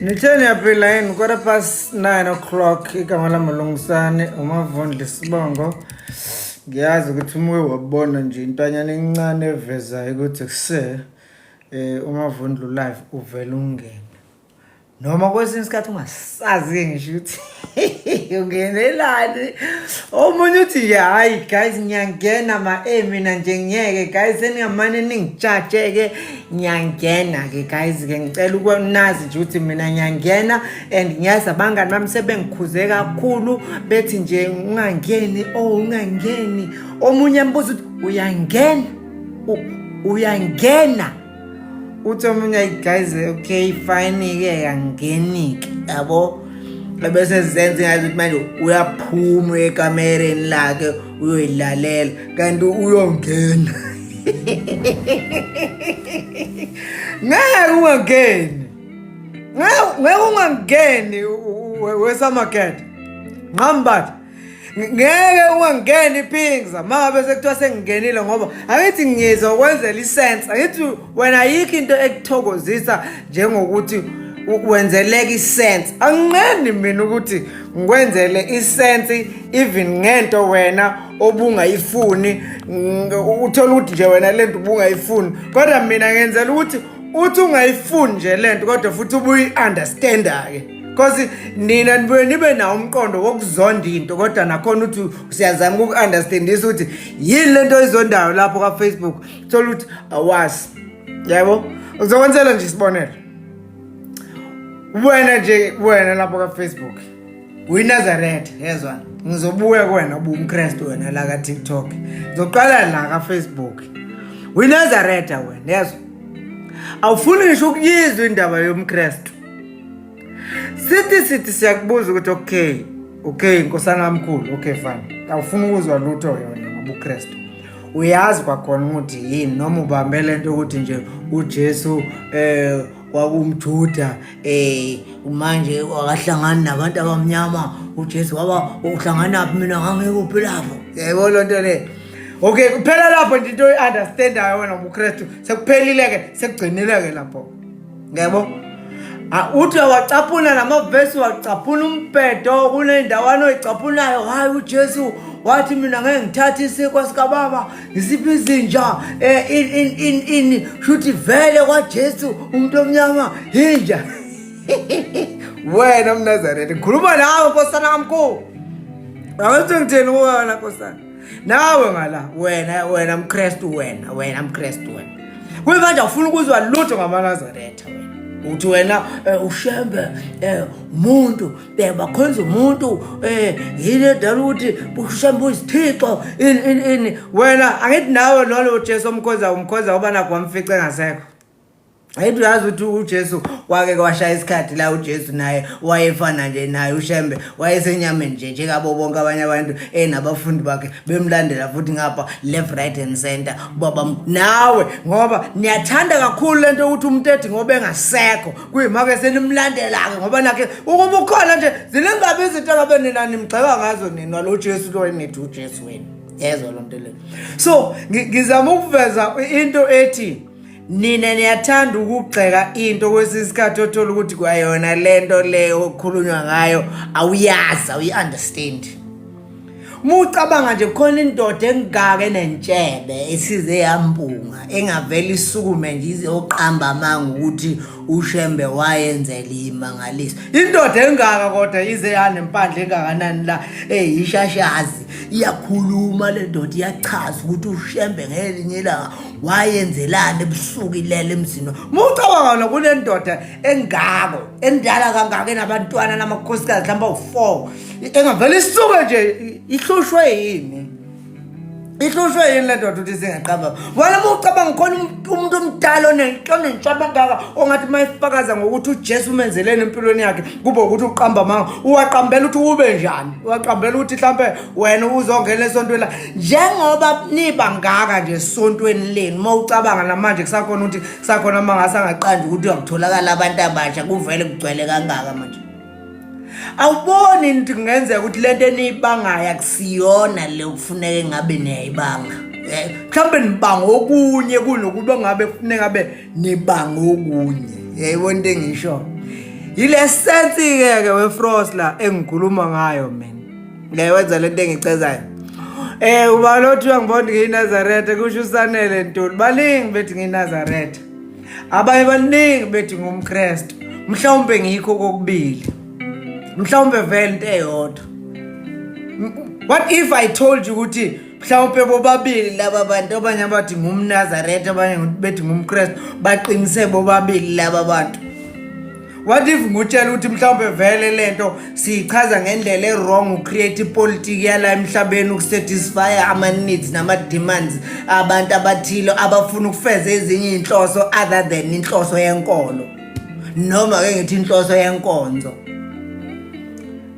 Nitheni yaphila yini 9:15 igama lami Lungsane uMavondle Sibongo. Ngiyazi ukuthi umuke wabona nje intanyana encane evezayo ukuthi uMavondle live uvela ungena. Noma kwesinye isikhathi ungasazi ngisho ukuthi ungenelani. Omunye uthi nje hayi guys ngiyangena mina nje ngiyeke guys seningamane ningijaje ngiyangena guys ngicela ukunazi nje ukuthi mina ngiyangena and ngiyazi abangani bami sebengikhuze kakhulu bethi nje ungangeni ungangeni. Omunye embuza ukuthi uyangena uthi omunye guys okay fine ke yangenike yabo bese zenze ngathi manje uyaphuma ekamereni lakhe uyoyilalela kanti uyongena. Ngeke ungangeni wesamakhethe ngambathi ngeke ungangeni iphingza mangabe sekuthiwa sengingenile ngoba akithi ngiyeza ukwenzela isense. Akithi wena ayikho into ekuthokozisa njengokuthi ukwenzeleka isense. Anginqeni mina ukuthi ngikwenzele isense even ngento wena obungayifuni uthola ukuthi nje wena lento ubungayifuni kodwa mina ngenzela ukuthi uthi ungayifuni nje lento kodwa futhi ubuyi understanda ke. Because nina nibe nawo umqondo wokuzonda into kodwa nakhona uthi siyazama uku-understandisa ukuthi yini lento oyizondayo lapho ka-Facebook thola ukuthi awazi yabo. Uzokwenzela nje isibonelo wena lapho ka-Facebook uyiNazaretha yezwa ngizobuya kuwena ubumKristu wena la ka-TikTok ngizoqala la ka-Facebook uyiNazaretha wena yezwa awufuni ngisho ukuyizwa indaba yomKristu. Sithi siyakubuza ukuthi okay nkosana kamkhulu okay fine awufuni ukuzwa lutho yona ngobuKristu uyazi kwakhona ukuthi yini noma ubambe lento ukuthi nje uJesu kwakumJuda manje wakahlangana nabantu abamnyama uJesu waba uhlangana mina ngangekuphi lapho yebo lonto le. Okay kuphela lapho nje into oyi-understandayo wena ngobuKristu sekuphelile ke sekugcinile ke lapho ngiyabo. Uthi wacaphuna namavesi wacaphuna umbhedo kunendawana oyicaphulayo hayi uJesu wathi mina ngeke ngithathe isikwa sikaBaba ngisiphi izinja in shuthi vele kwaJesu umuntu omnyama inja. Wena mNazaretha ngikhuluma nawe nkosana kamkhulu awuthi ngitheni wena nkosana nawe ngala wena mKristu wena mKristu kuyimanje awufuna ukuzwa lutho ngamaNazaretha wena. Uthi wena ushembe umuntu bakhonza umuntu yini edala ukuthi ushembe uyisithixo ini wena angithi nawe nalo uJesu umkhonza uba nakho wamfica engasekho. Ayithi uyazi ukuthi uJesu wake kwashaya isikhathi la uJesu naye wayefana nje naye ushembe wayesenyameni nje njengabo bonke abanye abantu nabafundi bakhe bemlandela futhi ngapha left right and center baba nawe ngoba niyathanda kakhulu lento ukuthi umuntu ethi ngoba engasekho kuyimake senimlandela ke ngoba nakhe ukuba ukhona nje zilengabe izinto ngabe nina nimgxeka ngazo nina lo Jesu lo enithi uJesu wena yezwa lonto le. So ngizama ukuveza into ethi nina niyathanda ukugxeka into kwesisikhathi othola ukuthi kwayona lento leyo okhulunywa ngayo awuyazi awuyi-understand. Mucabanga nje khona indoda engaka enentshebe esize yampunga engavela isukume nje izoqamba amanga ukuthi ushembe wayenzela imangaliso. Indoda engaka kodwa ize yanempandla engakanani la ishashazi iyakhuluma le ndoda iyachaza ukuthi ushembe ngelinye ilanga wayenzelana ebusuku ilele emzini. Mucabanga nokule ndoda engako endala kangaka enabantwana namakhosikazi mhlawumbe u4 engavela isuke nje ihlushwe yini le ndoda uthi singaqamba. Wena mucabanga khona umuntu omdala onentshaba engaka ongathi mayifakaza ngokuthi uJesu umenzelene empilweni yakhe kube ukuthi uqamba manga uwaqambela ukuthi ube njani uwaqambela ukuthi mhlambe wena uzongena esontweni la njengoba niba ngaka nje esontweni leni mawucabanga namanje kusakhona ukuthi kusakhona mangase angaqandi ukuthi uyakutholakala abantu abasha kuvele kugcwele kangaka manje. Awuboni into kungenzeka ukuthi lento eniyibangayo akusiyona le kufuneka ngabe niyayibanga. Mhlambe nibanga okunye kunokuba ngabe kufuneka ngabe nibanga okunye. Yayibona into engisho. Ile sense ke weFrost la engikhuluma ngayo mina. Ngiyawenza lento engicezayo. Uba lothi uyangibona ngiyiNazaretha kusho uSanele Ntuli. Baningi bethi ngiyiNazaretha. Abanye baningi bethi ngumKristu. Mhlawumbe ngikho kokubili. Mhlawumbe vele into eyodwa. What if I told you ukuthi mhlawumbe bobabili laba bantu abanye abathi ngumNazaretha abanye bethi ngumKristu baqinise bobabili laba bantu? What if ngutshela ukuthi mhlawumbe vele lento sichaza ngendlela ewrong ucreate ipolitiki yala emhlabeni ukusatisfy ama needs nama demands abantu abathilo abafuna ukufeza ezinye inhloso other than inhloso yenkolo noma ke ngithi inhloso yenkonzo?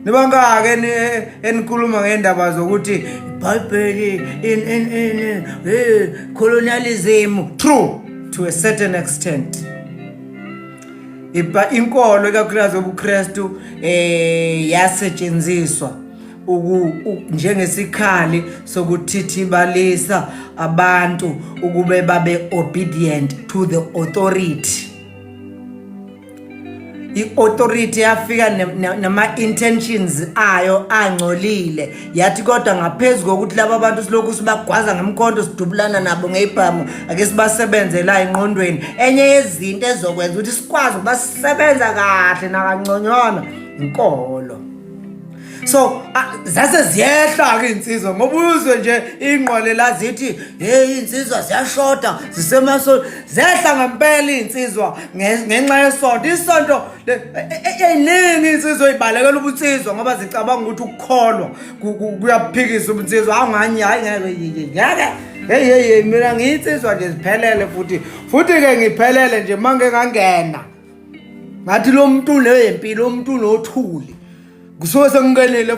Nibanga ke enikhuluma ngendaba zokuthi iBhayibheli in colonialism, true to a certain extent. Inkolo ikakhulukazi obuKristu yasetshenziswa njengesikhali sokuthithibalisa abantu ukube babe obedient to the authority. I-authority yafika nama intentions ayo angcolile yathi kodwa ngaphezulu kokuthi laba bantu silokhu sibagwaza ngemkhonto sidubulana nabo ngeyibhamu ake sibasebenze la engqondweni enye yezinto ezokwenza ukuthi sikwazi ukubasebenza kahle nakangconywana inkolo. So zase ziyehla ke insizwa ngoba uzwe nje ingqole la zithi hey insizwa ziyashoda zisemaso zehla ngempela insizwa ngenxa yesonto. Isonto eyiningi insizwa ibalekela ubunsizwa ngoba zicabanga ukuthi ukukholwa kuyaphikisa ubunsizwa. Awungani hayi ngeke hey mina ngiyinsizwa nje ziphelele futhi ke ngiphelele nje manje ngangena ngathi lo muntu lempilo umuntu nothuli kusuke sengingenile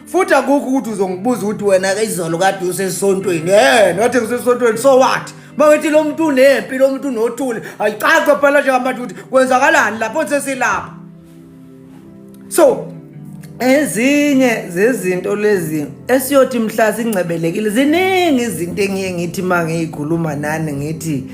futhi akukho ukuthi uzongibuza ukuthi wena ke izolo kade usesontweni nathi ngisesontweni so what mangithi lo muntu unempi lo muntu nothuli ayicace phela nje abantu ukuthi kwenzakalani lapho sesilapha. So ezinye zezinto lezi esiyothi mhla singcebelekile ziningi izinto engiye ngithi mangiyikhuluma nani ngithi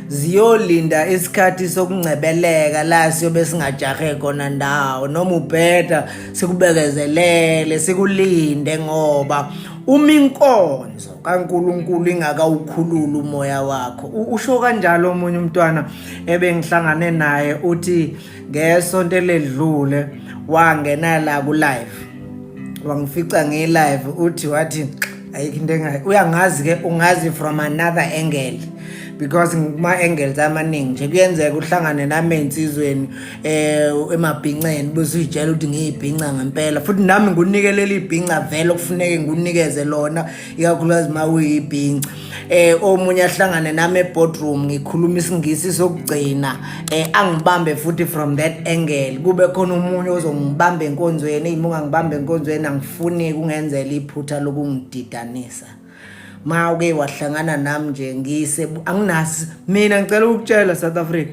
ziyolinda isikhathi sokungcebeleka la siyobe singajahe khona ndawo noma ubheda sikubekezelele sikulinde ngoba uma inkonzo kaNkuluNkulu ingakawukhulula umoya wakho. Usho kanjalo omunye umntwana ebengihlangane naye uthi ngesonto ledlule wangena la ku live wangifica nge-live uthi wathi ayikho into uyangazi ke ungazi from another angle because nguma-angles amaningi nje kuyenzeka uhlangane nami ensizweni emabhinceni bese uyitshela ukuthi ngiyibhinca ngempela futhi nami ngunikelela ibhinca vele okufuneke ngunikeze lona ikakhulukazi uma uyibhinca. Omunye ahlangane nami eboardroom ngikhuluma isingisi sokugcina angibambe futhi from that angle kube khona umunye ozongibamba enkonzweni imunga ngibambe enkonzweni angifuni kungenzela iphutha lokungididanisa. Mawuke wahlangana nami nje ngise anginasi mina ngicela ukutshela South Africa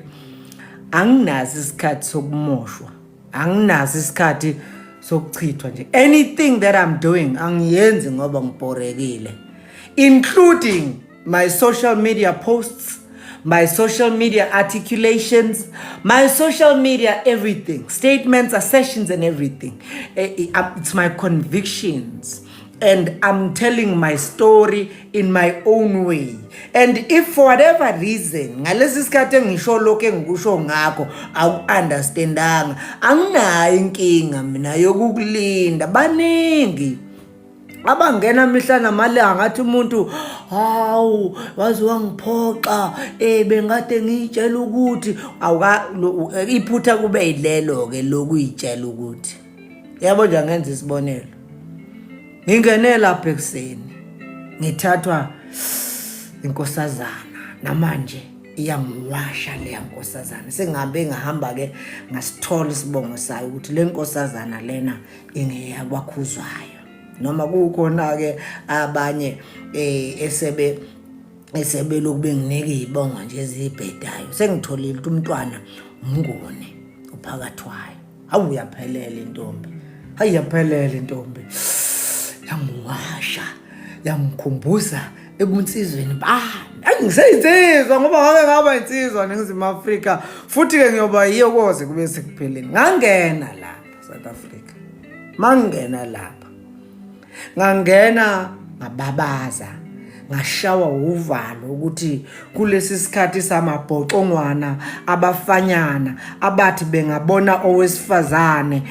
anginasi isikhathi sokumoshwa anginasi isikhathi sokuchithwa nje. Anything that I'm doing angiyenzi ngoba ngibhorekile, including my social media posts, my social media articulations, my social media everything, statements, assertions and everything. It's my convictions. And I'm telling my story in my own way. And if for whatever reason ngalesi sikhathi engisho lokho engikusho ngakho awuunderstandanga anginayo inkinga mina yokukulinda. Baningi abangena mihla namalanga ngathi umuntu hawu wazi wangiphoxa bengade ngiyitshela ukuthi iphutha kube yilelo ke lokuyitshela ukuthi yabo nje ngenza isibonelo. Ngingene lapha ekseni ngithathwa inkosazana namanje iyangiwasha le nkosazana sengihambe ngahamba ke ngasithola isibongo sayo ukuthi le nkosazana lena ingeyakwakhuzwayo noma kukhona ke abanye esebe lokube nginike izibongo nje ezibhedayo sengitholile ukuthi umntwana umngone uphakathwayo. Awu yaphelele intombi, hayi yaphelele intombi, yangiwasha yangikhumbuza ebunsizweni bami. ngiseyitsizwa ngoba ngake ngaba insizwa eNingizimu Afrika futhi ke ngiyoba yiyo koze kube sekupheleni. Ngangena lapha South Africa. Mangena lapha. Ngangena ngababaza. Ngashawa uvalo ukuthi kulesi sikhathi samabhocongwana abafanyana abathi bengabona owesifazane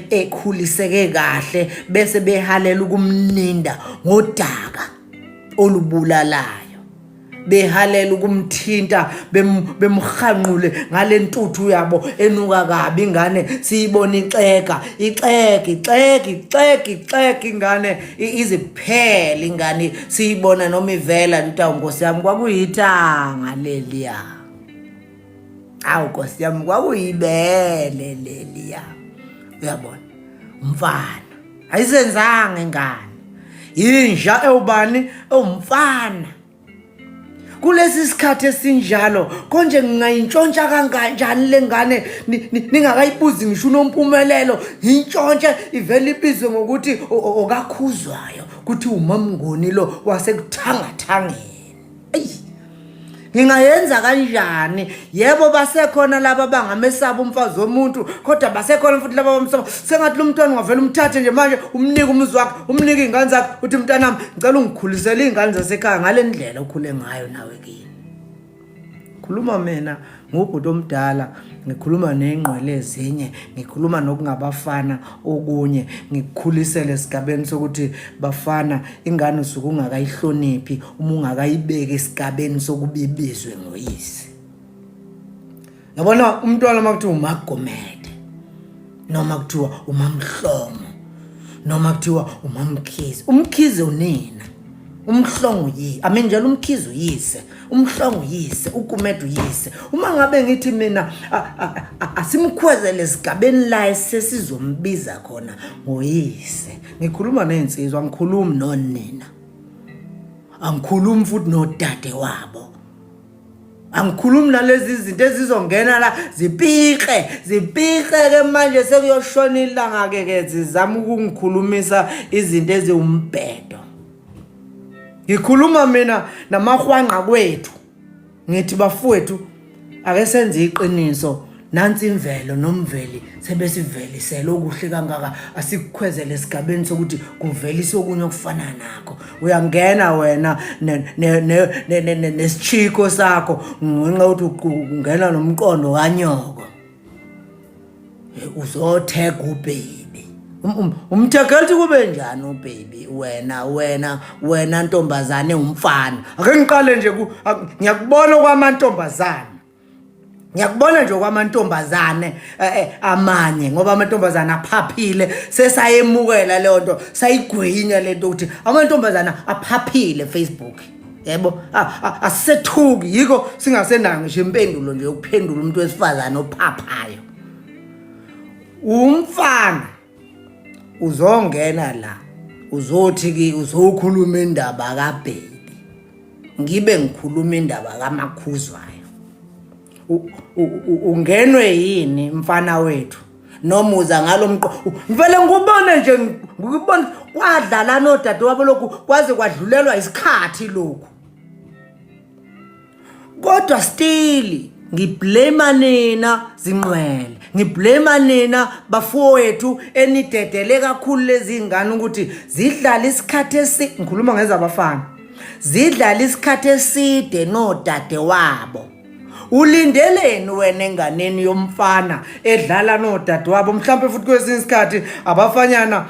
ekhuliseke kahle bese behalela ukumninda ngodaka olubulalayo. Behalela ukumthinta bemhanqule ngalentuthu yabo enuka kabi ingane siyibona ixeka ingane iziphele ingane siyibona noma ivela ntawu Nkosi yami kwakuyithanga leliya. Awu Nkosi yami kwakuyibele leliya. Uyabona umfana ayisenzanga ingane inja ewubani umfana. Kulesi sikhathi esinjalo konje ngingayintshontsha kanganjani lengane ningakayibuzi ngisho unompumelelo intshontshe ivele ibizwe ngokuthi okakhuzwayo ukuthi umamngoni lo wasekuthangathangeni. Ngingayenza kanjani? Yebo basekhona laba bangamesaba umfazi womuntu kodwa basekhona futhi laba bamsaba sengathi lo mntwana ungavela umthathe nje manje umnike umuzi wakhe umnike ingane zakhe uthi mntanami ngicela ungikhulisele ingane zasekhaya ngale ndlela okhule ngayo nawe kini. Khuluma mina ngubhuti omdala ngikhuluma nengqwele ezinye ngikhuluma nokungabafana okunye ngikukhulisele esigabeni sokuthi bafana ingane usuku ungakayihloniphi uma ungakayibeka esigabeni sokubibizwe ngoyise. Yabona umntwana makuthiwa uMagomede noma kuthiwa uMamhlomo noma kuthiwa uMamkhize. Umkhize unina umhlongo njalo umkhize uyise umhlongo uyise uGumede uyise. Uma ngabe ngithi mina asimkhwezele esigabeni la sesizombiza khona ngoyise ngikhuluma nezinsizwa ngikhulumi nonina angikhulumi futhi nodade wabo angikhulumi nalezi izinto ezizongena la zipike ke manje sekuyoshona ilanga ke zizama ukungikhulumisa izinto eziwumbhedo. Ngikhuluma mina namahwanqa kwethu ngithi bafowethu ake senze iqiniso nansi imvelo nomveli sebesivelisela okuhle kangaka asikukhwezele esigabeni sokuthi kuvelise okunye okufana nakho. Uyangena wena nesichiko sakho ngenxa ukuthi ungena nomqondo kanyoko uzotheka ubaby. Umthekelithi kube njani ubaby wena ntombazane umfana. Ake ngiqale nje ngiyakubona kwamantombazane. Ngiyakubona nje kwamantombazane amanye ngoba amantombazane aphaphile sesayemukela leyo nto sayigwinya lento ukuthi amantombazane aphaphile Facebook. Yebo asethuki yiko singasenayo ngisho impendulo nje ukuphendula umuntu wesifazane ophaphayo. Umfana uzongena la uzothi uzokhuluma indaba kaBaby ngibe ngikhuluma indaba kaMakhuzwayo. Ungenwe yini mfana wethu noma uza ngalomqo ngivele ngubone nje ngikubona kwadlala nodade wabo lokhu kwaze kwadlulelwa isikhathi lokhu kodwa still ngiblame nina zinqwele ngiblame nina bafowethu enidedele kakhulu lezi ingane ukuthi zidlala isikhathi ngikhuluma ngeza abafana zidlala isikhathi eside nodade wabo. Ulindeleni wena enganeni yomfana edlala nodade wabo mhlawumbe futhi kwesinye isikhathi abafanyana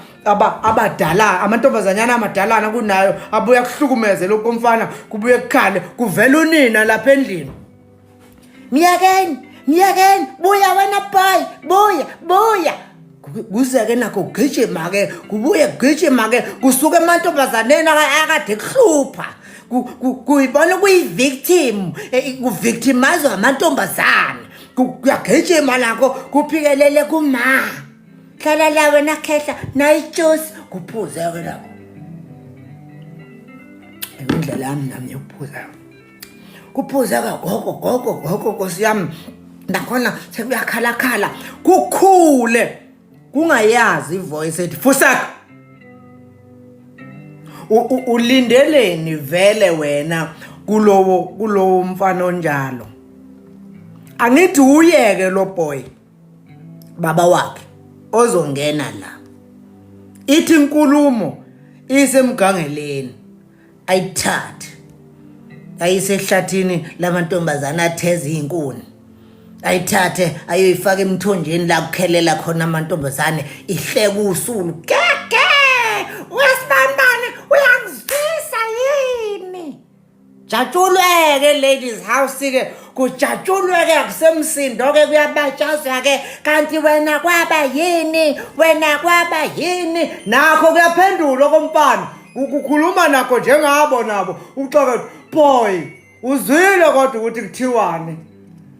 abadala amantombazanyana amadalana kunayo abuya kuhlukumeze lokho umfana kubuye kukhale kuvela unina lapha endlini. Miyakeni buya wena boy buya kuzeke nakho gijima ke kubuye gijima ke kusuke emantombazaneni akade kuhlupha kuyibona kuyi-victim kuvictimizwa amantombazane kuyagijima lakho kuphikelele kuma hlala la wena khehla nayijuice kuphuze-ke lakho indlela yami nami yokuphuza kuphuza-ke gogo Nkosi yami nakhona sekuyakhalakhala kukhule kungayazi ivoice ethi fusaka ulindeleni vele wena kulowo mfana onjalo. Angithi uyeke lo boy baba wakhe ozongena la. Ithi inkulumo isemgangeleni ayithathe ayisehlathini lamantombazana atheza izinkuni. Ayithathe ayoyifaka emthonjeni la kukhelela khona amantombazane ihleka usulu. Keke wesibambane uyangizwisa yini? Jatshuleke ladies house ke kujatshuleke akusemsindo ke kuyabatshazwa ke kanti wena kwaba yini nakho kuyaphendula komfana ukukhuluma nakho njengabo nabo uxoxa boy uzwile kodwa ukuthi kuthiwani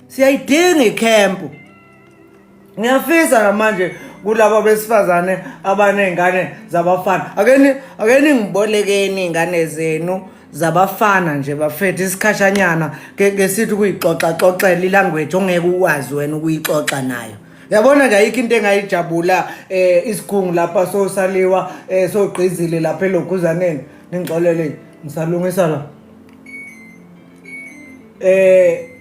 siyayidinga ikhempu. Ngiyafisa manje kulabo besifazane abanezingane zabafana akeni ngibolekeni ingane zenu zabafana nje bafethe isikhashanyana ke sithi kuyixoxa ilanguage ongeke ukwazi wena ukuyixoxa nayo. Yabona nje ayikho into engayijabula isigungu lapha sosaliwa sogqizile lapha eloguzaneni ningixolele ngisalungisa la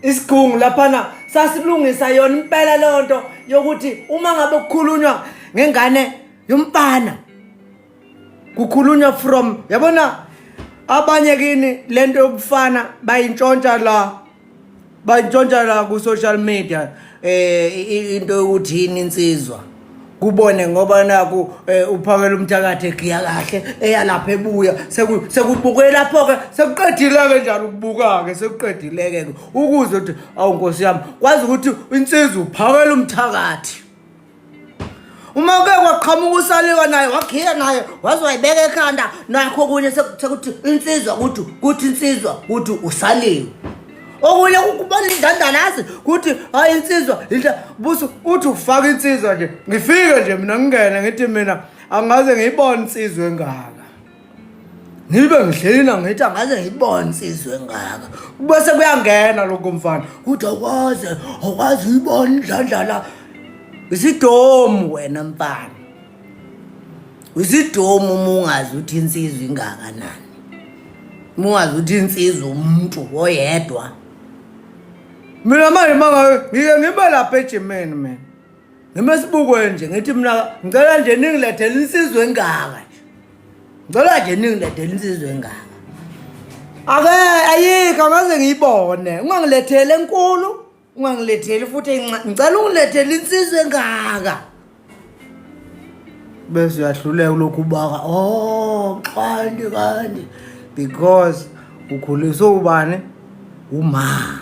isigungu lapha sasilungisa yona impela lonto yokuthi uma ngabe kukhulunywa ngengane yomfana kukhulunywa from yabona abanye kini lento yobufana bayintshontsha la ku social media into yokuthi yini insizwa kubone ngoba naku uphakela umthakathi egiya kahle eyalapha ebuya sekubuke lapho ke sekuqedileke njalo ukubuka ke sekuqedileke ukuze ukuthi awu Nkosi yami kwazi ukuthi insizwa uphakela umthakathi. Uma ke kwaqhamuka usaliwa naye wakhiya naye wazoyibeka ekhanda nakho kunye sekuthi insizwa ukuthi insizwa ukuthi usaliwe. Okunye ukubona indandalazi ukuthi hayi insizwa buso uthi ufaka insizwa nje ngifike nje mina ngingene ngithi mina angaze ngiyibone insizwe engaka. Ngibe ngihlelina ngithi angaze ngiyibone insizwe engaka. Bese kuyangena lokho mfana ukuthi akwazi uyibona indlandala. Isidomu wena mfana. Isidomu mungazi ukuthi insizwe ingakanani. Mungazi ukuthi insizwe umuntu oyedwa. Mina manje ngike ngibe lapha eGermany man. Ngimesibukwe nje ngithi mina ngicela nje ningilethele insizwe engaka nje. Ngicela nje ningilethele insizwe engaka. Ayikho ngaze ngiyibone. Ungangilethele enkulu, ungangilethele futhi ngicela ungilethele insizwe engaka. Bese uyahluleka lokhu baka. Kanti because ukhuliswa ubani? Uma.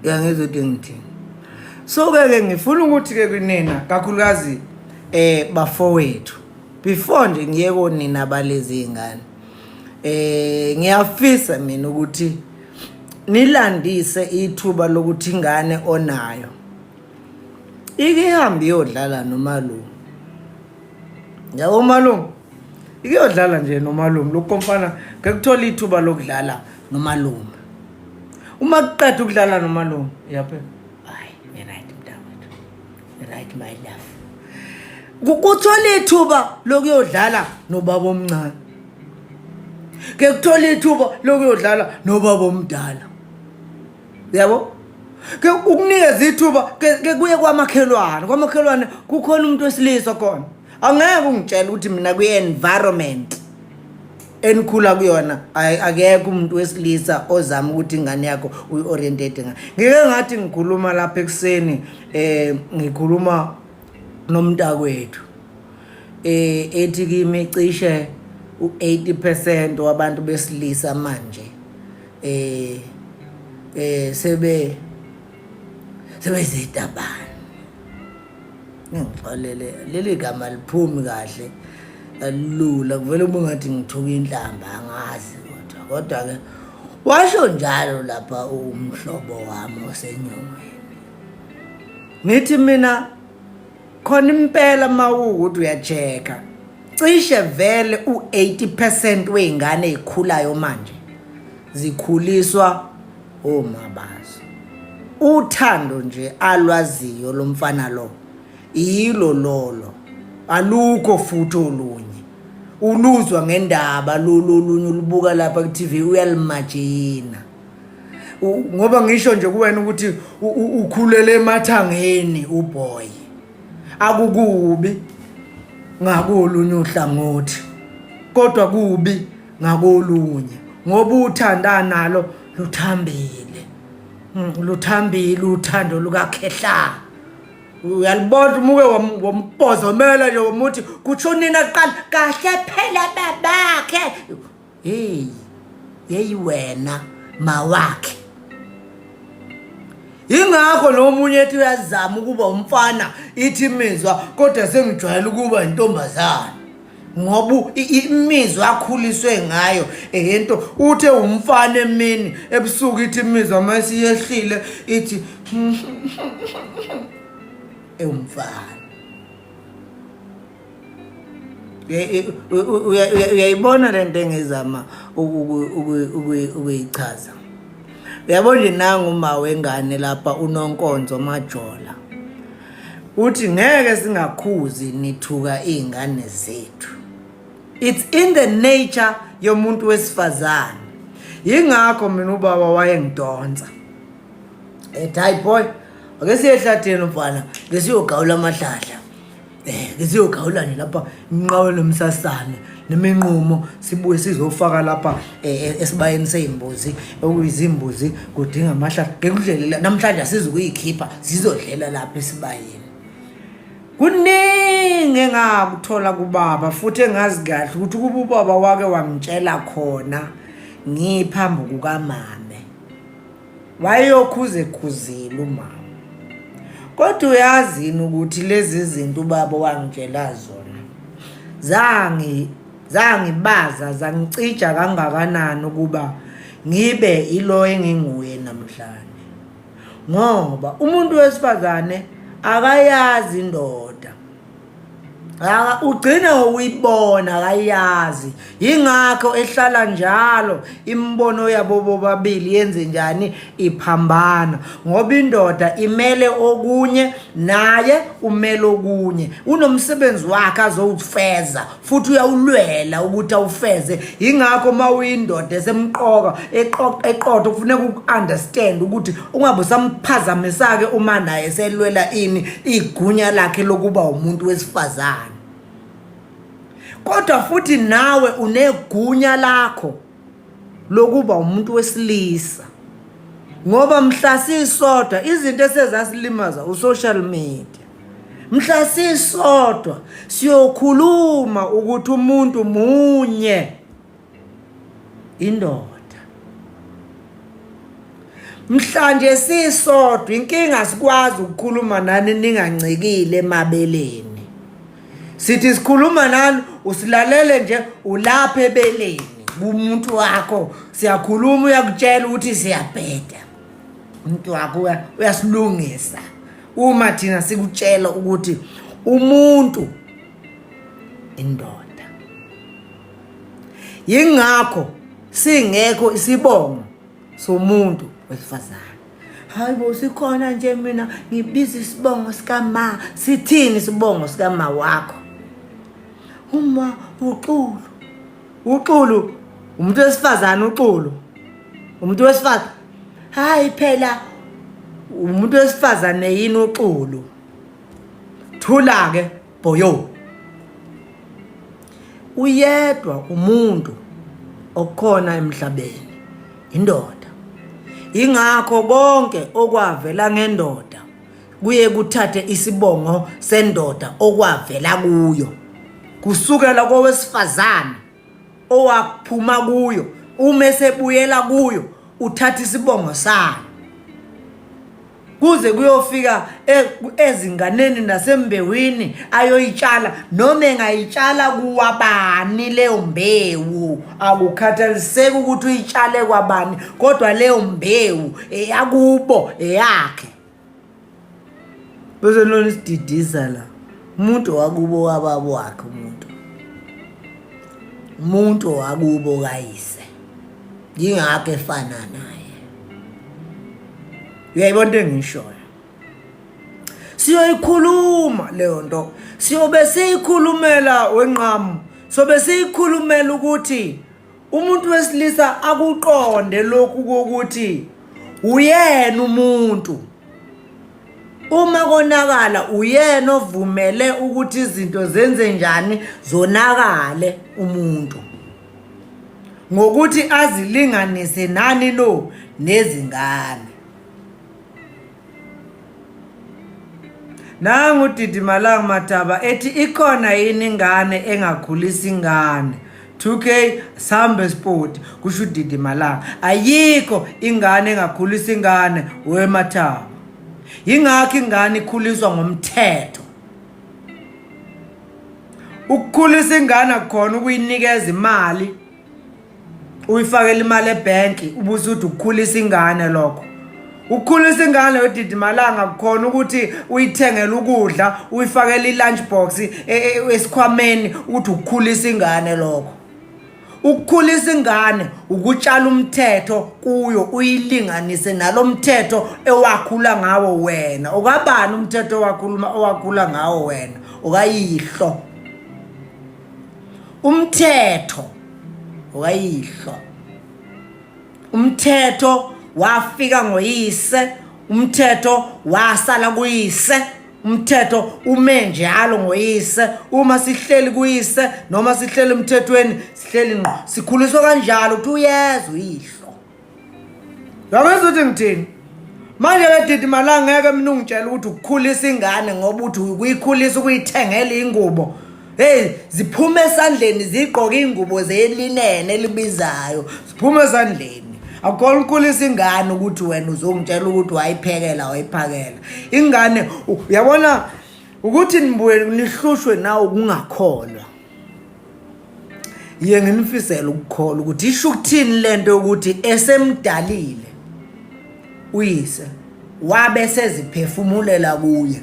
Yangezothi ngithini. So ke ngifuna ukuthi ke kunina kakhulukazi bafowethu before nje ngiye konina balezi izingane ngiyafisa mina ukuthi nilandise ithuba lokuthi ingane onayo ikihambi yodlala nomalume. Yabo malume ikiyodlala nje nomalume lokomfana ngekuthola ithuba lokudlala nomalume. Uma kuqeda ukudlala nomalume yaphe hayi right mntakwethu right my love kuthola ithuba lokuyodlala nobaba omncane ke kuthola ithuba lokuyodlala nobaba omdala. Yabo ke ukunikeza ithuba ke kuye kwamakhelwane kukhona umuntu wesilisa khona. Angeke ungitshela ukuthi mina kuye environment enikhula kuyona akekho umuntu wesilisa ozama ukuthi ingane yakho uyiorientate ngayo. Ngike ngathi ngikhuluma lapha ekseni ngikhuluma nomntakwethu ethi kimi cishe u80% wabantu besilisa manje sebezitabana. Ngixolele leli gama liphumi kahle alula kuvela ubungathi ngithuka inhlamba angazi kodwa ke washo njalo lapha umhlobo wami osenyongweni. Ngithi mina khona impela mawukuthi uyacheka cishe vele u80% weingane ezikhulayo manje zikhuliswa omabazi. Uthando nje alwaziyo lomfana lo yilo lolo alukho futhi olunye. uluzwa ngendaba lolunye ulubuka lapha ku TV uyalimajina ngoba ngisho nje kuwena ukuthi ukhulele emathangeni uboy akukubi ngakolunye uhlangothi kodwa kubi ngakolunye ngoba uthandana nalo luthambile uthando lukaKhehla uyalibona umuke wombozomela nje umuthi kutsho nina qala kahle phela babakhe hey wena mawakhe ingakho nomunye ethi uyazama ukuba umfana ithi imizwa kodwa sengijwayele ukuba intombazana ngoba imizwa akhuliswe ngayo into uthe umfana emini ebusuku ithi imizwa mase yehlile ithi umfana uyayibona lento engizama ukuyichaza uyabona nje nangu uma wengane lapha uNonkonzo Majola uthi ngeke singakhuzi nithuka izingane zethu. It's in the nature yomuntu wesifazane ingakho mina ubaba wayengidonsa hey boy ake siye ehlatheni mfana ngesiyogawula amahlahla ngesiyogawula nje lapha inqawe nomsasane neminqumo sibuye sizofaka lapha esibayeni sezimbuzi okuyizimbuzi kudinga amahlahla ngekudlelela namhlanje asizukuyikhipha sizodlela lapha esibayeni kuningi engakuthola kubaba futhi engazi kahle ukuthi kuba ubaba wake wangitshela khona ngiphambi kukamame wayeyokhuze khuzile umama kodwa uyazini ukuthi lezi zinto ubaba wangitshela zona zangibaza zangicija kangakanani ukuba ngibe ilo enginguye namhlanje ngoba umuntu wesifazane akayazi indoda ugcina uyibona akayazi ingakho ehlala njalo imbono yabo bobabili yenze njani iphambana ngoba indoda imele okunye naye umele okunye unomsebenzi wakhe azowufeza futhi uyawulwela ukuthi awufeze ingakho mawuyindoda esemqoka eqotho kufuneka ukunderstand ukuthi ungabe usamphazamisa ke uma naye selwela ini igunya lakhe lokuba umuntu wesifazane kodwa futhi nawe unegunya lakho lokuba umuntu wesilisa ngoba mhla sisodwa izinto esezasilimaza usocial media mhla sisodwa siyokhuluma ukuthi umuntu munye indoda mhlanje sisodwa inkinga sikwazi ukukhuluma nani ningancikile emabeleni sithi sikhuluma nani usilalele nje ulapha ebeleni umuntu wakho siyakhuluma uyakutshela ukuthi siyabheda umuntu wakho uyasilungisa uma thina sikutshela ukuthi umuntu indoda ingakho singekho isibongo somuntu wesifazane hayibo sikhona nje mina ngibiza isibongo sikama sithini isibongo sikama wakho uma uxulu umuntu wesifazane umuntu wesifazane hayi phela umuntu wesifazane yini uxulu thula ke boyo uyedwa umuntu okhona emhlabeni indoda ingakho konke okwavela ngendoda kuye kuthathe isibongo sendoda okwavela kuyo kusukela kowesifazane owaphuma kuyo uma esebuyela kuyo uthatha isibongo sakhe kuze kuyofika ezinganeni nasembewini ayoyitshala noma engayitshala kuwabani leyo mbewu akukhathaliseki ukuthi uyitshale kwabani kodwa leyo mbewu eyakubo eyakhe bese lona isididiza la umuntu wakubo wababo wakhe umuntu wakubo kayise ngingakho efana naye uyayibona into engishoyo siyoyikhuluma leyo nto siyobe siyikhulumela wenqamu so besiyikhulumela ukuthi umuntu wesilisa akuqonde lokhu kokuthi uyena umuntu uma konakala uyena ovumele ukuthi izinto zenze njani zonakale umuntu ngokuthi azilinganise nani lo nezingane. Nangu Didimalanga Mataba ethi ikhona yini ingane engakhulisa ingane 2K Sambe Sport kusho Didimalanga ayikho ingane engakhulisa ingane weMataba. Yingakho ingane ikhuliswa ngomthetho. Ukukhulisa ingane akukhona ukuyinikeza imali uyifakela imali ebanki ubusuthi ukukhulisa ingane lokho. Ukukhulisa ingane weDidimalanga akukhona ukuthi uyithengele ukudla uyifakela ilunch box esikhwameni ukuthi ukukhulisa ingane lokho. Ukukhulisa ingane ukutshala umthetho kuyo uyilinganise nalomthetho ewakhula ngawo wena. Ukabani umthetho owakhula ngawo wena? Ukayihlo. Umthetho ukayihlo. Umthetho wafika ngoyise, umthetho wasala kuyise, umthetho ume njalo ngoyise. Uma sihleli kuyise noma sihleli emthethweni sihleli ngqo sikhuliswa kanjalo ukuthi uyeza uyihlo. Yabona ukuthi ngithini? Manje weDidimalanga ngeke mina ungitshela ukuthi ukukhulisa ingane ngoba uthi ukuyikhulisa ukuyithengela ingubo. Hey, ziphume esandleni zigqoka ingubo zelinene elibizayo. Ziphume esandleni. Akukho ukukhulisa ingane ukuthi wena uzongitshela ukuthi wayiphekela wayiphakela. Ingane uyabona ukuthi nibuye nihlushwe nawo kungakholwa. Yiye nginifisela ukukholwa ukuthi isho ukuthini lento ukuthi esemdalile uyise wabe seziphefumulela kuye.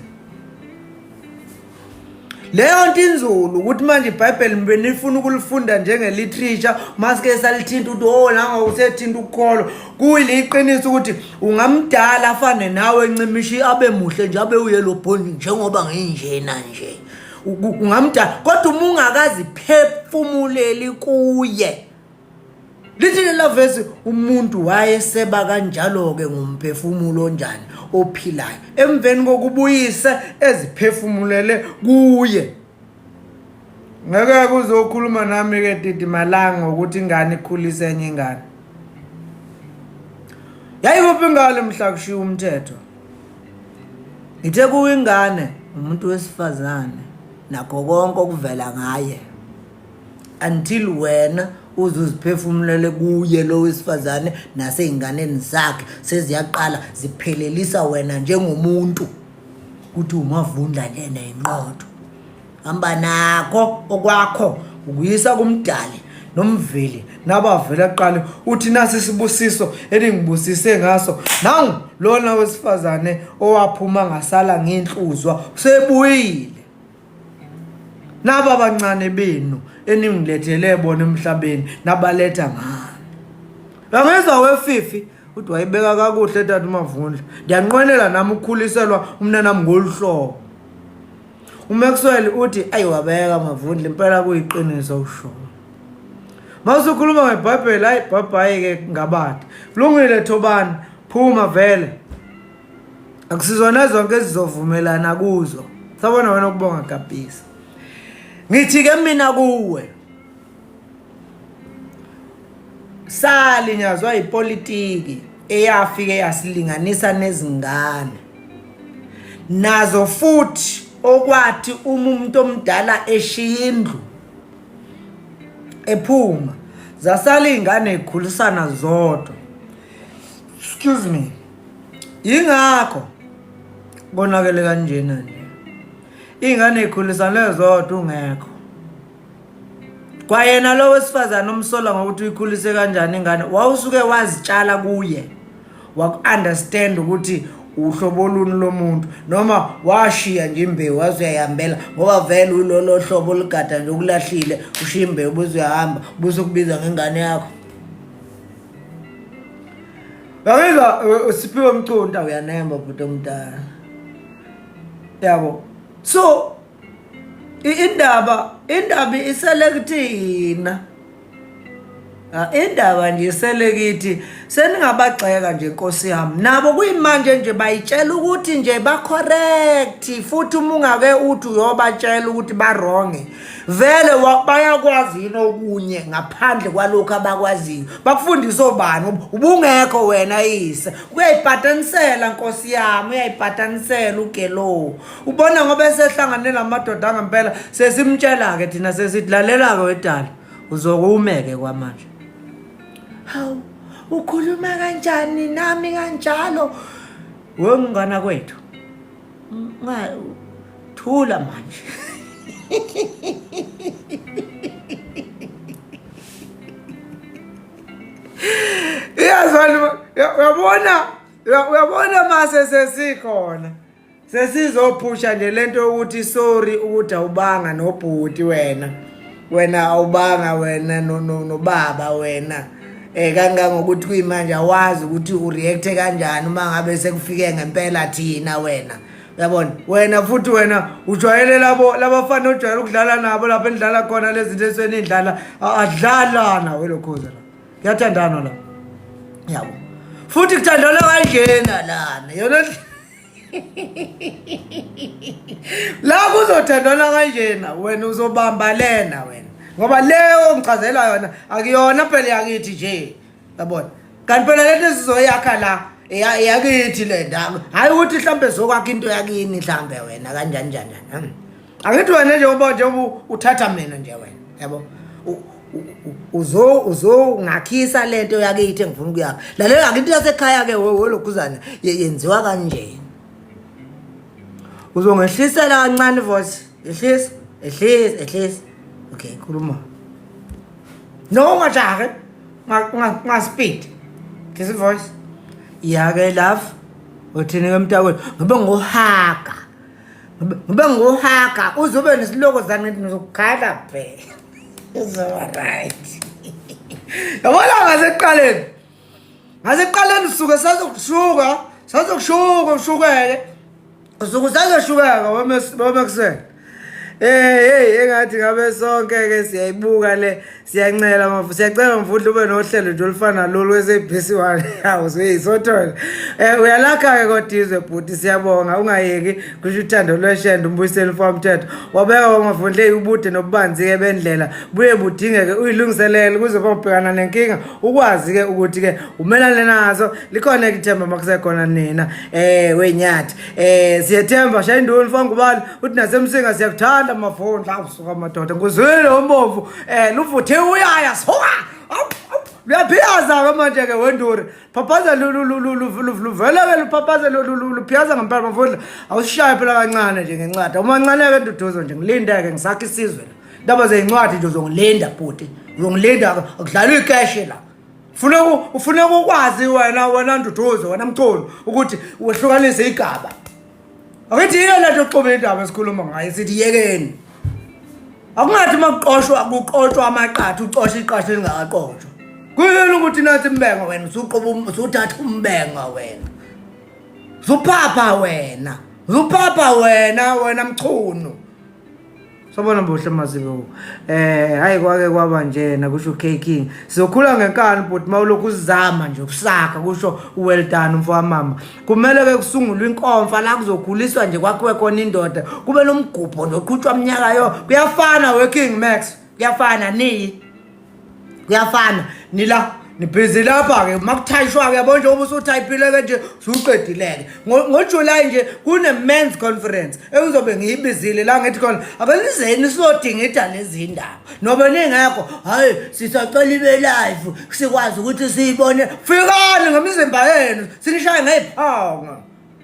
Leyo nto inzulu ukuthi manje iBhayibheli mbe nifuna ukulifunda njenge literature masike salithinta ukuthi oh nanga usethinta ukukholwa kuyiliqiniso ukuthi ungamdala afane nawe encimishi abe muhle nje abe uyelo bond njengoba nginjena nje ungamdala kodwa uma ungakazi phefumuleli kuye. Lithi la verse umuntu wayeseba kanjalo ke ngumphefumulo onjani ophilayo emveni kokubuyisa eziphefumulele kuye. Ngeke kuzokhuluma nami ke Didimalanga ukuthi ingane ikhulise enye ingane. Yayikuphi ingane mhla kushiya umthetho? Ithe kuyingane umuntu wesifazane nakho konke okuvela ngaye until wena uzuziphefumulele kuye lo wesifazane naseyinganeni zakhe seziyaqala ziphelelisa wena njengomuntu ukuthi umavundla nje nenqotho. Hamba nakho okwakho ukuyisa kumdali nomveli nabavela aqala uthi nasi isibusiso elingibusise ngaso nangu lona wesifazane owaphuma ngasala ngenhluzwa sebuyile. Naba abancane benu eningilethele bona emhlabeni nabaletha ngani. Bangezwa wefifi uthi wayibeka kakuhle tata uMavundla. Ndiyanqwenela nami ukukhuliselwa umnanami ngoluhlobo. uMaxwell uthi ayiwabeka Mavundla impela kuyiqiniso usho. Mawusukhuluma ngeBhayibheli hayi bhabhayi ke ngabathi. Kulungile Thobani phuma vele. Akusizona zonke ezizovumelana kuzo. Sabona wena ukubonga kapisa. Ngithi ke mina kuwe salinyazwa ipolitiki eyafike yasilinganisa nezingane nazo futhi okwathi umuntu omdala eshindlu ephuma zasala ingane ikhulisana zodwa. Excuse me. Yingakho konakele kanjena nje. Ingane ikhulisana zodwa ungekho. Kwayena lo wesifazana omsola ngokuthi uyikhulise kanjani ingane wawusuke wazitshala kuye. Waku-understand ukuthi uhlobo luni lomuntu noma washiya nje imbewu wazuyahambela ngoba vele ulolo hlobo ligada nje ukulahlile ushiya imbewu ubuzuyahamba buzokubiza ngengane yakho. Bangizwa Siphiwe Mchunta uyanemba bhuti omdala. Yabo. So indaba iselekuthina. Indaba nje iselekithi seningabagxeka nje Nkosi yami. Nabo kuyimanje nje bayitshela ukuthi nje ba correct futhi uma ungake uthi uyobatshela ukuthi ba wrong. Vele bayakwazi yini okunye ngaphandle kwalokho abakwaziyo. Bakufundisa obani ubungekho wena yise. Uyayipatanisela Nkosi yami, uyayipatanisela ugelo. Ubona ngoba esehlanganele namadoda ngempela sesimtshela ke thina sesithi lalela ke wedala. Uzokumeke kwamanje. Hawu, ukhuluma kanjani nami kanjalo? Wengana kwethu. Thula manje. Uyabona mase sesikhona. Sesizophusha nje lento ukuthi sorry ukuthi awubanga nobhuti wena awubanga wena no baba wena kangangokuthi kuyimanje awazi ukuthi ureact kanjani uma ngabe sekufike ngempela thina wena. Uyabona wena futhi wena ujwayele labafana ojwayele ukudlala nabo lapha endlala khona lezi zinto esweni indlala adlalana welokhoza la kuyathandana la yabo futhi kuthandana kanjena lana yona la kuzothandana kanjena wena uzobamba lena wena ngoba leyo ngichazela yona akuyona phela yakithi nje yabona kanti phela lento sizoyakha la yakithi le ndawo hayi ukuthi mhlambe zokwakha into yakini mhlambe wena kanjani njani akithi wena nje ngoba nje uthatha mina nje wena yabo ngakhisa lento yakithi engifuna ukuyakha lalela akithi yasekhaya ke welokhuzana yenziwa kanje uzongehlisela kancane voice ehlisa okay khuluma no ngajahe speed this voice yake love uthini ke mntakwethu ngibe ngohaga uzobe nesiloko zani ngizokukhala phe izoba right yabona ngaseqaleni suke sazokushuka ushukele usukusazoshukeka wamekuse engathi ngabe sonke ke siyayibuka le siyancela siyacela mfundla ube nohlelo nje olufana lolu weSABC1 yawo seyisothola uyalakha ke kodizwe bhuti siyabonga ungayeki kusho uthando lweshendo umbuyiseli mfowethu wabeka wamafundle ubude nobubanzi ke bendlela buye budingeke uyilungiselele kuzoba ubhekana nenkinga ukwazi ke ukuthi ke umelane nazo likhona ithemba makusekhona nina wenyathi siyethemba shayinduni mfowethu ngubani uthi nasemsinga siyakuthanda amafondla usuka amadoda nguzwile ombovu luvuthe uyaya soka uyaphiyaza manje ke wenduri phapaza luvela ke luphapaza luphiyaza ngempela mafondla awusishaye phela kancane nje ngencwadi uma kancane ke nduduzo nje ngilinda ke ngisakha isizwe ndaba zencwadi nje uzongilinda bhuti uzongilinda akudlala icash la ufuna ukwazi wena nduduzo wena mcholo ukuthi wehlukanise igaba akithi yile lento oxobe indaba esikhuluma ngayo sithi yekeni akungathi makuqoshwa amaqatha ucosha iqashe lingakaqoshwa kuyini ukuthi nathi imbenga wena usuthatha umbenga wena uzuphapha wena mchunu sobona mbuhle maziko hayi kwake kwaba njena kusho King sizokhula ngenkani but mawulokhu uzama nje ukusaka kusho well done mfowamama kumele ke kusungulwe inkomfa la kuzokhuliswa nje kwakhiwe khona indoda kube nomgubho noqhutshwa iminyaka yo kuyafana King Max kuyafana kuyafana nila nibhizi lapha ke makuthayishwa ke yabo nje ubusuthayipile ke nje usuqedileke ngoJuly nje kune men's conference ekuzobe ngiyibizile la ngithi khona akelizeni sodinga idala ezindaba noba ningekho hayi sisacela ibe live sikwazi ukuthi siyibone fikani ngemizimba yenu sinishaye ngayiphanga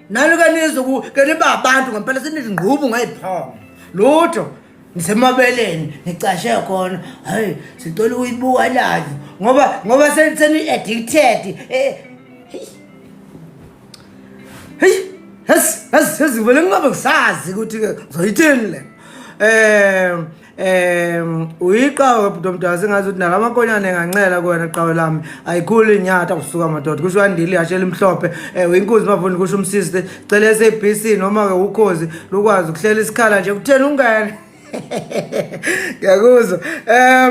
nalo kanizo ke niba abantu ngempela sinizingqubu ngayiphanga lutho nisemabeleni nicashe khona hayi sicela uyibuka live ngoba seni addicted vele ngingabe ngisazi ukuthi ke zoyithini le uyiqawe mntomdala sengazi ukuthi nalamankonyane engancela kuwena qawe lami ayikhulu inyatha kusuka amadoda kusho andile yashela imhlophe uyinkuzi bafundi kusho umsisi cela SABC noma ke ukhozi lokwazi ukuhlela isikhala nje kuthena ungene Ngiyakuzwa.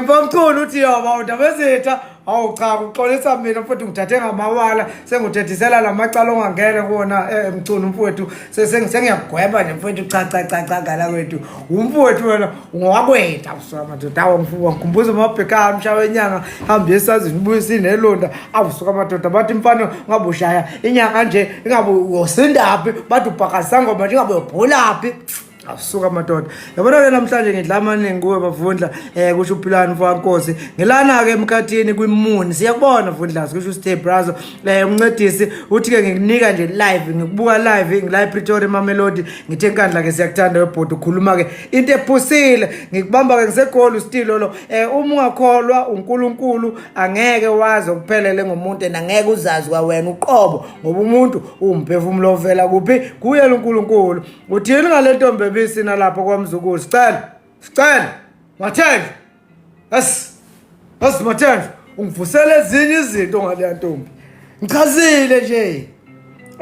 Mfamkhulu uthi yoba udabezitha awu cha uxolisa mina mfowethu ngithathe ngamawala senguthethisela lamacala ongangena kuona emculo mfowethu sengiyagweba nje mfowethu cha ngala kwethu umfowethu wena ungakwetha usuka madoda awu mfowethu ngikhumbuza amabheka amshawa enyanga hambe esazini ubuyisa inelonda awusuka madoda bathi mfana ngabe ushaya inyanga nje ingabe usindapi bathi ubhakasa ngoba nje ingabe ubholaphi awusuka madoda yabona ke namhlanje ngidla amaningi kuwe bavundla kusho uPhilani mfowethu ngilana ke emkhathini kwimuni siyakubona Vundlazi kusho Stay Brother umncedisi uthi ke ngikunika nje live ngikubuka live ngila Pretoria Mamelodi ngithe enkandla ke siyakuthanda webhodi ukhuluma ke into ephusile ngikubamba ke ngisegoli stilo lo uma ungakholwa uNkulunkulu angeke wazi ukuphelele ngomuntu angeke uzazi kwa wena uqobo ngoba umuntu umphefumulo ovela kuphi kuye uNkulunkulu uthini ngale ntombi bisina lapho kwaMzukulu sicela Mathenjwa Mathenjwa ungivusela ezinye izinto ngale ntombi ngichazile nje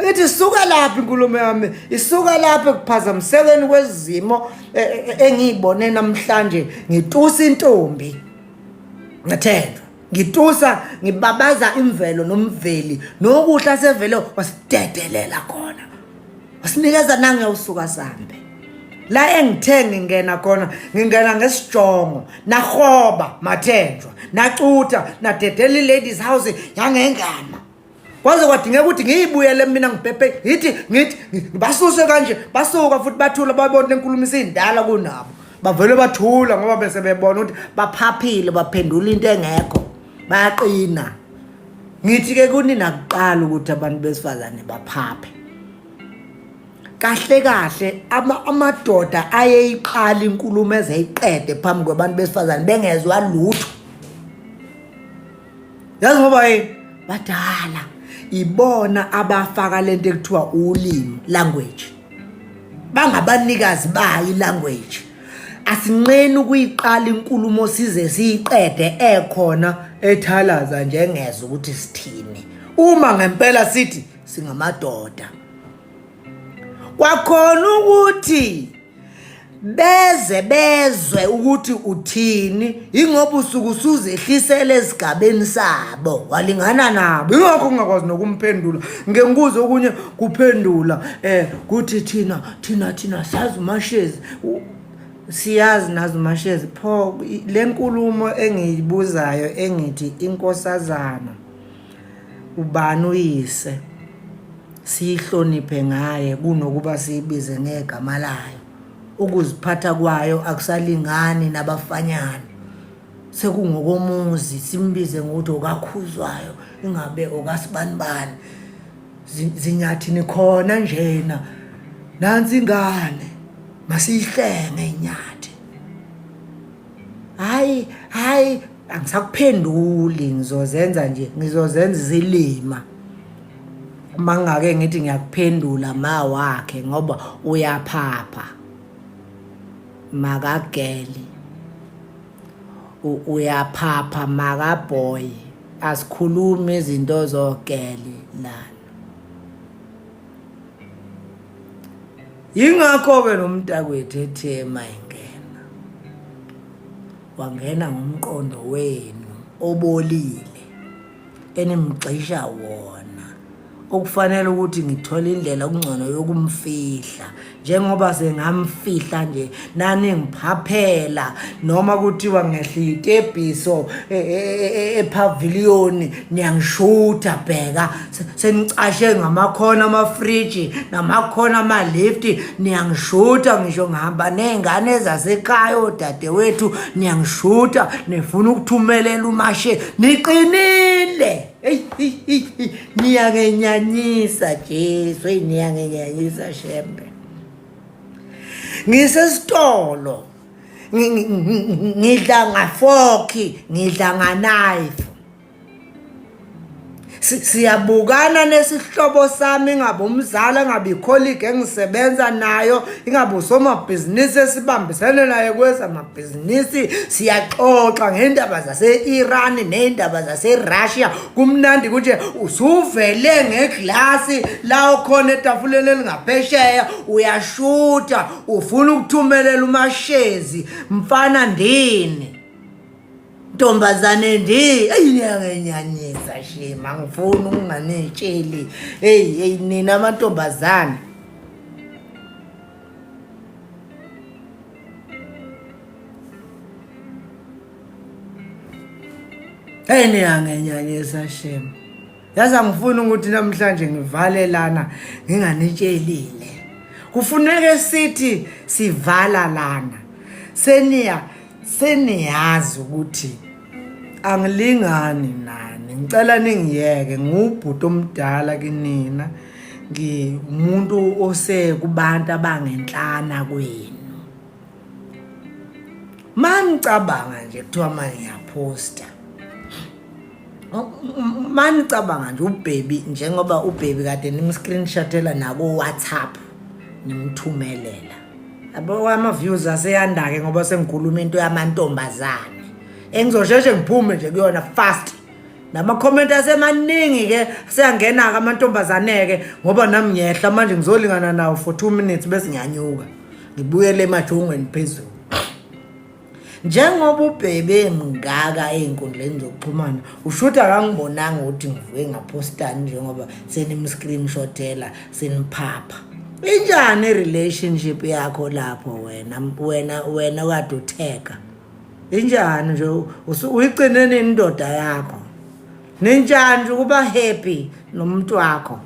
ethi suka lapha inkulumo yami isuka lapha ekuphazamisekeni kwezimo engiyibone namhlanje ngitusa intombi Mathenjwa ngitusa ngibabaza imvelo nomveli nokuhla sevele wasidedelela khona wasinikeza nange usuka sambe la engithengi ngena khona ngingena ngesijongo nahoba Mathenjwa nacutha nadedela ladies house yangengama kwaze kwadingeka ukuthi ngiyibuyele mina ngibhebhe ngithi basuse kanje basuka futhi bathula babona lenkulumo isindala kunabo bavele bathula ngoba bese bebona ukuthi baphaphile baphendula into engekho bayaqina ngithi ke kunina kuqala ukuthi abantu besifazane baphaphe kahle amadoda ayeyiqala inkulumo ezeyiqede phambi kwabantu besifazane bengezwa lutho yazi ngoba badala ibona abafaka lento ekuthiwa ulimi language bangabanikazi bayi language asinqeni ukuyiqala inkulumo size siyiqede ekhona ethalaza njengezwe ukuthi sithini uma ngempela sithi singamadoda kwakhona ukuthi bezwe ukuthi uthini ingoba usuku usuzehlisela esigabeni sabo walingana nabo ingakho ngingakwazi nokumphendula ngengikuze okunye kuphendula kuthi thina sazi umashezi siyazi nazi umashezi pho lenkulumo engiyibuzayo engithi inkosazana ubani uyise sihloniphe ngaye kunokuba sibize ngegama layo ukuziphatha kwayo akusalingani nabafanyana sekungokomuzi simbize ngokuthi okakhuzwayo ingabe okasibanibani zinyathini khona njena nansi ingane masihlenge inyathi hayi angisakuphenduli ngizozenza zilima mangake ngithi ngiyakuphendula ma wakhe ngoba uyaphapha makageli uyaphapha makaboy asikhuluma izinto zogeli lana ingakho ke nomntakwethu ethema ingena wangena ngomqondo wenu obolile enimgxisha wona okufanele ukuthi ngithole indlela okungcono yokumfihla njengoba sengamfihla nje nani ngiphaphela noma kuthiwa ngehlita ebiso epavilion niyangishuta bheka senicashe ngamakhona amafriji namakhona amalift niyangishuta ngisho ngihamba nezingane zasekhaya odadewethu niyangishuta nifuna ukuthumelela umashe niqinile niyangenyanyisa Jesu niyangenyanyisa shembe ngisesitolo ngidla ngafork ngidla nga knife siyabukana nesihlobo sami ingabe umzala ingabe icolleague engisebenza nayo ingabe usomabhizinisi esibambisene naye kwezamabhizinisi siyaxoxa ngendaba zase-Iran nendaba zase-Russia kumnandi kunje usuvele ngeglasi la khona etafuleni elingaphesheya uyashuta ufuna ukuthumelela umashezi mfana ndini ntombazane ngiyangenyanyisa shema angifuni ukunganetsheli hey nina amantombazane niyangenyanyisa shema yazi angifuni ukuthi namhlanje ngivale lana nginganetshelile kufuneke sithi sivala lana seniyazi ukuthi angilingani nani ngicela ningiyeke ngubhuti omdala kinina ngimuntu osekubantu abangenhlana kwenu manicabanga nje kuthiwa manje ngiyaposta manicabanga nje uBaby njengoba uBaby kade nimscreenshotela nabo WhatsApp nimthumelela yabo ama-views aseyanda-ke ngoba sengikhuluma into yamantombazane engizosheshe ngiphume nje kuyona fast nama-comment asemaningi-ke seyangena-ke amantombazane-ke ngoba nami ngiyehla manje ngizolingana nawo for 2 minutes bese ngiyanyuka ngibuyele emajongweni phezulu njengoba uBaby mngaka ey'nkundleni zokuxhumana ushuthi akangibonanga ukuthi ngivuke ngaphostani njengoba senimscreenshotela seniphapha injani i-relationship yakho lapho wena kade utheka injani nje uyigcine nini indoda yakho ninjani nje ukuba happy nomuntu wakho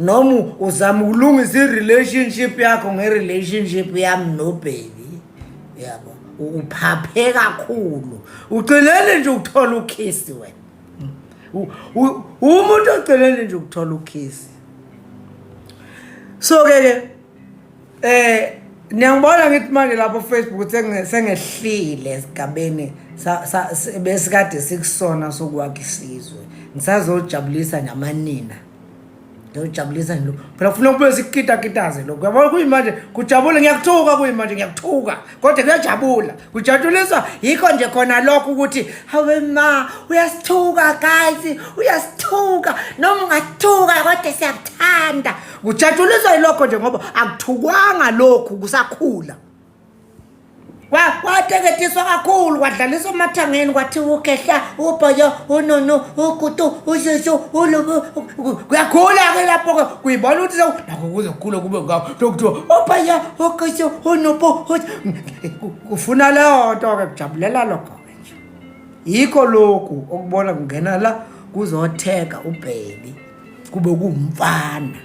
noma uzama ukulungisa i-relationship yakho nge-relationship yami noBaby yabo uphaphe kakhulu ugcinele nje ukuthola ukhisi wena umuntu ogcinele nje ukuthola ukhisi so ke niyangibona ngithi manje lapho Facebook sengehlile esigabeni besikade sikusona sokwakha isizwe ngisazojabulisa namanina ngiyojabulisa nje lokho phela ufuna ukube sikita-kitaze lokho uyabona kuyimanje kujabule ngiyakuthuka kuyimanje ngiyakuthuka kodwa kuyajabula kujatshuliswa yikho nje khona lokho ukuthi hawe ma uyasithuka guys uyasithuka noma ungathuka kodwa siyakuthanda kujatshuliswa yilokho nje ngoba akuthukwanga lokhu kusakhula kwateketiswa kakhulu kwadlaliswa emathangeni kwathiwa ukhehla ubhoyo unono ukutu ushushu ulubu kuyakhula-ke lapho-ke kuyibona ukuthi nakho kuzokhula kube ngawo lokuthiwa ubhoyo ukhishu unupu kufuna leyo nto-ke kujabulela lokho-ke nje yikho lokhu okubona kungena la kuzotheka uBaby kube kuwumfana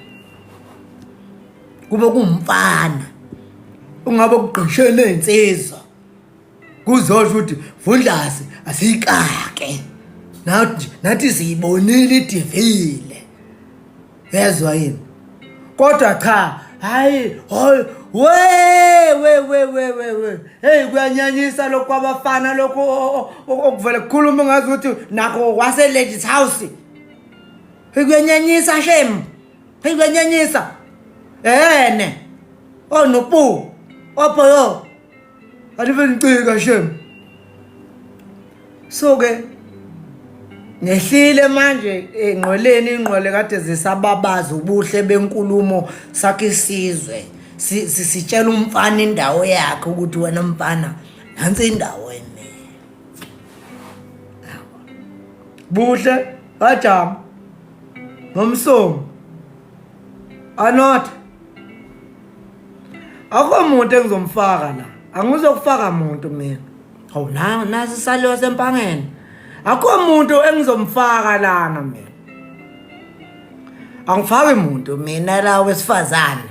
ungabe kugqishele insizwa kuzosho ukuthi Vundlasi asiyikake nathi siyibonile idivile yezwa yini kodwa cha hayi we hey kuyanyanyisa lokho kwabafana lokho okuvele kukhuluma ngazi ukuthi nakho wase ladies house kuyanyanyisa shem kuyanyanyisa nopu opho alive ngicika shem so ke nehlile manje enqoleni inqole kade zisababaza ubuhle benkulumo sakhe isizwe sitshela umfana indawo yakhe ukuthi wena mfana nansi indawo ene buhle bajama nomsomo anot akho umuntu engizomfaka la angizokufaka umuntu mina hawu nasi saliwa sempangeni akho umuntu engizomfaka lana mina angifaki umuntu mina la wesifazane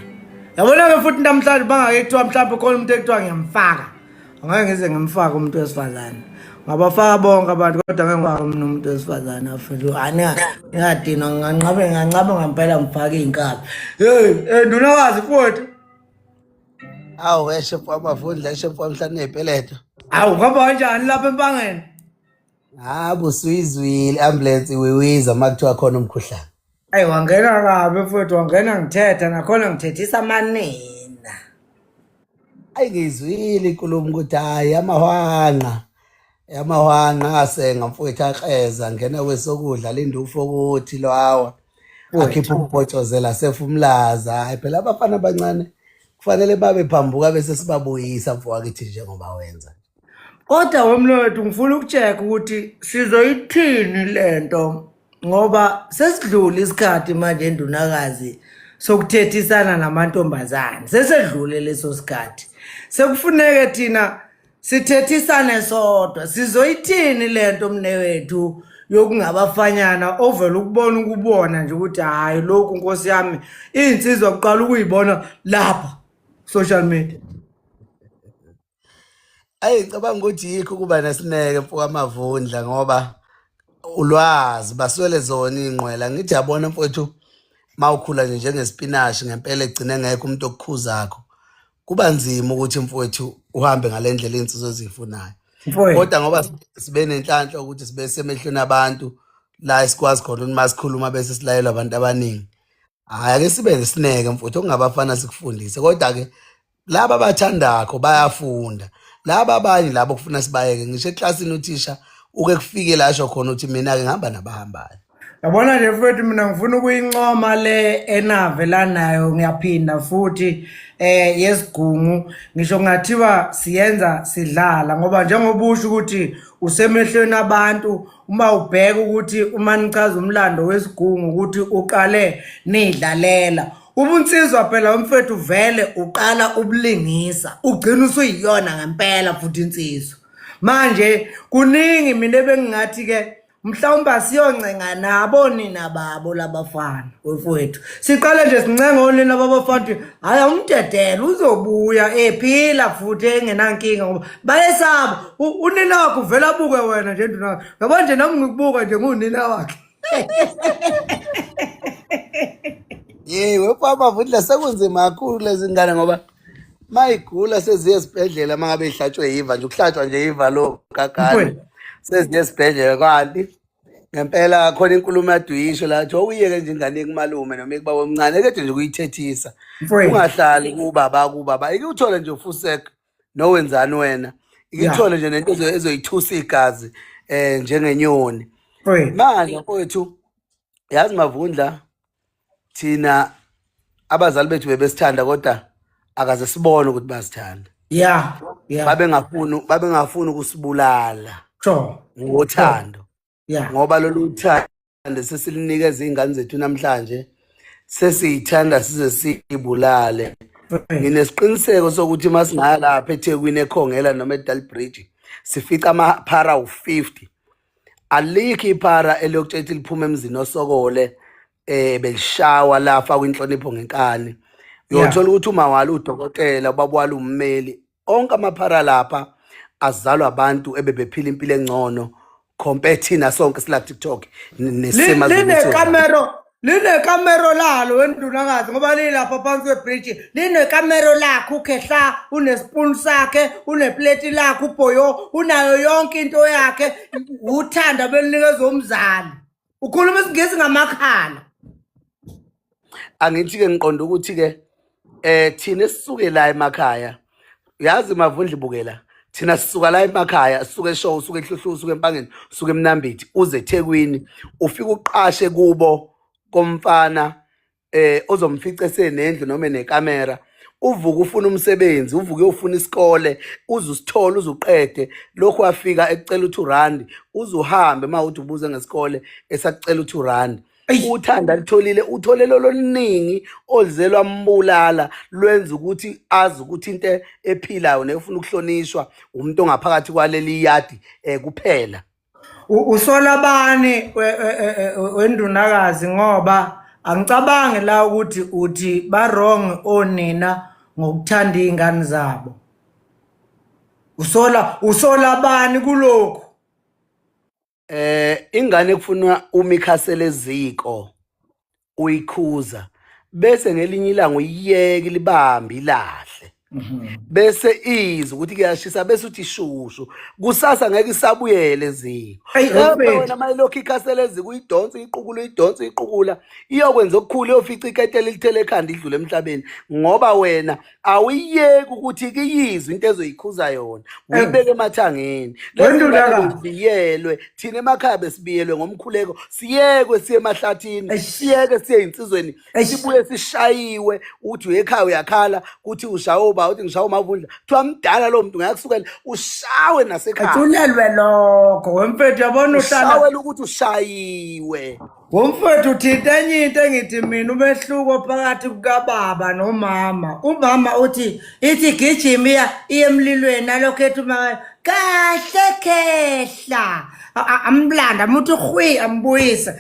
yabona-ke futhi namhlanje bangakethiwa mhlawumbe khona umuntu ekuthiwa ngiyamfaka angeke ngize ngimfake umuntu wesifazane ngabafaka bonke abantu kodwa ngeke ngifake umuntu wesifazane afethu ngingadinwa ngingancaba ngampela ngifake iy'nkabi hey ndunakazi futhi Awu chef wamavundla chef wamhlanje nepeleto. Awu ngaba kanjani lapha empangeni? Busuyizwile ambulance iwiwiza makuthiwa khona umkhuhlane. Ayi wangena kabi mfowethu, wangena ngithetha nakhona ngithethisa manina. Ayi ngizwile inkulumo ukuthi hayi amahwanqa asenga mfowethu akreza ngena kwesokudla lindufu ukuthi lwawa akhipha ukubhotshozela sefumlaza. Hayi phela abafana abancane kufanele babe phambuka bese sibabuyisa mfowethu njengoba wenza. Kodwa wemlothu ngifuna ukutsheka ukuthi sizoyithini lento ngoba sesidlule isikhathi manje endunakazi sokuthethisana namantombazane. Sesedlule leso sikhathi. Sekufuneke thina sithethisane sodwa. Sizoyithini lento mnewethu yokungabafanyana ovela ukubona ukubona nje ukuthi hayi lokhu Nkosi yami insizwa kuqala ukuyibona lapha social media. Ayi ngicabanga ukuthi yikho kuba nesineke mfowethu amavundla ngoba ulwazi baswele zona inqwela. Ngithi yabona mfowethu mawukhula nje njengesipinashi ngempela egcine ngekho umuntu okukhuzakho. Kuba nzima ukuthi mfowethu uhambe ngalendlela insizwe ezifunayo. Kodwa ngoba sibe nenhlanhla ukuthi sibe semehlweni abantu la esikwazi khona ukuthi masikhuluma bese silayelwa abantu abaningi. Hayi ake sibe nesineke mfowethu okungabafana sikufundise. Kodwa ke laba abathandakho bayafunda. Laba abanye labo kufuna sibayeke ngisho eklasini uthisha uke kufike la asho khona ukuthi mina ke ngihamba nabahambayo. Yabona nje mfowethu mina ngifuna ukuyincoma le enavelanayo ngiyaphinda futhi yesigungu ngisho ngathiwa siyenza sidlala ngoba njengoba usho ukuthi usemehlweni abantu uma ubheka ukuthi uma nichaza umlando wesigungu ukuthi uqale nidlalela ubunsizwa phela mfowethu vele uqala ubulingisa ugcina usuyiyona ngempela futhi insizwa manje kuningi mina ebengingathi ke mhlawumbe asiyoncenga nabo nina babo labafana wethu siqale nje sincenga onina babafana hayi umdedela uzobuya ephila futhi engenankinga ngoba bayesaba unina wakho uvela buke wena nje nduna ngoba nje nami ngikubuka nje ngunina wakhe. Wepha amavundla sekunzima kakhulu lezi ngane ngoba mayigula seziye esibhedlela mangabe ihlatshwe yiva nje ukuhlatshwa nje yiva lo gagani seziye esibhedlela kanti ngempela khona inkulumo yaduyisho lathi awuyeke nje ingane kumalume noma ekuba omncane kade nje kuyithethisa ungahlali kubaba ikuthole nje ufuseka nowenzani wena ikithole nje nento ezoyithusa igazi njengenyoni manje mfowethu yazi mavundla thina abazali bethu bebesithanda kodwa akaze sibone ukuthi basithanda. Babengafuni ukusibulala ngothando. Ngoba lolu thando sesilinikeza izingane zethu namhlanje sesiyithanda size sibulale. Nginesiqiniseko sokuthi masingaya lapha eThekwini eKhongela noma eDalbridge sifica amaphara u50. Alikho iphara elokutshela liphuma emzini osokole belishawa lafa kwinhlonipho ngenkani. Uyothola ukuthi uma wala udokotela ubabwala ummeli onke amaphara lapha azalwa abantu ebebephila impilo engcono compare thina sonke sila TikTok nesema linekamero lalo wendunakazi ngoba lilapha phansi kwebridge linekamero lakho ukhehla unespoon sakhe uneplate lakho ubhoyo unayo yonke into yakhe uthanda belinikeza umzali ukhuluma isingisi ngamakhala. Angithi ke ngiqonda ukuthi ke thina sisuke la emakhaya yazi mavundla ibukela thina sisuka la emakhaya sisuke eShowe usuke eHluhluwe usuke eMpangeni usuke eMnambithi uze eThekwini ufika uqashe kubo komfana ozomfica esenendlu noma nekamera uvuka ufuna umsebenzi uvuke uyofuna isikole uzusithola uzuqede lokho afika ekucela u2 uzuhambe mawuthi ubuze ngesikole esakucela u2 uthanda litholile uthole loluningi olizelwa mbulala lwenza ukuthi azi ukuthi into ephilayo nefuna ukuhlonishwa umuntu ongaphakathi kwaleli yadi kuphela. Usola bani wendunakazi ngoba angicabangi la ukuthi uthi ba wrong onina ngokuthanda izingane zabo. Usola bani kuloko? Ingane kufunwa umikhasele eziko uyikhuza bese ngelinye ilanga uyiyeke libambe ilahle bese izwe ukuthi kuyashisa bese uthi shushu kusasa ngeke isabuyele eziko Hey, kepha mfethu. wena mayilokhu ikhasela eziko uyidonsa uyiqukula iyokwenza okukhulu iyofika iketele lithele ekhanda idlule emhlabeni ngoba wena awuyiyeki ukuthi kiyizwe into ezoyikhuza yona uyibeke emathangeni lezi Wendulaka. ngane bezibiyelwe thina emakhaya besibiyelwe ngomkhuleko siyekwe siye emahlathini siyeke siye insizweni sibuye sishayiwe uthi uyekhaya uyakhala ukuthi ushawe uba uthi ngishawe umavundla kuthiwa mdala lo muntu ngayakusukela ushawe nasekhaya Aculelwe lokho. Wemfethu yabona uhlala. ushawela ukuthi ushayiwe Womfethu uthinta enye into engithi mina umehluko phakathi kukababa nomama. Umama ithi gijima iye emlilweni nalokho ethi uma kahle khehla. Amlanda muthi khwi ambuyise.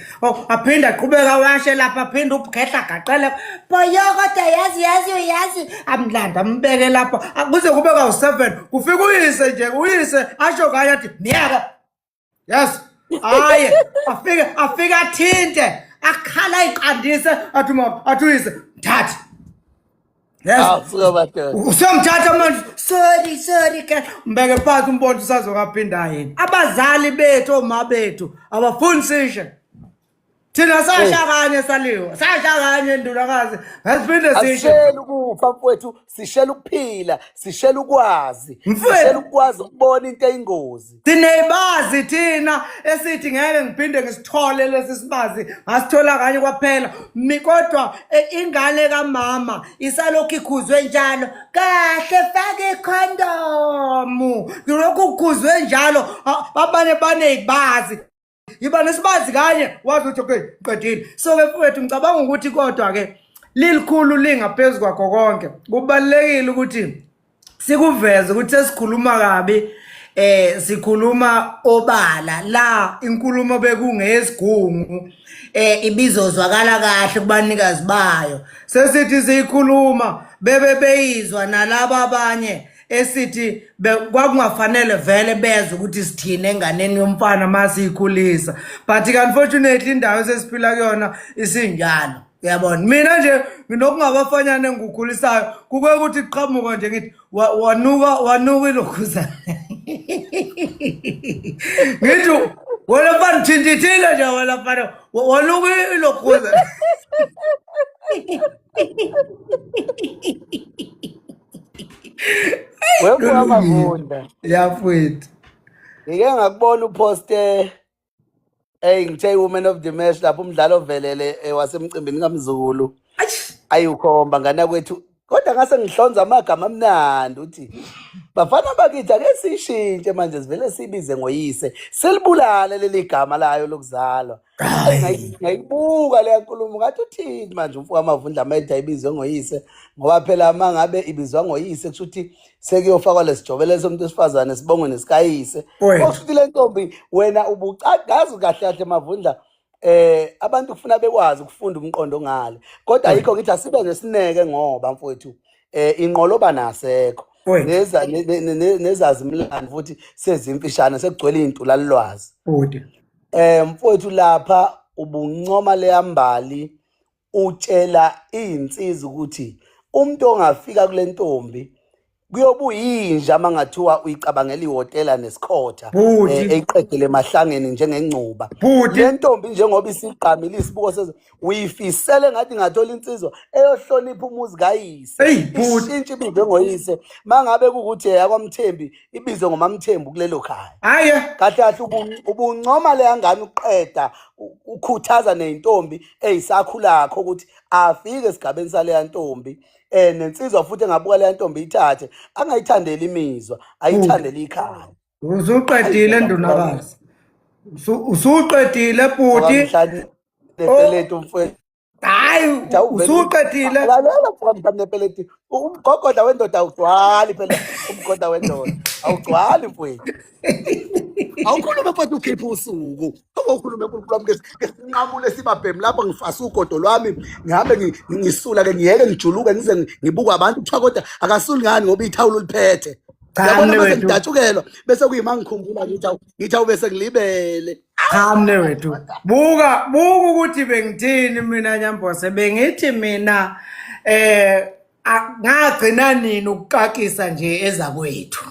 Aphinda aqhubeka washe lapha aphinda ubugehla gaqele. Boyoko yazi amlanda ambeke lapha. Kuze kube ka7 kufika uyise nje uyise asho kanye athi miyaka. Yes. Hayi afika athinte akhala iqandise athi uyise mthatha. Yes. awusuka madoda Usamthatha manje sorry ke mbeke phansi umbona usazokaphinda yini. Abazali bethu oma bethu abafundisishe. Thina sasha kanye saliwa. Sasha kanye ndulakazi. Asiphinde sisho. asishela ukufa mfowethu sishela ukuphila sishela ukwazi Mfowethu. sishela ukwazi ukubona into eyingozi Sinebazi thina esithi ngeke ngiphinde ngisithole lesi sibazi ngasithola kanye kwaphela kodwa ingane kaMama isalokhu ikhuzwe njalo kahle fake ikhondomu lokhu kukhuzwe njalo abanye banezibazi yiba nesibazi kanye wazi ukuthi okay qedile so ke mfowethu ngicabanga ukuthi kodwa ke lilikhulu lingaphezulu kwakho konke kubalekile ukuthi sikuveze ukuthi sesikhuluma kabi sikhuluma obala la inkulumo bekungesigungu ibizozwakala kahle kubanikazi bayo sesithi siyikhuluma beyizwa nalabo abanye esithi kwakungafanele vele bezwe ukuthi sithine enganeni yomfana masiyikhulisa but unfortunately indawo sesiphila kuyona isinjalo uyabona mina nje nginokungabafanyana engikukhulisayo kuke ukuthi qhamuka nje ngithi wanuka ilokhuza ngithi wena mfana thindithile nje wena mfana wanuka ilokhuza webuka amavunda yafowethu ngike ngakubona uposte ngithe woman of the match lapho umdlalo ovelele wasemcimbini kaMzulu ayukhomba ngana kwethu kodwa ngase ngihlonza amagama amnandi uthi bafana bakithi ake sishintshe manje sivele sibize ngoyise selibulala leli gama layo lokuzalwa ngayibuka le nkulumo ngathi uthini manje umfuka amavundla mayida ibizwe ngoyise ngoba phela mangabe ibizwa ngoyise kusho ukuthi sekuyofakwa lesijobelo somuntu esifazane sibongwe nesikayise okushuthi le ntombi wena ubucagazi kahle kahle amavundla abantu kufuna bekwazi ukufunda umqondo ngale kodwa ayikho ngithi asibe nesineke ngoba mfowethu inqoloba nasekho nezazi imlando futhi sezimfishane sekugcwele intula lolwazi mfowethu lapha ubuncoma leyambali utshela insizwa ukuthi umuntu ongafika kule ntombi kuyobuyinja mangathiwa uyicabangela ihotela nesikhotha eyiqedele emahlangeni njengengcuba le ntombi njengoba isiqamile isibuko seze uyifisele ngathi ngathola insizwa eyohlonipha umuzi kayise ishintshe ibizwe ngoyise mangabe kukuthi yakwamthembi ibizwe ngomamthembu kulelo khaya hayi kahle kahle ubuncoma le yangani uqeda ukhuthaza nentombi eyisakhulakho ukuthi afike esigabeni sale ntombi nensizwa futhi engabuka le ntombi ithathe angayithandeli imizwa ayithandeli ikhaya usuqedile ndunakazi usuqedile bhuti nepeleti umfowethu hayi usuqedile lalela mfowethu nepeleti umgogodla wendoda awugcwali phela umgogodla wendoda awugcwali mfowethu awukhulume mfowethu ukhipha usuku awukhulume uNkulunkulu ngesinqamule sibabhemi lapho ngifasa ugodo lwami ngihambe ngisula ke ngiyeke ngijuluke ngize ngibuka abantu kuthiwa kodwa akasuli ngani ngoba ithawulo liphethe yabona bese ngidatshukelwa bese kuyima ngikhumbula ngithi awubese ngilibele Hamne wethu buka ukuthi bengithini mina Nyambose bengithi mina ngagcina nini ukukakisa nje ezakwethu.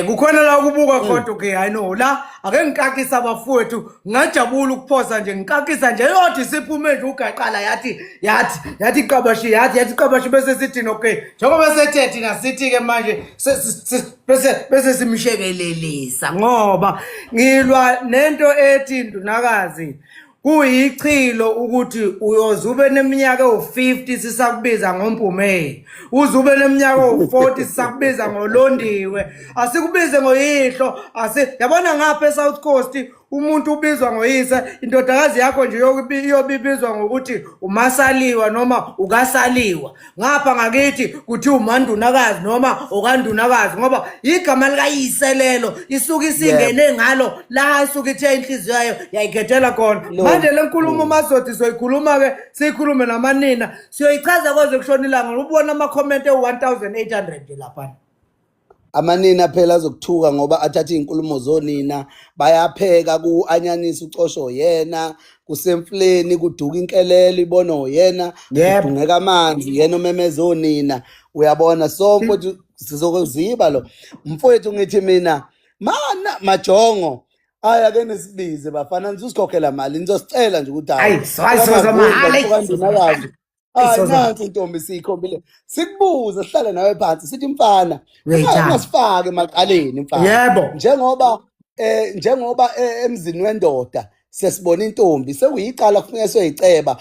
Kukhona la kubuka khona okay I know la ake ngikakisa abafowethu ngajabula ukuphosa nje ngikakisa nje yodwa siphume nje ugaqala yathi qabashi bese sithi okay njengoba sethe thina sithi ke manje bese simshekelelisa ngoba ngilwa nento ethi Ndunakazi kuyichilo ukuthi uyozube neminyaka ewu50 sisakubiza ngoMpumeli, uzube neminyaka ewu40 sisakubiza ngoLondiwe, asikubize ngoyihlo, yabona ngapha eSouth Coast umuntu ubizwa ngoyise, indodakazi yakho nje iyobizwa ngokuthi uMasaliwa noma ukaSaliwa. Ngapha ngakithi kuthi uMandunakazi noma ukaNdunakazi ngoba igama likayise lelo isuka isingene ngalo la isuka ithe inhliziyo yayo yayikhethela khona. Manje lenkulumo mazothi soyikhuluma ke sikhulume namanina siyoyichaza koze kushona ilanga ubona ama comment e1800 nje lapha. Amanina phela azokuthuka ngoba athatha izinkulumo zonina bayapheka ku-anyanisa ucosho yena kusemfuleni kuduka inkelelo ibono yena kudungeka amanzi yena omemeza onina uyabona so mfowethu sizokuziba lo mfowethu ngithi mina mana majongo aya ke nesibize bafana nizosikhokhela mali nizosicela nje ukuthi hayi soza mahali nansi intombi sikhombile sikubuze sihlale nawe phansi sithi mfana ungasifake emaqaleni mfana yebo njengoba emzini wendoda sesibona intombi sekuyicala kufuneka soyiceba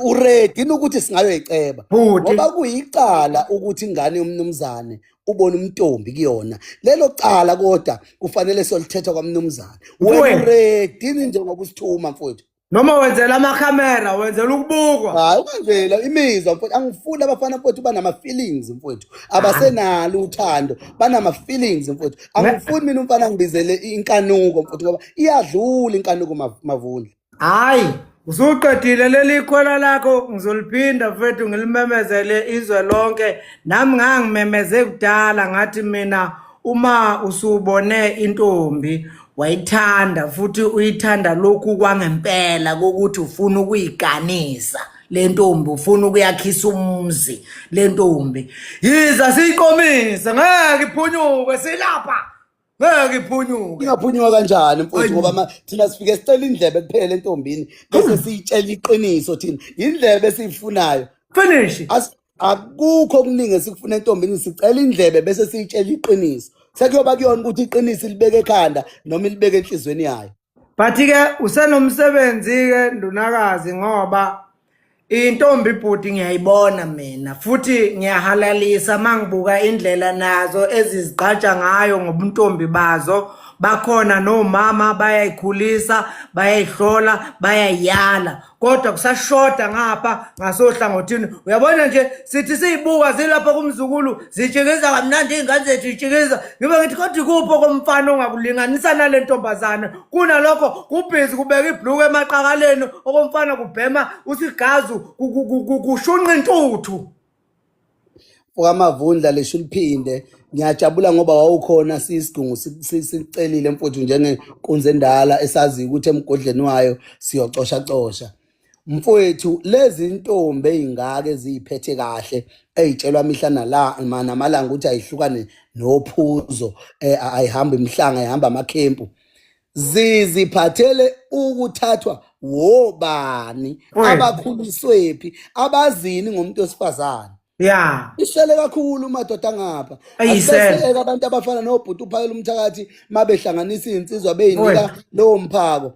uready ukuthi singayoyiceba ngoba kuyicala ukuthi ingane yomnumzane ubona umntombi kuyona lelo cala kodwa kufanele solithetha kwamnumzane wena ready njengoba usithuma mfowethu noma wenzela amakhamera wenzela ukubukwa hayi wenzela imizwa mfowethu angifuni abafana mfowethu banama feelings mfowethu abasenalo uthando banama feelings mfowethu angifuni mina umfana ngibizele inkanuko mfowethu ngoba iyadlula inkanuko Mavundla hayi usuqedile leli khona lakho ngizoliphinda mfowethu ngilimemezele izwe lonke nami ngangimemeze kudala ngathi mina uma usubone intombi wayithanda futhi uyithanda lokhu kwangempela kokuthi ufuna ukuyiganisa le ntombi ufuna ukuyakhisa umzi le ntombi yiza siyiqomise ngeke iphunyuke silapha ngeke iphunyuke ingaphunyuka kanjani mfowethu ngoba thina sifike sicela indlebe kuphela entombini bese siyitshela iqiniso thina indlebe esiyifunayo finish akukho okuningi esikufuna entombini sicela indlebe bese siyitshela iqiniso sekuyoba kuyona ukuthi iqiniso libeke ekhanda noma libeke enhlizweni yayo but ke usenomsebenzi ke Ndunakazi ngoba intombi ibhudi ngiyayibona mina futhi ngiyahalalisa mangibuka indlela nazo ezizigqaja ngayo ngobuntombi bazo bakhona nomama bayayikhulisa bayayihlola bayayala kodwa kusashoda ngapha ngasohlangothini uyabona nje sithi siyibuka zilapha kumzukulu zijikiza kamnandi izingane zethu ijikiza ngibe ngithi kodwa kupho komfana ongakulinganisa nale ntombazane kunalokho kubhizi kubeka ibhluku emaqakaleni okomfana kubhema usigazu kushunqa intuthu ukaMavundla lesho liphinde ngiyajabula ngoba wawukhona sisigungu sicelile mfowethu njengenkunzi endala esazi ukuthi emgodleni wayo siyocosha mfowethu lezi ntombi ezingake eziphethe kahle ezitshelwa mihla namalanga ukuthi ayihlukane nophuzo ayihamba imhlanga ayihamba amakhempu ziziphathele ukuthathwa wobani abakhuliswephi abazini ngomuntu wesifazane yeah isele kakhulu madoda ngapha aseseka abantu abafana nobhuti uphakela umthakathi mabehlanganisa izinsizwa beyinika lowo mphako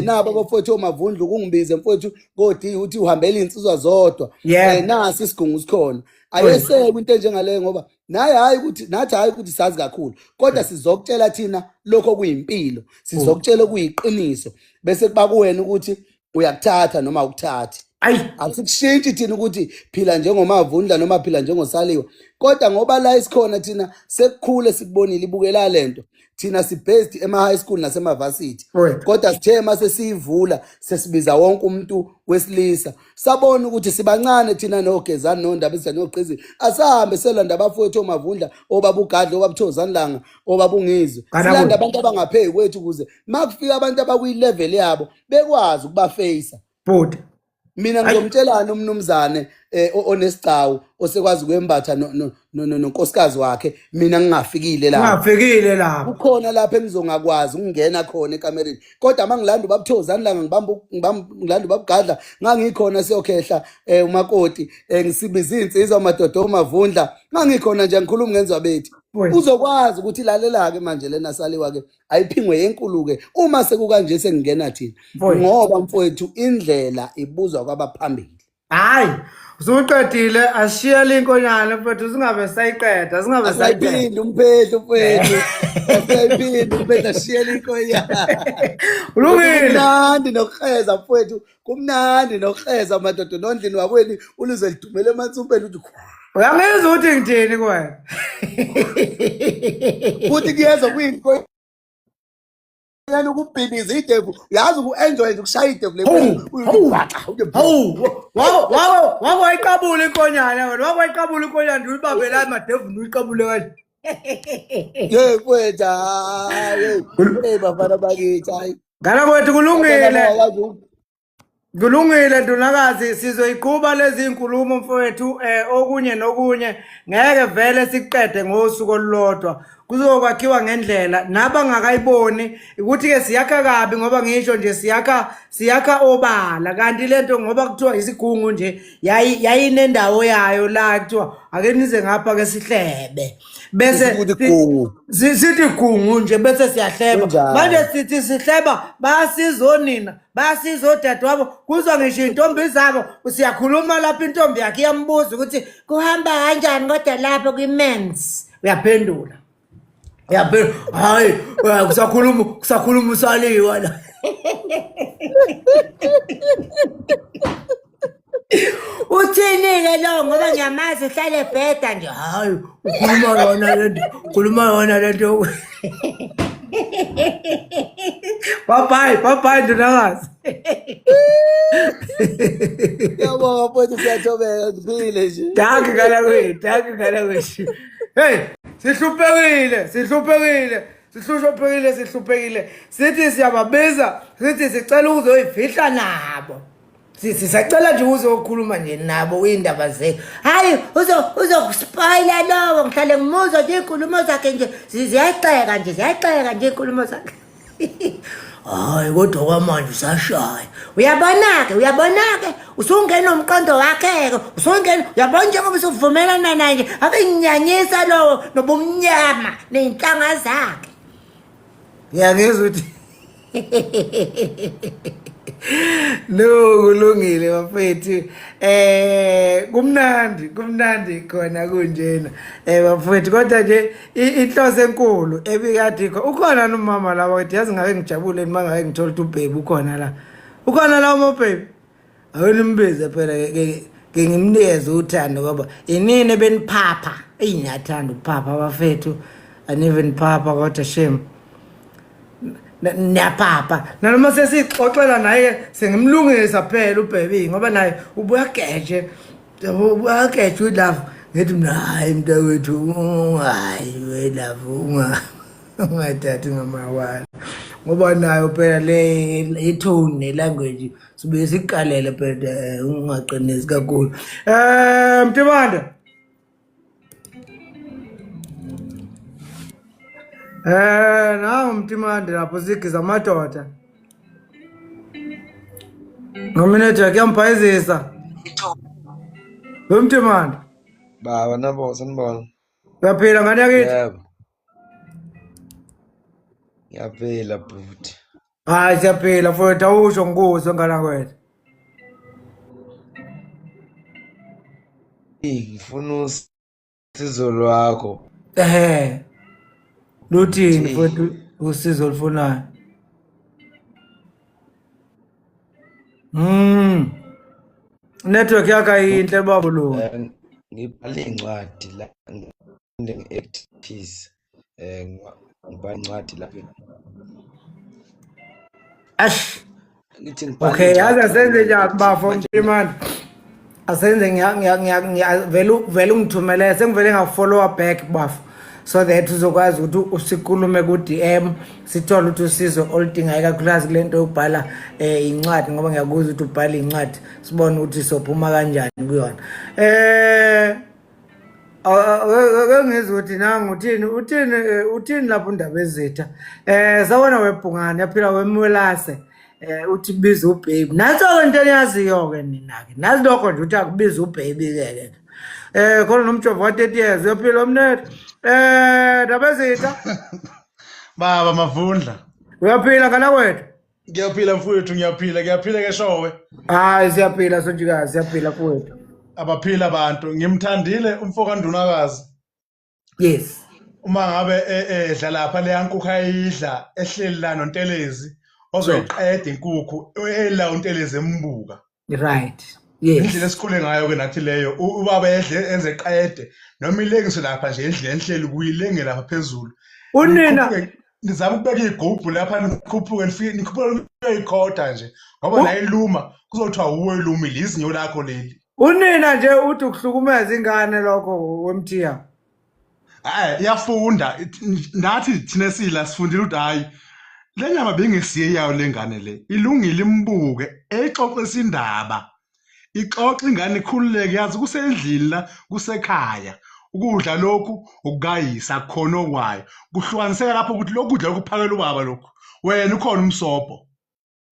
nabo abafowethu oMavundla kungibize mfowethu kodi uthi uhambela izinsizwa zodwa nasi isigungu sikhona ayeseke into njengale ngoba hayi ukuthi sazi kakhulu kodwa sizokutshela thina lokho kuyimpilo sizokutshela kuyiqiniso bese kuba kuwena ukuthi uyakuthatha noma ukuthathi asikushintshi thina ukuthi phila njengoMavundla noma phila njengoSaliwa kodwa ngoba la isikhona thina sekukhule sikubonile ibukela lento thina sibased ema-high school nasema-varsity kodwa sithe mase siyivula sesibiza wonke umuntu wesilisa sabona ukuthi sibancane thina noGezani noNdabezitha noGqizi asahambe selanda abafowethu oMavundla obaba uGadla obaba uThozanlanga obaba uNgizwe silanda abantu abangapheki kwethu ukuze makufika abantu abakuyilevel yabo bekwazi ukubafeyisa but mina ngizomtshelana umnumzane onesigcawu osekwazi kwembatha nonkosikazi wakhe mina ngingafikile lapho kukhona lapho engizongakwazi ukungena khona ekamereni kodwa mangilanda ubabuthokozani la ngilanda ubabgadla ngangikhona siyokhehla umakoti ngisibiza insizwa amadoda omavundla ngangikhona nje ngikhuluma ngenziwa bethi uzokwazi ukuthi lalela ke manje lena saliwa ke ayiphingwe yenkulu ke uma sekukanje sengingena thina ngoba mfowethu indlela ibuzwa kwabaphambili hayi usuqedile ashiya inkonyane mfethu singabe sayiqeda singabe sayiphinde umphehlo mfethu sayiphinde umphehlo ashiya inkonyane ulungile kumnandi nokukheza mfethu kumnandi nokukheza madoda nondlini wakwenu uluze lidumele emansumpeni uthi uyangizwa ukuthi ngithini kwena futhi kuyezwa kuyinkoyi yani ukubhiniza idevu yazi uku-enjoy nje ukushaya idevu wako wayiqabula inkonyane wena wako wayiqabula inkonyane uyibambe la emadevuni uyiqabule kanje ye mfethu hayi bafana bakithi hayi ngala kwethu kulungile ndunakazi sizoyiqhuba lezi nkulumo mfowethu okunye nokunye ngeke vele siqede ngosuku olulodwa kuzokwakhiwa ngendlela nabangakayiboni ukuthi ke siyakha kabi ngoba ngisho nje siyakha obala kanti lento ngoba kuthiwa isigungu nje yayinendawo yayo la kuthiwa ake nize ngapha ke sihlebe bese sithi gungu nje bese siyahleba manje sithi sihleba basizonina basizodadewabo kuzwa ngisho intombi zabo siyakhuluma lapha intombi yakhe iyambuza ukuthi kuhamba kanjani kodwa lapho kwi-mens uyaphendula hayi kusakhuluma usaliwa la uthini-ke lo ngoba ngiyamazi uhlale ebheda nje hayi ukhuluma yona lento Bye ndunakazi yabonga mfowethu siyathobeka ngiphile nje danke ngala kwethu hey sihluphekile sithi siyababiza sithi sicela ukuzoyifihla nabo sisacela nje uzokhuluma nje nabo uyindaba zethu hayi uzokuspoila lowo ngihlale ngimuzwa nje inkulumo zakhe nje ziyayixeka nje inkulumo zakhe hayi kodwa kwamanje usashaya uyabona-ke usungena umqondo wakhe-ke uyabona njengoba usuvumelana naye nje abe nginyanyisa lowo nobumnyama ney'nhlanga zakhe ngiyangizwa ukuthi no kulungile bafethu kumnandi khona kunjena bafethu kodwa nje inhloso enkulu ebikade ukhona nomama la wathi yazi ngake ngijabule mangake ngithola ukuthi ubhebi ukhona la umobhebi awunimbize phela ke ngimnikeze uthando ngoba inini beniphapha ngiyathanda ukuphapha bafethu anive niphapha kodwa shame niyapapa nanoma sesixoxela naye sengimlungisa phela ubhebi ngoba naye ubuyageje ulove ngithi mina hayi mntakwethu hayi welove ungathathi ngamawala ngoba nayo phela le itone nelanguage sibe siqalele phela ungaqinisi kakhulu Mtimanda nawo Mtimande lapho sigiza amadoda nominate kuyampayizisa Mtimande baba nabo sanibona uyaphila ngani yakithi yebo ngiyaphila bhuti hayi siyaphila mfowethu awusho ngikuzo ngala kwethu ngifuna usizo lwakho luthini mfowethu usizo olufunayo network yakho ayinhle baba lo ngibhale incwadi la ngi-activities ngibhale incwadi lapha ngithi okay yazi asenze njani bafo Mtimande asenze vele ungithumelele sengivele nga-follow back bafo so that uzokwazi ukuthi usikhulume ku DM sithole ukuthi usizo oludingayo ikakhulukazi kulento yokubhala incwadi ngoba ngiyakuzwa ukuthi ubhala incwadi sibone ukuthi sophuma kanjani kuyona. Ngizwe ukuthi nangu uthini lapho undaba ezitha. Sawona webhungane yaphila wemwelase uthi biza ubaby. Naso into enyaziyo ke nina ke. Nazi lokho nje uthi akubiza ubaby ke. Khona nomjovo wa 30 years uyaphila umnetho. Ndaba ezitha. Baba Mavundla. Uyaphila kana kwethu? Ngiyaphila mfowethu ngiyaphila ke showe. Hayi siyaphila sonjikazi siyaphila kwethu. Abaphila abantu ngimthandile umfoka Ndunakazi. Yes. Uma ngabe edla lapha le yankukhu ayidla ehleli la noNtelezi ozoyiqeda inkukhu ela uNtelezi embuka. Right. Yes. Indlela esikhule ngayo ke nathi leyo ubaba edle enze qede noma ilengiso lapha nje endlini enhleli kuyilenge lapha phezulu. Unina ngizama ukubeka igubhu lapha nikhuphuke nikhuphuke ikhotha nje ngoba la iluma kuzothiwa uwe ilumile izinyo lakho leli. Unina nje uthi ukuhlukumeza ingane lokho wemthiya. Iyafunda nathi thina sila sifundile ukuthi hayi le nyama bengesiye yayo lengane le ilungile imbuke exoxe indaba ixoxe ingane ikhululeke yazi kusendlini la kusekhaya ukudla lokhu ukugayisa khona okwayo kuhlukaniseka lapho ukuthi lokudla ukuphakela ubaba lokhu wena ukhona umsobho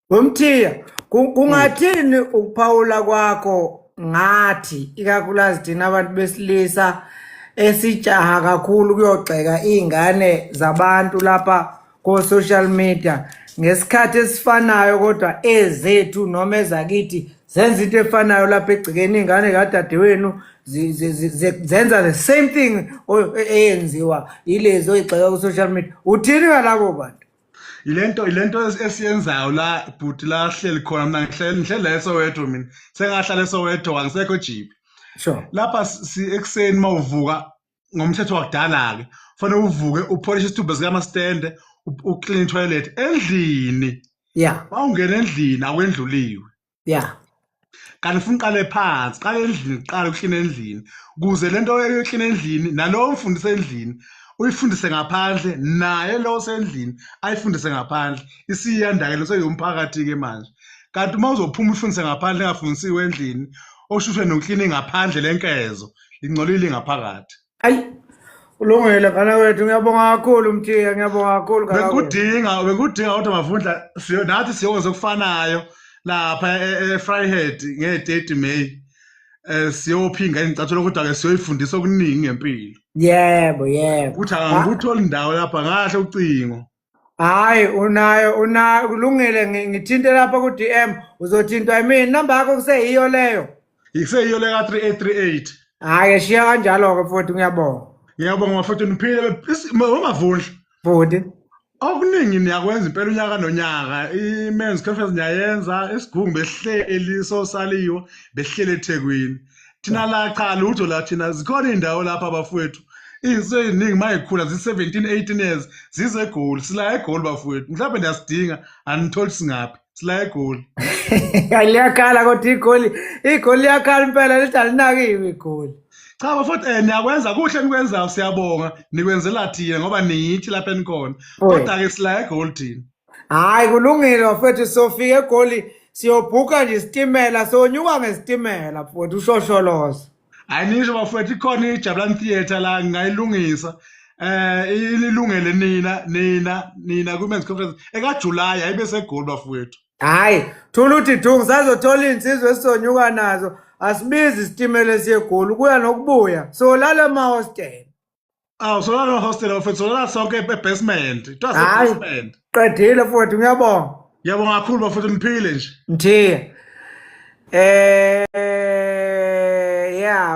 Wemthiya kungathini ukuphawula kwakho ngathi ikakhulukazi thina abantu besilisa esijaha kakhulu kuyogxeka izingane zabantu lapha ko social media ngesikhathi esifanayo kodwa ezethu noma ezakithi zenza into efanayo lapha egcikeni izingane kadadewenu zenza the same thing eyenziwa yilezo oyigxeka ku social media uthini ngalabo bantu ilento esiyenzayo la bhuti la hleli khona mina ngihleli leso wethu mina sengahlala leSoweto angisekho jibi sure lapha ekseni mawuvuka ngomthetho wakudala ke fanele uvuke upolish isitubhe sika stand uclean toilet endlini yeah awungena endlini akwendluliwe yeah kanti ufuna uqale phansi qale endlini qala uclean endlini kuze lento eyoclean endlini nalowo mfundisi endlini uyifundise ngaphandle naye lo sendlini ayifundise ngaphandle isiyandakelo seyomphakathi ke manje kanti uma uzophuma ufundise ngaphandle engafundisiwe endlini oshushwe nocleaning ngaphandle lenkezo ingcolile ngaphakathi ayi ulungile kana wethu ngiyabonga kakhulu Mthiya ngiyabonga kakhulu kana bekudinga ukuthi Mavundla nathi siyokwenza okufanayo lapha eFryhead nge-30 May siyophinga ngicatshela ukuthi ake siyoyifundisa okuningi ngempilo yebo ukuthi angikuthola indawo lapha ngahle ucingo hayi unayo kulungile ngithinte lapha ku DM uzothintwa yimi number yakho kuseyiyo leyo Iseyiyo le ka 3838 hayi shiya kanjalo ke mfowethu ngiyabonga mfowethu niphile Mavundla futhi okuningi niyakwenza impela unyaka nonyaka i-men's conference niyayenza esigungu behleli sosaliwe behlele eThekwini thina la cha lutho la thina zikhona indawo lapha abafowethu iziningi mayikhula zi17 18 years zize eGoli sila eGoli bafowethu mhlawumbe ndiyasidinga anitholi singaphi sila eGoli aliyakhala kodwa iGoli yakhala impela lithi alinakiwe iGoli cha bafowethu niyakwenza kuhle nikwenzayo siyabonga nikwenzela thina ngoba niyithi lapha enikhona kodwa ke sila eGoli thina hayi kulungile bafowethu sofika eGoli siyobhuka nje isitimela sonyuka ngesitimela mfowethu ushosholoza ayinisho bafowethu ikhona iJabulani Theatre la ngayilungisa ilungele nina ku-men's conference ekaJulayi ayibe seGoli bafowethu hayi thula uthi dungu sazothola insizwe esizonyuka nazo asibizi isitimela esiyeGoli kuya nokubuya solala ema-hostel solala ema-hostel bafowethu solala sonke ebasement basement qedile mfowethu ngiyabonga kakhulu bafowethu niphile nje Mthiya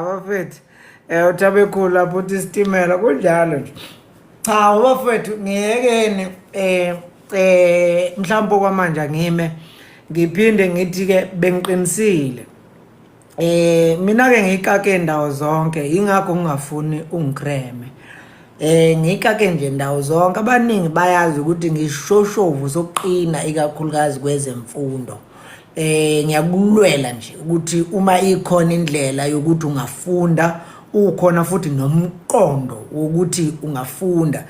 bafethu uthabekhulu lapho uthi isitimela kunjalo nje cha bafethu ngiyekeni mhlawumbe kwamanje ngime ngiphinde ngithi ke bengiqinisile mina ke ngikake indawo zonke ingakho ngingafuni ungikreme ngikake nje indawo zonke abaningi bayazi ukuthi ngishoshovu sokuqina ikakhulukazi kwezemfundo ngiyakulwela nje ukuthi uma ikhona indlela yokuthi ungafunda ukhona futhi nomqondo wokuthi ungafunda.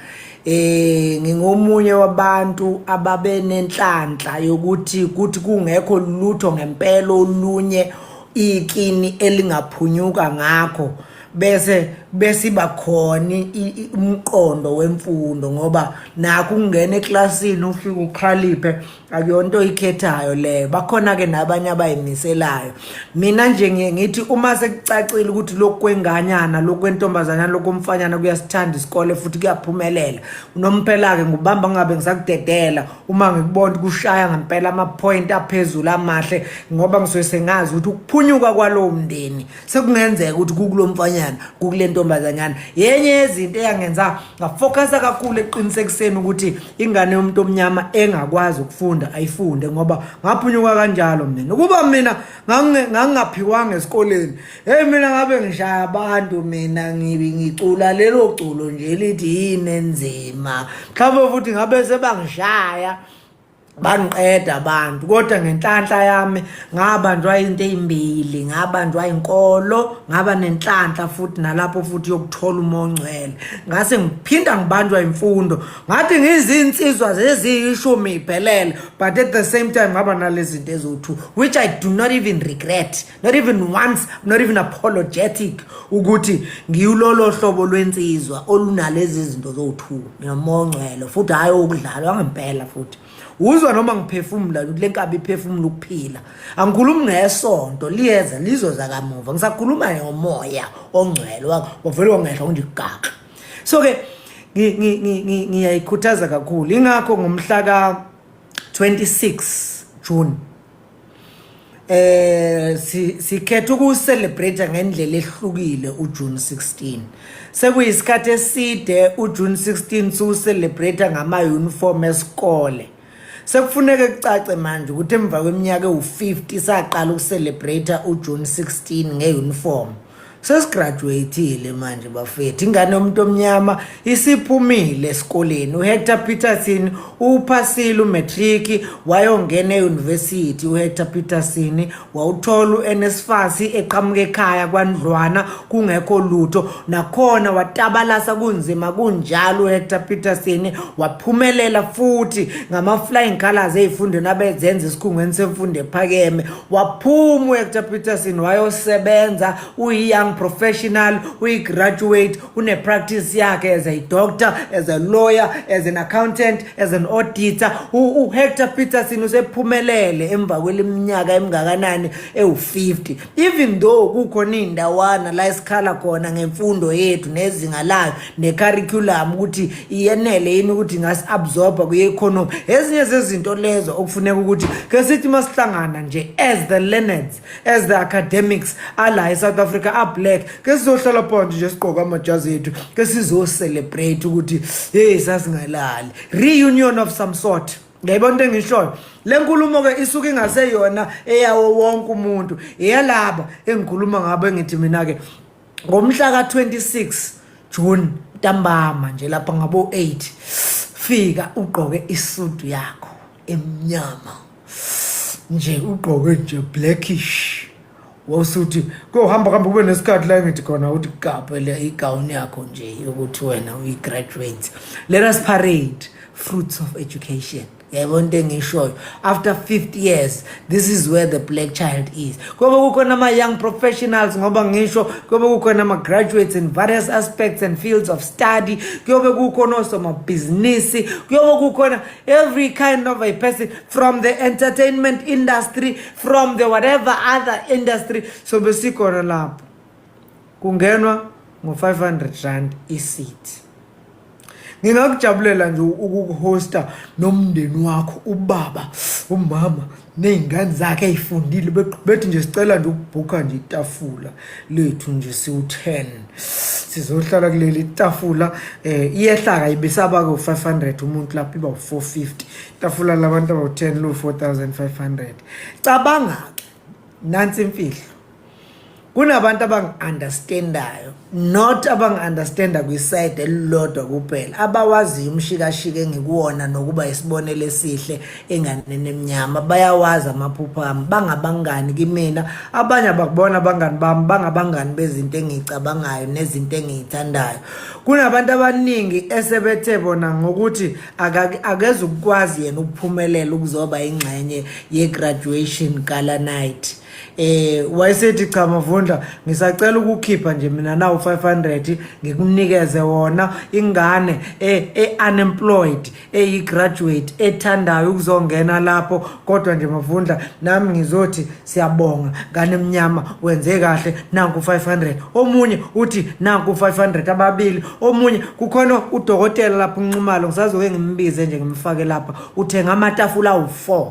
Ngingomunye wabantu ababe nenhlanhla yokuthi kungekho lutho ngempela olunye ikini elingaphunyuka ngakho bese bakhona umqondo wemfundo, ngoba naku ungena eklasini ufike ukhaliphe akuyonto ikhethayo leyo. Bakhona ke nabanye abayimiselayo. Mina nje ngithi uma sekucacile ukuthi lokhu kwenganyana, lokhu kwentombazana, lokhu komfanyana kuyasithanda isikole futhi kuyaphumelela, unomphela ke ngubamba ngabe ngisakudedela uma ngikubona kushaya ngempela ama-point aphezulu amahle, ngoba ngisuke sengazi ukuthi ukuphunyuka kwalowo mndeni sekungenzeka ukuthi kukulo mfanyana, kukule ntombazanyana. Yenye yezinto eyangenza ngafocusa kakhulu eqinisekiseni ukuthi ingane yomuntu omnyama engakwazi ukufunda ayifunde, ngoba ngaphunyuka kanjalo mina. Ukuba mina ngangaphiwanga esikoleni, mina ngabe ngishaya abantu, mina ngicula lelo culo nje lithi yini enzima, mhlawumbe futhi ngabe sebangishaya banqeda abantu, kodwa ngenhlanhla yami ngabanjwa into ezimbili, ngabanjwa inkolo, ngaba nenhlanhla futhi nalapho futhi yokuthola umoya ongcwele. Ngase ngiphinda ngibanjwa imfundo, ngathi ngizinsizwa zezishumi iphelele, but at the same time ngaba nalezi zinto ezo2, which I do not even regret, not even once, not even apologetic ukuthi ngiyulolo hlobo lwensizwa olunalezi zinto zo2 nomoya ongcwele, futhi hayi ukudlala wangempela futhi. Uzwa noma ngiphefumula ukuthi lenkabi iphefumula ukuphila. Angikhulumi ngesonto liyeza lizoza kamuva, ngisakhuluma ngomoya ongcwele wavele wangehla nje igaqa. So ke ngiyayikhuthaza kakhulu. Ingakho ngomhla ka 26 June sikhetha ukucelebrate ngendlela ehlukile uJune 16. Sekuyisikhathi eside uJune 16 siucelebrate ngama uniform esikole. Sekufuneka kucace manje ukuthi emva kweminyaka u50 saqala ukucelebrate uJune 16 ngeuniform. Sesigraduateile manje bafethu, ingane yomuntu omnyama isiphumile esikoleni. uHector Peterson uphasile umatric wayongena euniversity. uHector Peterson wawuthola uNSFAS eqhamuka ekhaya kwaNdlwana kungekho lutho, nakhona watabalasa kunzima kunjalo. uHector Peterson waphumelela futhi ngama flying colors ezifundweni abezenza esikhungweni semfundo ephakeme. Waphuma uHector Peterson wayosebenza young professional, we graduate, une practice yakhe as a doctor, as a lawyer, as an accountant, as an auditor. uHector Peterson usephumelele emva kweleminyaka emngakanani ewu50. Even though kukhona indawana la isikhala khona ngemfundo yethu nezinga layo necurriculum ukuthi iyenele yini ukuthi ngasiabsorba kuyeconomy, ezinye zezinto lezo okufuneka ukuthi ke sithi masihlangana nje as the learners, as the academics ala eSouth Africa black, ke sizohlala phansi nje siqoka amajazi ethu ke sizo celebrate ukuthi hey sasingalali, reunion of some sort. Ngiyabona into engishoyo, le nkulumo ke isuke ingaseyona eyawo wonke umuntu, eyalaba engikhuluma ngabo engithi mina ke ngomhla ka 26 June ntambama nje lapha ngabo 8 fika ugqoke isudu yakho emnyama nje, ugqoke nje blackish, wasuthi kohamba kube nesikhathi la ngithi khona uthi gabele igown yakho nje ukuthi wena uyigraduate. Let us parade fruits of education. Yabona into engishoyo, after 50 years this is where the black child is. Kuba kukhona ama young professionals, ngoba ngisho kuba kukhona ama graduates in various aspects and fields of study, kuba kukhona osoma business, kuba kukhona every kind of a person from the entertainment industry, from the whatever other industry. So besikona lapho kungenwa ngo500 rand iseat. Ngingakujabulela nje ukuhosta nomndeni wakho, ubaba, umama nezingane zakhe ezifundile, bethi nje sicela nje ukubhuka nje itafula lethu nje siu10 sizohlala kuleli tafula. Iyehlaka ibisaba ku 500 umuntu lapha iba 450, tafula labantu aba10 lo 4500. Cabanga ke nansi imfihlo, kunabantu abangi-understandayo not abang-understanda kwiside elilodwa kuphela, abawaziyo umshikashika engikuwona nokuba isibonelo esihle enganeni emnyama, bayawazi amaphupho ami, bangabangani kimina, abanye abakubona abangani bami, bangabangani bezinto engiyicabangayo nezinto engiyithandayo. Kunabantu abaningi esebethe bona ngokuthi akeze ukukwazi yena ukuphumelela ukuzoba ingxenye ye-graduation gala night. Wayesethi cha Mavundla, ngisacela ukukhipha nje mina nawo 500 ngikunikeze wona ingane unemployed eyi-graduate ethandayo ukuzongena lapho, kodwa nje Mavundla nami ngizothi siyabonga ngane mnyama, wenze kahle, nanku 500. Omunye uthi nanku 500 ababili. Omunye kukhona udokotela lapho uNxumalo, ngisazoke ngimbize nje ngimfake lapha, uthenga amatafula awu4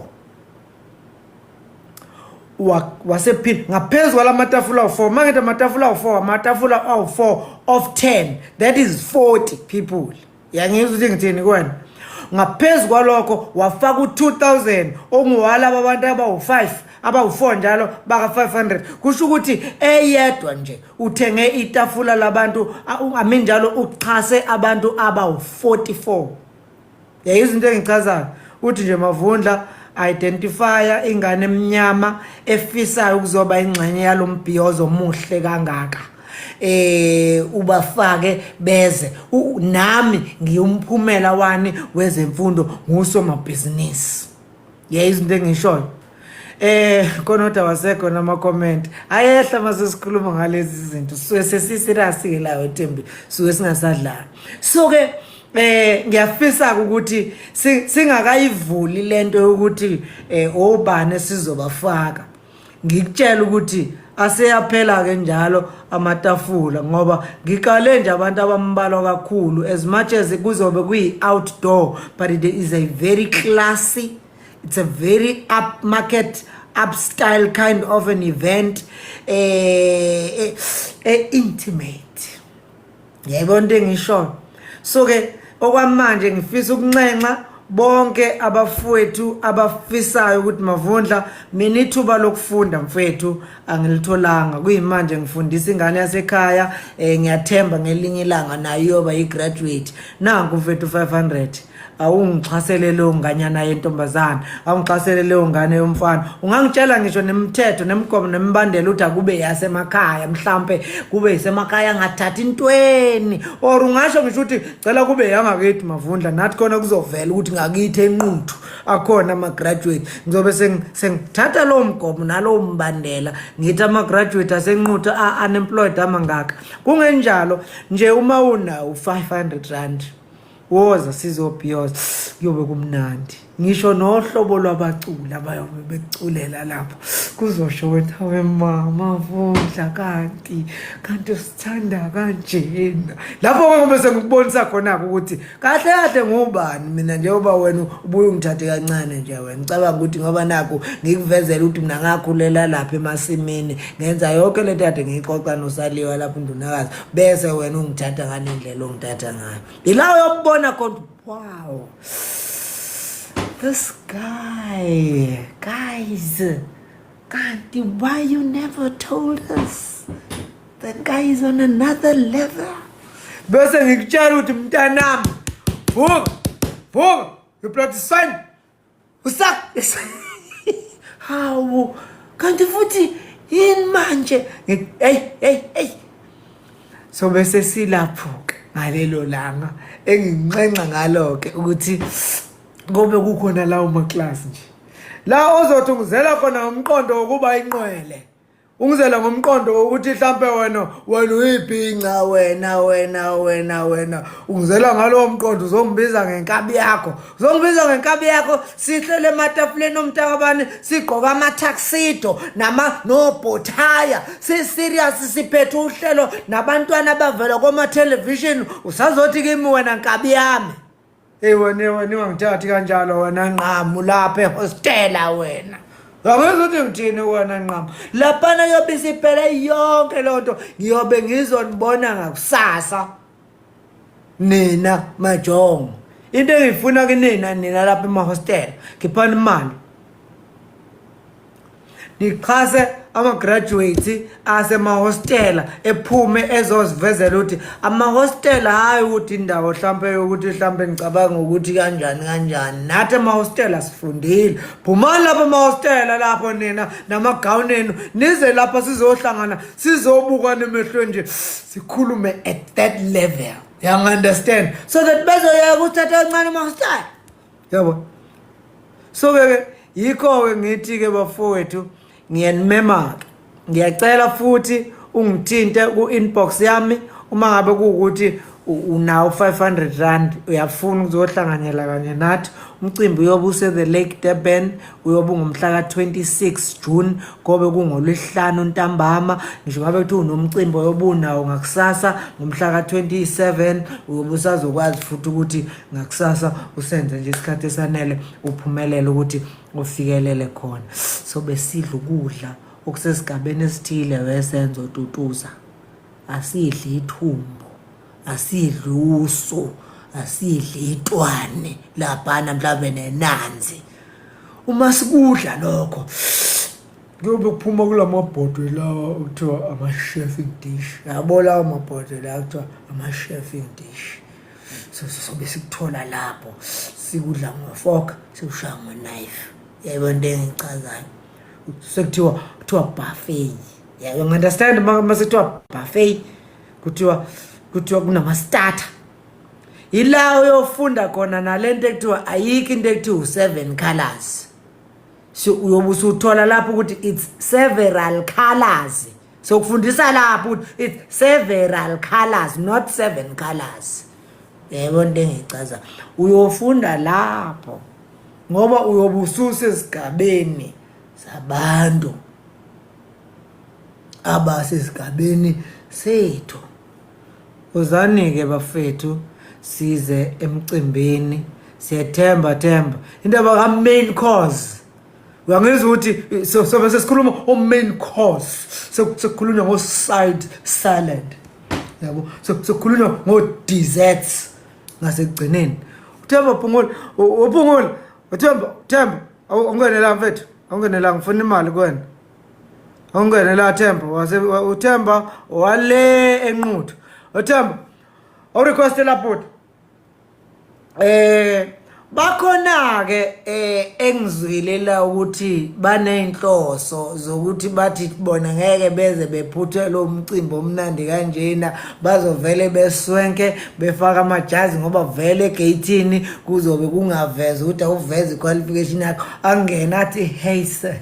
wasephila ngaphezulu kwalamatafula awu4. Mangithi amatafula awu4, amatafula awu4 of 10, that is 40 people. Yangizwa ukuthi ngithini kwena? Ngaphezulu kwalokho wafaka u2000 onguwalabo abantu abawu5 abawu4 njalo baka 500. Kusho ukuthi eyedwa nje uthenge itafula labantu njalo uxhase abantu abawu44. Yayizwa into engichazayo, uthi nje Mavundla identifier ingane emnyama efisayo ukuzoba ingxenye yalombhiyozo omuhle kangaka, ubafake beze, nami ngiyumphumela wani wezemfundo ngusomabhizinisi. Yayizwa into engishoyo. Konota wasekho nama-comment ayehla mase sikhuluma ngalezi zinto, suke sesiserious ke lawo Thembi, suke singasadlala. So ke ngiyafisa ukuthi singakayivuli lento yokuthi obane sizobafaka, ngikutshela ukuthi aseyaphela ke njalo amatafula, ngoba ngikale nje abantu abambalwa kakhulu, as much as kuzobe kuyi-outdoor, but it is a very classy, it's a very upmarket, upstyle kind of an event, intimate. Yayibona into engisho. So ke okwamanje ngifisa ukunxenxa bonke abafowethu abafisayo ukuthi Mavundla, mina ithuba lokufunda mfethu angilitholanga, kuyimanje ngifundisa ingane yasekhaya, ngiyathemba ngelinye ilanga nayo yoba yi-graduate. Nanku mfethu 500, awungixhasele leyo nganyana yentombazana, awungixhasele leyo ngane yomfana. Ungangitshela ngisho nemithetho nemigomo nemibandela uthi akube yasemakhaya, mhlambe kube yisemakhaya ngathathi intweni, or ungasho ngisho ukuthi cela kube yangakithi Mavundla, nathi khona kuzovela ukuthi ngakithi enquthu akhona ama-graduate. Ngizobe sengithatha lowo mgomo nalowo mbandela ngithi ama-graduate asenquthu unemployed amangaka. Kungenjalo nje uma unawo 500 rand woza sizobhiyoza, kuyobe kumnandi. Ngisho nohlobo lwabaculi abayobe beculela lapho kuzosho wena wemama Mavundla, kanti usithanda kanjena. Lapho ngobe sengikubonisa khona ukuthi kahle kahle ngubani mina, njengoba wena ubuye ungithathe kancane nje wena. Ngicabanga ukuthi ngoba naku ngikuvezela ukuthi mina ngakhulela lapha emasimini, ngenza yonke lento kade ngiyixoxa noSaliwa lapho uNdunakazi, bese wena ungithatha ngalendlela ongithatha ngayo. Ilawo yokubona khona, wow, this guy, guys, why you never told us? That guy is on another level. Bese ngikutshela ukuthi mntanami, vuka, you bloody son, usak. Hawu, kanti futhi yini manje? Hey. So bese silapho ngalelo langa enginqenqa ngalo ke ukuthi ngobe kukhona lawo maklasi nje la ozothi ungizela khona ngomqondo wokuba inqwele, ungizela ngomqondo wokuthi mhlambe wena uyibhinca, wena ungizela ngalowo mqondo, uzongibiza ngenkabi yakho, sihlele ematafuleni omntakabani, sigqoka ama-tuxedo nobhothaya, si-serious, siphethe uhlelo nabantwana abavela koma-television. Usazothi kimi wena nkabi yami, wena ungangithathi kanjalo wena nqamu lapha ehostela wena. Akuzuthi ngithini wena nqamu laphana, yobe siphele yonke lonto, ngiyobe ngizonibona ngakusasa nina majongo. Into engifuna nina lapha emahostela, khiphani imali niqhase ama-graduate asemahostela ephume ezosivezela ukuthi amahostela hayi ukuthi indawo hlampe yokuthi hlampe ngicabanga ukuthi kanjani nathi amahostela sifundile phumani lapha amahostela lapho nina namagawuni enu nize lapha sizohlangana sizobukana emehlweni nje sikhulume at that level you understand so that bezoyeka ukuthatha kancane amahostela yabo so-ke yikho-ke ngithi-ke bafowethu ngiyanimema-ke ngiyacela futhi ungithinte ku-inbox yami uma ngabe kuwukuthi unawo 500 rand uyafuna ukuzohlanganyela kanye nathi umcimbi uyobe use-the Lake Durban uyobe ngomhla ka-26 June kobe kungolwesihlanu ntambama ngisho ngabe kuthi unomcimbi oyobe unawo ngakusasa ngomhla ka-27 uyobe usazokwazi futhi ukuthi ngakusasa usenze nje isikhathi esanele uphumelele ukuthi ufikelele khona so besidla ukudla okusesigabeni esithile wesenza ututuza asidli ithumbu asidli uso asidli itwane laphana mhlawumbe nenanzi uma sikudla lokho kuyobe kuphuma kula mabhodwe lawa okuthiwa ama-chefing dish yabo lawo mabhodwe lawa kuthiwa ama-chefing dish so besikuthola lapho sikudla ngofork sikushaya ngo-knife yayibona into engichazayo sekuthiwa buffet you understand masekuthiwa buffet kuthiwa kunama-starter ila uyofunda khona nalento ekuthiwa ayikho into ekuthiwa u-7 colors so uyobe usuthola lapho ukuthi it's several colors so kufundisa lapho ukuthi it's several colors not 7 colors yebo into engichaza uyofunda lapho ngoba uyobe ususesigabeni sabantu abasesigabeni sethu uzani-ke bafethu size emcimbini siyethemba indaba ka-main course uyangizwa ukuthi sobe sesikhuluma o-main course sekukhulunywa ngo-side salad yabo sekukhulunywa ngo-desserts ngasekugcineni uThemba Phungula Themba awungenela mfethu awungenela ngifuna imali kuwena awungenela Themba uThemba wale enquthu uThemba awurequeste lapho bakhona-ke engizwilela ukuthi baney'nhloso zokuthi bathi bona ngeke beze bephuthele umcimbi omnandi kanjena bazovele beswenke befaka amajazi ngoba vele egeyithini kuzobe kungaveza ukuthi awuveze i-qualification yakho angena athi hey sir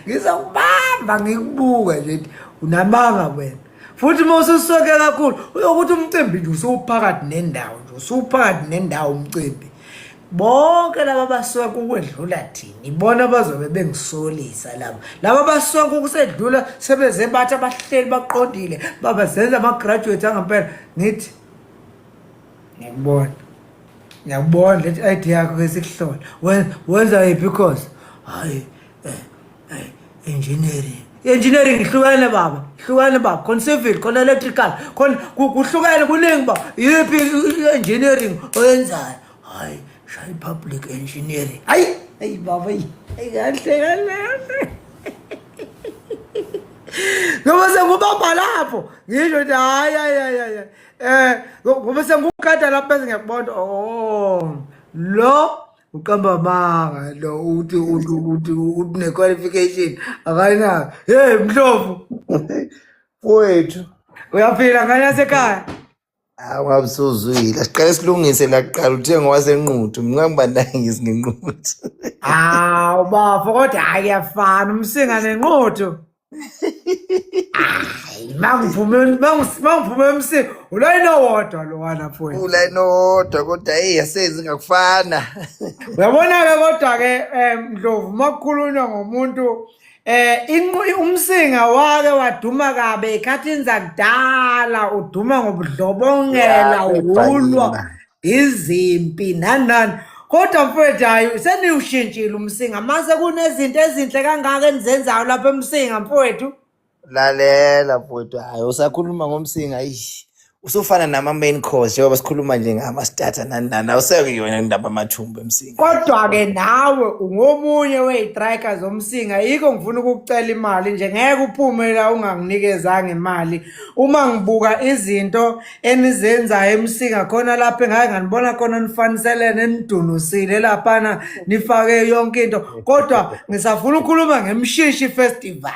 ngizokubamba ngikubuka nje unamanga wena futhi uma ususoke kakhulu uyokuthi umcimbi nje usuphakathi nendawo umcimbi bonke laba basuka ukwedlula thini ibona bazobe bengisolisa laba basuka ukusedlula sebeze bathi abahleli baqondile babazenza ama-graduate angempela ngithi ngiyakubona lethi ID yakho kesikuhlola wenza yiphi because hayi engineering ihlukane baba khona civil khona electrical khona kuhlukane kuningi baba yiphi engineering oyenzayo hayi shaya public engineering hayi baba kahle ngoba sengubamba lapho ngisho nje hayi ngoba sengukada lapho bese ngiyakubona lo uqamba manga lo uthi une-qualification akayinayo hey Mhlovu Mfowethu, uyaphila ngane yasekhaya ungabe usuzwile. Siqale silungise la kuqala uthe ngowasenquthu. Mina ngibanangisi ngenquthu. bafo kodwa ayafana umsinga nenquthu mangiphume emsinga ulayinowodwa lowana mfowethu Ulayinodwa kodwa yasezi ngakufana. uyabona-ke kodwa-ke Mdlovu makukhulunywa ngomuntu umsinga wake waduma kabe ekhathini zakudala uduma ngobudlobongela ulwa izimpi nani kodwa mfowethu hayi seniwushintshile umsinga mase kunezinto ezinhle kangaka enizenzayo lapha emsinga mfowethu Lalela mfowethu, hayi usakhuluma ngomsinga usufana nama-main course njengoba sikhuluma nje ngama-starter nani nani awusekuyona indaba amathumbu emsinga. Kodwa-ke nawe ungomunye wey'trayika zomsinga, yikho ngifuna ukukucela imali nje, ngeke uphume la unganginikezanga imali. Uma ngibuka izinto enizenzayo emsinga khona lapha engake nganibona khona nifaniselene nidunusile laphana nifake yonke into, kodwa ngisafuna ukukhuluma ngemshishi festival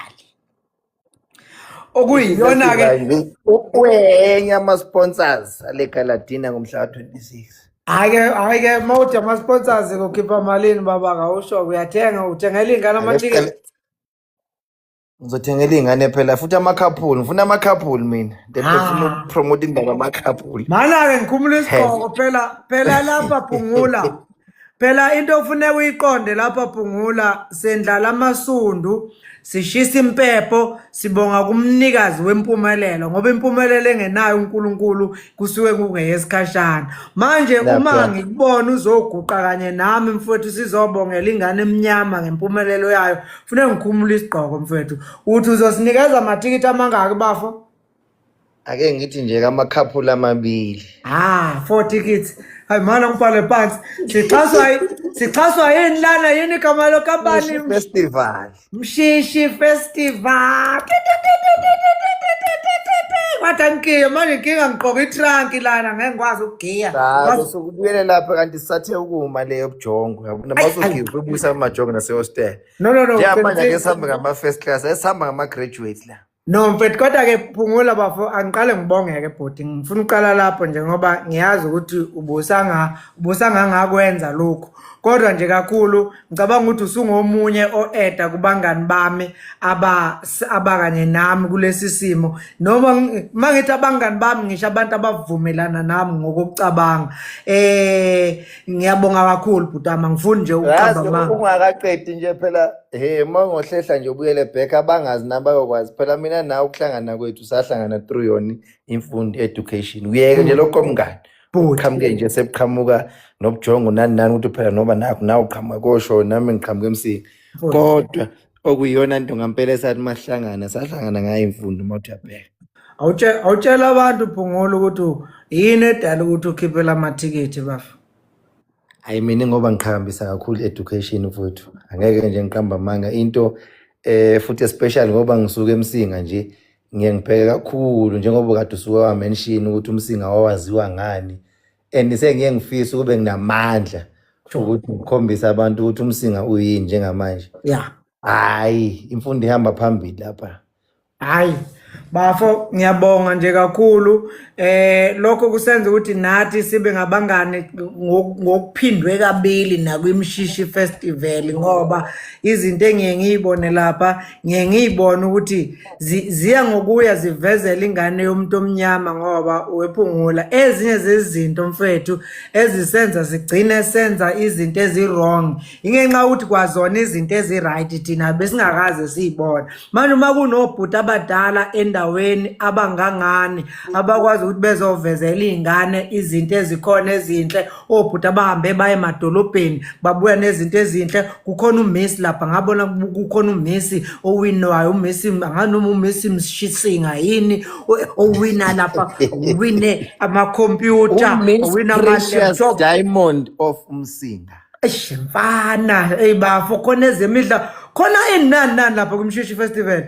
okuyiyona-ke wenye ama-sponsors ale Galadina ngomhla ka-26. hhayi-ke uma uthi ama-sponsors kukhipha malini baba kawusho uyathenga uthengela iy'ngane amatiketi. Ngizothengela iy'ngane phela futhi amakhaphuli ngifuna amakhaphuli mina ngifuna ukupromote indaba amakhaphuli. Mana-ke ngikhumula isigqoko phela lapha Phungula, phela into ofuneka uyiqonde lapha Phungula, sendlala amasundu, sishisa impepho, sibonga kumnikazi wempumelelo ngoba impumelelo engenayo uNkulunkulu kusuke kungeyesikhashana. Manje uma ngikubona uzoguqa kanye nami mfowethu sizobongela ingane emnyama ngempumelelo yayo, kufuneka ngikhumule isigqoko mfowethu. Uthi uzosinikeza amatikiti amangaki bafo? Ake ngithi nje kamakhaphuli amabili. 4 tickets. Hayi mana ngibhale phansi. Sixhaswa yini lana yini igama lokampani? Festival. Mshishi Festival. Watankiyo manje nginga ngigqoka itrunk lana ngeke ngikwazi ukugiya. Hayi sokubuyele lapha kanti sisathe ukuma le yobujongo. Yabona bazogiya ubusa amajongo nase hostel. No. Njengamanje ake sihamba ngama first class, esihamba ngama graduates la. No mfethu, kodwa-ke Phungula bafo, angiqale ngibonge-ke bhuti, ngifuna uqala lapho nje ngoba ngiyazi ukuthi ubusangangakwenza lokhu, kodwa nje kakhulu ngicabanga ukuthi usungomunye o-eda kubangani bami abakanye nami kulesi simo, noma uma ngithi abangani bami ngisho abantu abavumelana nami ngokucabanga. Ngiyabonga kakhulu bhuti wami, angifuni nje ukucabanga. Ungakaqedi nje phela uma ngohlehla nje ubuyele back abangazi nabayokwazi phela mina nawe ukuhlangana kwethu sahlangana through yona imfundo education. Uyeke nje lokho mngani. Uqhamuke nje sebuqhamuka nobujongo nani ukuthi phela noba nakho nawe uqhamuka kosho nami ngiqhamuke emsinga. Kodwa okuyiyona into ngampela esathi mahlangana sahlangana ngayo imfundo uma uyabheka. Awutshela abantu Phungula ukuthi yini edala ukuthi ukhiphela amathikithi bafo? Hayi mina ngoba ngiqhakambisa kakhulu education mfowethu, angeke nje ngiqamba amanga into futhi especially ngoba ngisuka emsinga nje ngiyengibheka kakhulu njengoba kade usuke wamention ukuthi umsinga wawaziwa ngani, and sengiye ngifisa ukube nginamandla ukuthi ngikhombise abantu ukuthi umsinga uyini njengamanje. Hayi imfundo ihamba phambili lapha. Hayi bafo, ngiyabonga nje kakhulu. Lokho kusenza ukuthi nathi sibe ngabangane ngokuphindwe kabili nakwimshishi festival, ngoba izinto engiye ngiyibone lapha ngiye ngiyibone ukuthi ziya ngokuya zivezela ingane yomuntu omnyama, ngoba wephungula ezinye zezinto mfethu ezisenza sigcine senza izinto ezi-wrong ingenxa ukuthi kwazona izinto ezi-right thina besingakaze siyibona. Manje uma kunobhuti abadala endaweni abangangani abakwazi ukuthi bezovezela iy'ngane izinto ezikhona ezinhle, obhuti abahambe baye emadolobheni babuya nezinto ezinhle, kukhona umesi lapha ngabona kukhona umesi owinwayo, umesi anganoma umesi mshisinga yini owina lapha, uwine amakhompyutha, uwina ama-laptop. Diamond of Umsinga. Mfana bafo khona ezemidla khona inani lapha kumshishi festival.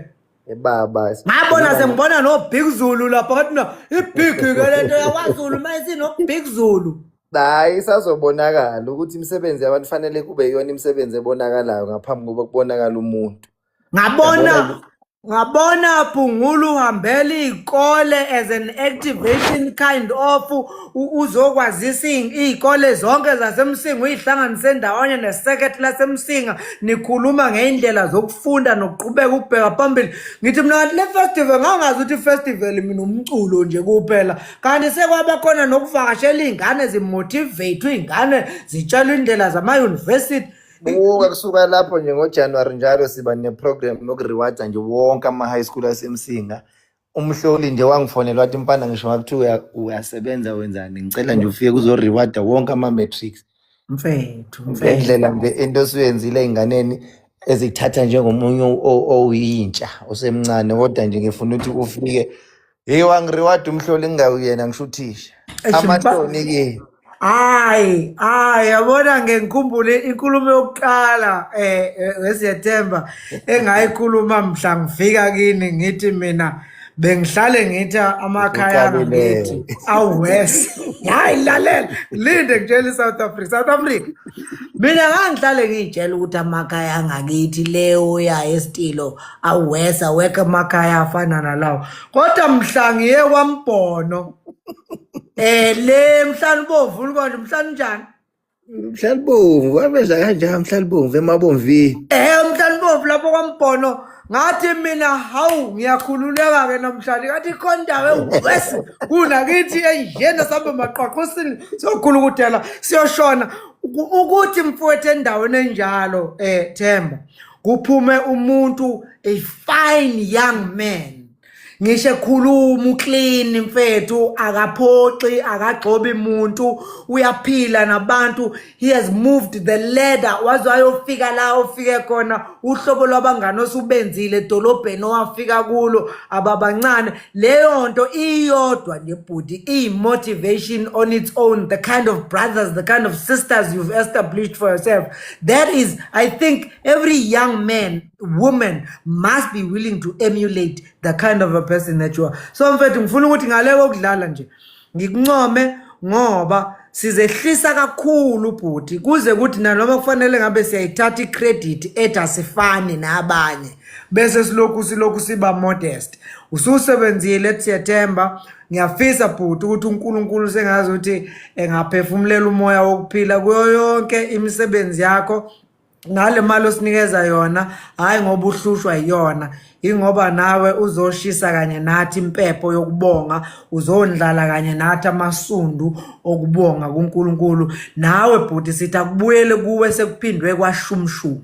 Baba ngabona sengibona no Big Zulu lapha kathi na ibig ke lento yakwaZulu mayisi no Big Zulu. Hayi isazobonakala ukuthi imisebenzi yabantu fanele kube yiyona imisebenzi ebonakalayo ngaphambi kokuba kubonakala umuntu. Ngabona Phungula uhambela izikole as an activation kind of uzokwazisa izikole zonke zasemsinga uyihlanganise ndawonye nesekethe lasemsinga nikhuluma ngeindlela zokufunda nokuqhubeka ukubheka phambili. Ngithi mina le festival ngangazi ukuthi festival mina umculo nje kuphela, kanti sekwabe khona nokuvakashela izingane zimotivate izingane zitshela indlela zama university. Buka kusuka lapho nje ngoJanuary njalo siba neprogram yokureward nje wonke ama high school asemsinga. Umhloli nje wangifonela wathi Mpanda ngisho ngakuthiwa uyasebenza wenzani, ngicela nje ufike kuzoreward wonke ama matrix. Mfethu Indlela nje into osuyenzile einganeni ezithatha njengomunye oyintsha osemncane, kodwa nje ngifuna ukuthi ufike Hey wangiriward umhloli ngingawuyena ngisho uthisha. Amahloni ke. Hayi, yabona ngikhumbule inkulumo yokuqala wesiyethemba engayikhuluma mhla ngifika kini ngithi mina bengihlale ngithi amakhaya ngakithi awest. Hayi lalela, linde ngitshela South Africa. Mina ngangihlale ngitshela ukuthi amakhaya ngakithi leyo ya esitilo awest aweke amakhaya afana nalawo. Kodwa mhla ngiye kwaMbhono le mhlanibomvu konje mhlanijani? Mhlalibomvu wabeza kanjani mhlalibomvu emabomvini? Mhlanibomvu lapho kwaMbhono ngathi mina hawu ngiyakhululeka ke namhlanje ngathi khona indawo ewesi kunakithi enjena sabe maqaqosini sokhulukudela siyoshona ukuthi mfowethu endaweni enjalo Themba kuphume umuntu a fine young man ngisho ekhuluma uclean mfethu akaphoxi akagcobi umuntu uyaphila nabantu. He has moved the ladder waze ayofika la ufike khona uhlobo lwabangani osubenzile edolobheni owafika kulo ababancane. Leyo nto iyodwa lebhudi motivation on its own, the kind of brothers, the kind of sisters you've established for yourself. That is, I think every young man, woman must be willing to emulate the kind of a person that you are. So mfethu ngifuna ukuthi ngaleko kudlala nje ngikuncome ngoba sizehlisa kakhulu bhuti kuze kuthi nanoma kufanele ngabe siyayithatha icredit ethi asifani nabanye bese silokhu siba modest. Ususebenzile ethi Siyethemba ngiyafisa bhuti ukuthi uNkulunkulu sengazi ukuthi engaphefumulela umoya wokuphila kuyo yonke imisebenzi yakho ngale mali osinikeza yona, hayi ngoba uhlushwa yiyona, ingoba nawe uzoshisa kanye nathi impepho yokubonga, uzondlala kanye nathi amasundu okubonga kuNkulunkulu. Nawe bhuti sithi akubuyele kuwe sekuphindwe kwashumshu.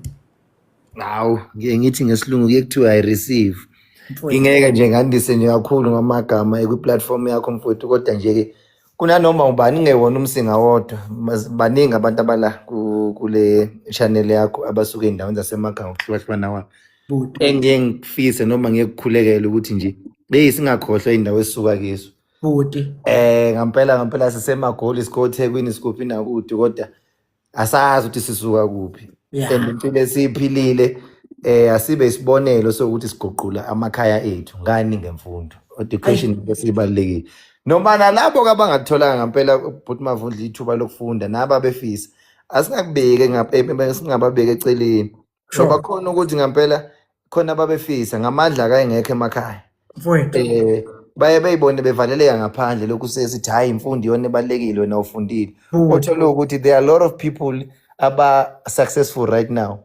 Hawu ngithi ngesilungu kuyekuthiwa I receive. Ingeke nje ngandise nje kakhulu ngamagama ekwi-platform yakho mfowethu, kodwa nje ke kunanoma ubani ngewona umsinga wodwa, baningi abantu abala kule channel yakho abasuka endaweni zasemakhaya ngokuhlukahlukana kwabo. Engeke ngifise noma ngiyekukhulekela ukuthi nje singakhohlwa indawo esisuka kiso. Bhuti Ngampela sisemagoli sikhothekwini sikuphi nakude, kodwa asazi ukuthi sisuka kuphi. And impilo esiphilile asibe isibonelo sokuthi sigoqula amakhaya ethu ngani ngemfundo. Education esibalekile. Noma nalabo abangatholanga ngempela ubhuti Mavundla ithuba lokufunda naba befisa asingakubeke singababeke eceleni ngoba khona ukuthi ngempela khona ababefisa ngamandla kayengekho emakhaya mfowethu baye beyibone bevaleleka ngaphandle lokhu sesithi hayi imfundo iyona ebalekile wena ufundile. Uthola ukuthi there are a lot of people aba successful right now.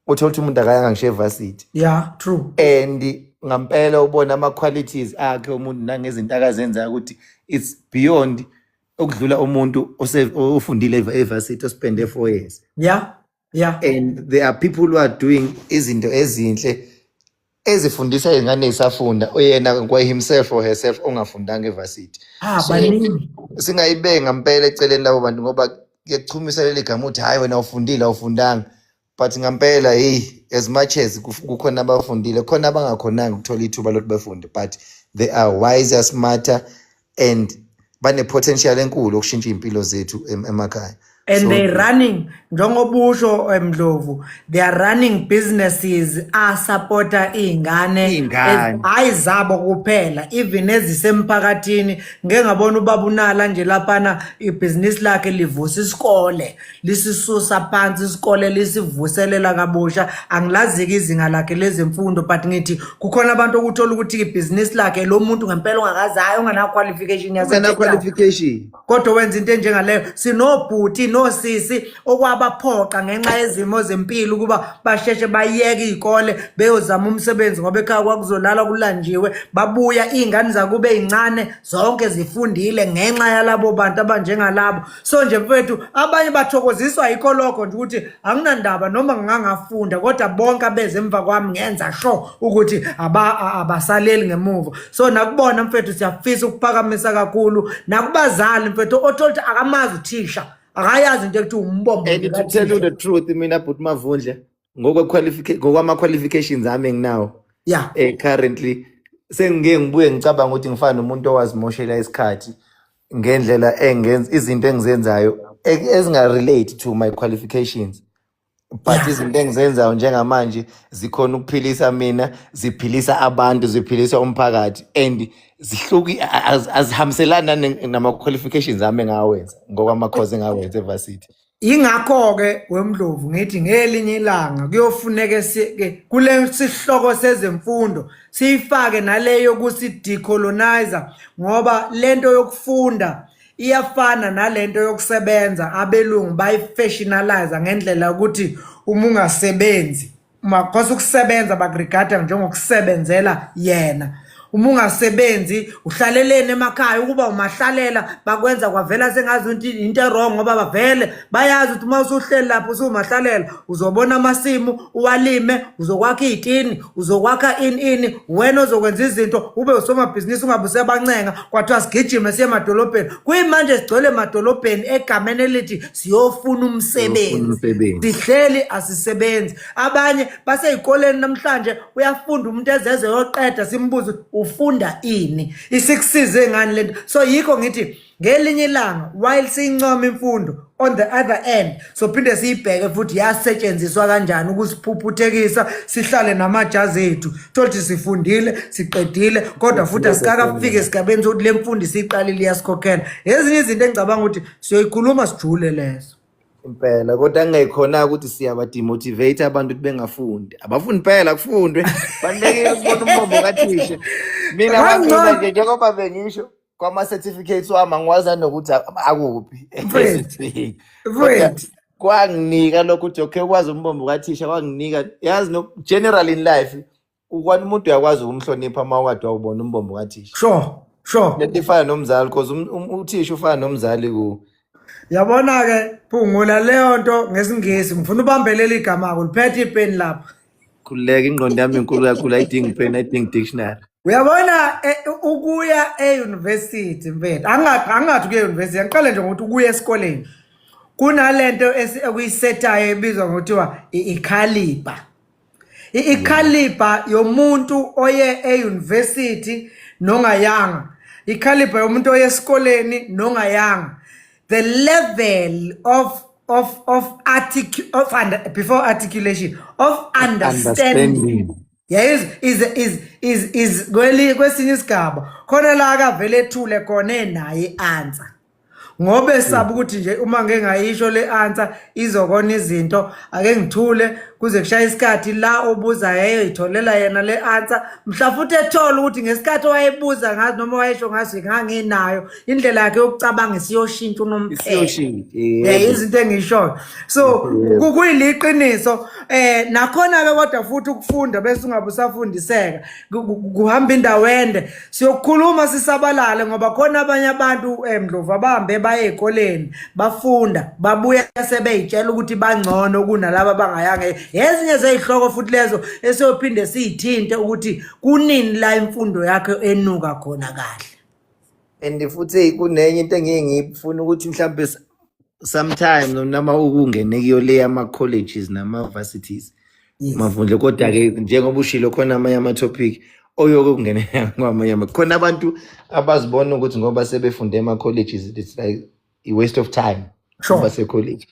Uthola ukuthi umuntu akayanga ngisho evarsity. Yeah, true. And ngampela ubona ama qualities akhe umuntu nangezinto akazenza ukuthi it's beyond ukudlula umuntu ofundile evarsity ospende 4 years. Yeah. And there are people who are doing izinto ezinhle ezifundisa izingane ezisafunda oyena kwa himself or herself ongafundanga evarsity. Baningi Singayibeka ngempela eceleni labo bantu ngoba kuyachumisa leli gama uthi hayi wena ufundile awufundanga. But ngempela as much as kukhona abafundile khona abangakhonanga ukuthola ithuba lokuthi befunde, but they are wiser, smarter and bane potential enkulu ukushintsha impilo zethu emakhaya. And so, they're running njengobusho Mdlovu, they are running businesses supporta ingane hayi zabo kuphela, even ezisemphakathini. Ngeke ngabona ubaba uNala nje lapana ibusiness lakhe livusa isikole lisisusa phansi isikole lisivuselela kabusha. Angilazi izinga lakhe lezemfundo, but ngithi kukhona abantu okuthola ukuthi ibusiness lakhe lo muntu ngempela ongakazayo ongana qualification qualification kodwa wenza into enjengaleyo. Sinobhuti nosisi okwabaphoqa ngenxa yezimo zempilo ukuba basheshe bayeke izikole beyozama umsebenzi ngoba ekhaya kwakuzolala kulanjiwe, babuya izingane zakube ezincane zonke zifundile ngenxa yalabo bantu abanjengalabo. So nje mfethu abanye bathokoziswa yikho lokho nje ukuthi anginandaba noma ngangafunda kodwa bonke abeze emva kwami ngenza sure ukuthi abasaleli ngemuva. So nakubona mfethu siyafisa ukuphakamisa kakhulu nakubazali mfethu otholta akamazi uthisha akayazi into ekuthi umbombo. And to tell you the truth, mina bhuti Mavundla ngokwama qualifications ami nginawo yeah currently sengike ngibuye ngicabanga ukuthi ngifana nomuntu owazimoshela isikhathi ngendlela engenza izinto engizenzayo ezinga-relate to my qualifications. But izinto engizenzayo njengamanje zikhona ukuphilisa mina, ziphilisa abantu, ziphilisa umphakathi and azihambiselana nama-qualifications ami engawenza ngokwama-course engawenza evarsity. Ingakho-ke wemndlovu ngithi ngelinye ilanga kuyofuneke kule sihloko sezemfundo siyifake naleyo yokuthi decolonizer, ngoba lento yokufunda iyafana nalento yokusebenza. Abelungu bayifashionalize ngendlela ukuthi uma ungasebenzi, because ukusebenza bakurigada njengokusebenzela yena. Uma ungasebenzi uhlalelene emakhaya ukuba umahlalela bakwenza kwavela sengazi ukuthi into wrong, ngoba bavele bayazi ukuthi uma usuhleli lapho usumahlalela uzobona amasimu uwalime, uzokwakha izitini, uzokwakha ini, wena ozokwenza izinto ube usomabhizinisi ungabuse bancenga kwathiwa sigijime siye emadolobheni. Kuyimanje sigcwele emadolobheni egameni elithi siyofuna umsebenzi, sihleli asisebenzi. Abanye baseyikoleni namhlanje uyafunda umuntu ezeze yoqeda simbuze ufunda ini, isikusize ngani lento. So yikho ngithi ngelinye ilanga while siyincoma imfundo on the other end so phinde siyibheke futhi yasetshenziswa kanjani ukusiphuphuthekisa sihlale namajazi ethu thothi sifundile siqedile kodwa futhi asikakafike esigabeni sokuthi le mfundo siyiqalile iyasikhokhela. Ezinye izinto engicabanga ukuthi siyoyikhuluma sijule lezo impela, kodwa kungayikhona ukuthi siyaba-demotivate abantu ukuthi bengafundi. Abafundi phela kufundwe, balulekile ukubona umbombo kathisha. Mina wangcina nje njengoba bengisho kwama-certificates wami angiwazi nokuthi akuphi. Kwanginika lokho ukuthi okay ukwazi umbombo kathisha, kwanginika yazi no general in life ukwani umuntu uyakwazi ukumhlonipha uma ukade wawubona umbombo kathisha. Sure. Lento ifana nomzali because uthisha ufana nomzali ku. Yabona-ke Phungula, leyo nto ngesingisi ngifuna ubambelele igama-ko liphethe ipeni lapha. Khululeka ingqondo yami inkulu kakhulu ayidingi ipeni, ayidingi dictionary. Uyabona ukuya e-university mfethu, angathi ukuya e-university, angiqale nje ngokuthi ukuya esikoleni kunalento ekuyisetayo ebizwa ngokuthiwa i-caliber. I-caliber yomuntu oye e-university nongayanga, i-caliber yomuntu oye esikoleni nongayanga. The level before articulation of understanding. Yes, is kwesinye isigaba khona la akavele ethule khona naye answer. Ngoba esaba ukuthi nje uma ngengayisho le answer izokona izinto ake ngithule kuze kushaya isikhathi la obuza yeyitholela yena le answer, mhla futhi ethola ukuthi ngesikhathi wayebuza ngazi noma wayesho ngazi nganginayo indlela yakhe yokucabanga isiyoshintsha unomphela. Izinto engishoyo. So kuyiliqiniso nakhona ke kodwa futhi ukufunda bese ungabe usafundiseka kuhamba indawo ende siyokukhuluma sisabalale ngoba khona abanye abantu Mdlovu abahambe baye ezikoleni bafunda babuya sebeyitshela ukuthi bangcono kunalabo abangayanga. Ezinye zezihloko futhi lezo esiyophinde siyithinte ukuthi kunini la imfundo yakhe enuka khona kahle. And futhi kunenye into ngifuna ukuthi mhlambe sometime noma ukungene kuyo le ama colleges nama universities mavundle, kodwa ke njengoba ushilo khona amanye ama topic oyokungenela kwamanye khona abantu abazibona ukuthi ngoba sebefunde ema colleges it's like a waste of time base college.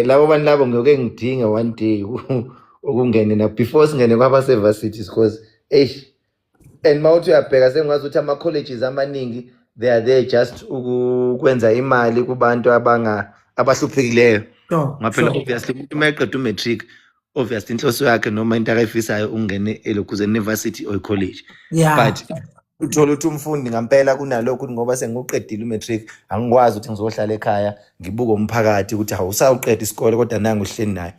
Labo bantu labo ngeke ngidinga one day ukungena na before singene kwaba universities because and mawuthi uyabheka sengazi ukuthi ama colleges amaningi they are there just ukwenza imali kubantu abahluphekileyo. Ngaphela obviously umuntu mayeqeda umatric obviously inhloso yakhe noma into akayifisayo ungene elokuze university or college. But uthola ukuthi umfundi ngampela kunalokho ngoba sengiqedile umatric angikwazi ukuthi ngizohlala ekhaya ngibuke umphakathi ukuthi awusawuqeda isikole kodwa nangu uhleli naye.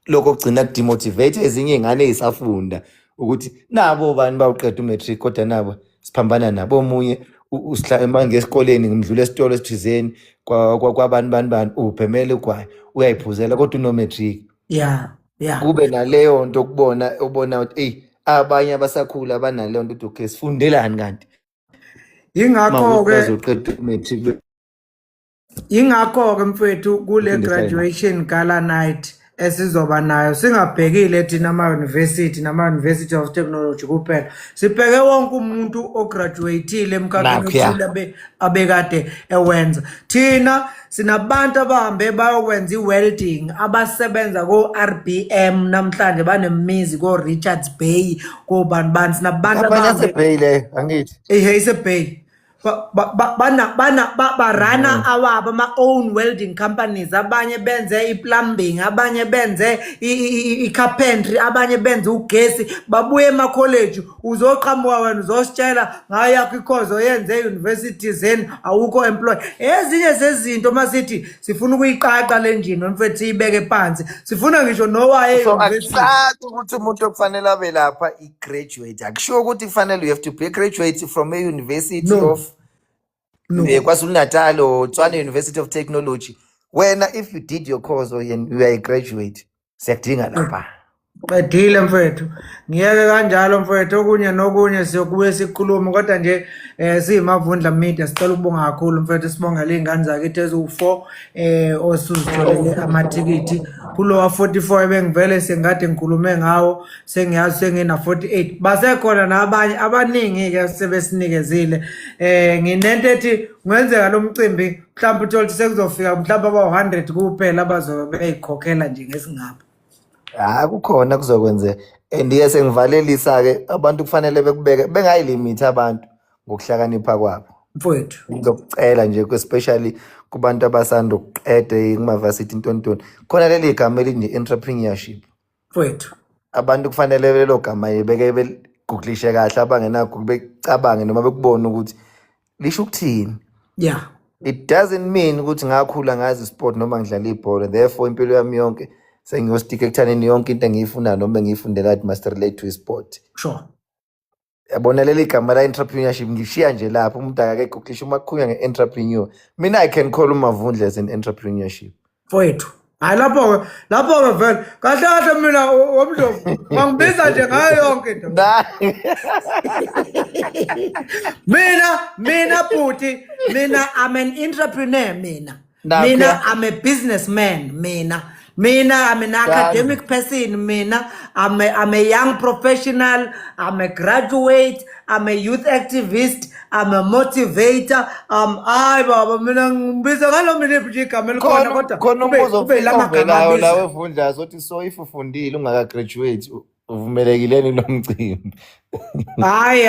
Lokho kugcina kudemotivate ezinye izingane ezisafunda ukuthi nabo bani bawuqeda umatric kodwa nabo siphambana nabo. Omunye usihlala ngesikoleni ngimdlula esitolo esithizeni kwabani ubhemele ugwayi uyayiphuzela kodwa unomatric. Kube naleyo nto ubona ukuthi abanye abasakhula abanaleyo nto okay sifundelani kanti ingakho ke mfethu kule graduation gala night esizoba nayo singabhekile thina ama-university nama-University of Technology kuphela sibheke wonke umuntu ograduateile emkhakheni othile abekade ewenza thina sinabantu abahambe bayokwenza i-welding abasebenza ko-RBM namhlanje banemizi ko-Richards Bay kobani sinabantu abahambe le angithi isebay barana awabo ama-own welding companies abanye benze i-plumbing abanye benze i-carpentry abanye benze ugesi babuye emakholeji uzoqhamuka wena uzositshela ngayo yakho ikhozi oyenze e-university zeni awukho employed ezinye zezinto masithi sifuna ukuyiqaqa le njini mfethu siyibeke phansi sifuna ngisho nowaye akusathi ukuthi umuntu okufanele abe lapha i-graduate akusho ukuthi kufanele you have to be a graduate from a university of KwaZulu-Natal or Tshwane University of Technology. When if you did your course or you are a graduate, siyakudinga lapha. Qedile mfethu. Ngiyeke kanjalo mfethu okunye nokunye siyokubuye sikhulume kodwa nje siyimavundla media sicela ukubonga kakhulu mfethu sibonga lezingane zakithi ezu4 osuzitholele amatikiti kulo wa 44 ebengivele sengade ngikhulume ngawo sengiyazi sengina 48 basekhona nabanye abaningi ke sebesinikezile nginento ethi ngenzeka lo mcimbi mhlawumbe uthola ukuthi sekuzofika mhlawumbe aba100 kuphela abazobe beyikhokhela nje ngesingapha kukhona kuzokwenzeka and yese ngivalelisa ke abantu kufanele bekubeke bengayilimit abantu ngokuhlakanipha kwabo mfowethu ngizocela nje especially kubantu abasanda ukuqeda eMavarsity Ntontoni khona leli gama elinje entrepreneurship mfowethu abantu kufanele lelo gama beke begooglishe kahle abangenakho becabange noma bekubona ukuthi lisho ukuthini yeah it doesn't mean ukuthi ngakhula ngazi sport noma ngidlala ibhola therefore impilo yami yonke sengiyostika ekuthaneni yonke into engiyifuna noma ngiyifundela at master relate to sport sure yabona leli gama la entrepreneurship ngishiya nje lapho umuntu akake ukukhisha uma kukhulunywa nge-entrepreneur mina I can call uMavundla as an entrepreneurship mfowethu hayi lapho vele kahle mina womdlovu ngibiza nje ngayo yonke into mina bhuti mina I'm an entrepreneur mina I'm a businessman Mina, I'm an academic person. I'm a young professional. I'm a graduate. I'm a youth activist. I'm a motivator. Baba, mina ngibiza ngalo mina igama elikhona kodwa khona umbuzo ovelayo la wefundla sothi so if ufundile ungaka graduate uvumelekileni lo mcimbi hayi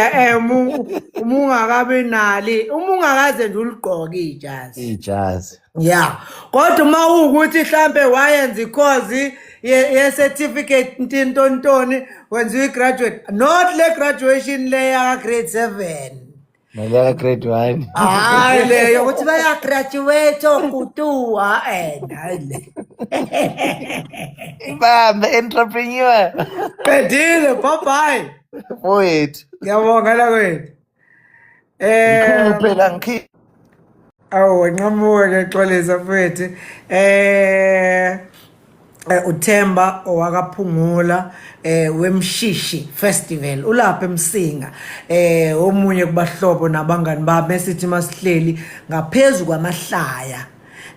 umungakabe nali umungakaze nje uligqoka ijazi yeah kodwa uma ukuthi mhlambe wayenza ikhozi ye certificate ntontoni wenza igraduate not le graduation leya grade 7 naleya grade 1 hayi leyo ukuthi baya graduate okutuwa hayi le bamba entrepreneur qedile bye wait ngiyabonga la kwethu phela ngikhi awu nqamuke xolisa mfethu uThemba owakaphungula wemshishi festival ulapha eMsinga omunye kubahlobo nabangani bami esithi masihleli ngaphezulu kwamahlaya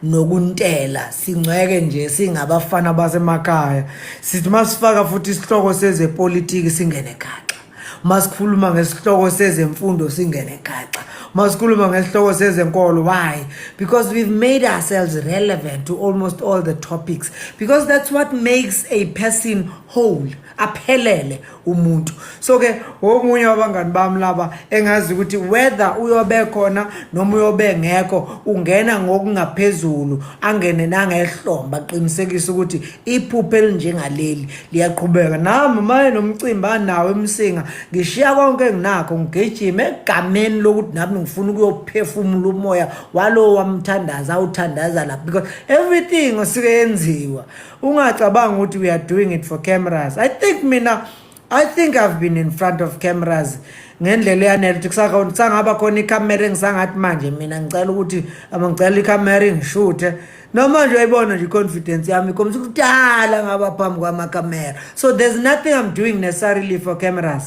nokuntela singcweke nje singabafana basemakhaya sithi masifaka futhi isihloko sezepolitiki singene gaxa masikhuluma ngesihloko sezemfundo singene gaxa masikhuluma ngesihloko sezenkolo why because we've made ourselves relevant to almost all the topics because that's what makes a person whole aphelele umuntu so ke omunye wabangani bami laba engazi ukuthi whether uyobe khona noma uyobe ngekho ungena ngokungaphezulu angene nangehlomba aqinisekisa ukuthi iphupho elinjengaleli liyaqhubeka nami manje nomcimbi anawo eMsinga ngishiya konke nginakho ngigijima egameni lokuthi nami ngifuna ukuyophefumula umoya walo wamthandaza awuthandaza lapha because everything osikeyenziwa ungacabanga ukuthi we are doing it for cameras I think I've been in front of cameras ngendlela yanele ukuthi kusangaba khona ikamera engisangathi manje mina ngicela ukuthi ngicela ikamera ngishuthe noma nje uyibona nje confidence yami komisa ukudala ngaba phambi kwamakamera so there's nothing I'm doing necessarily for cameras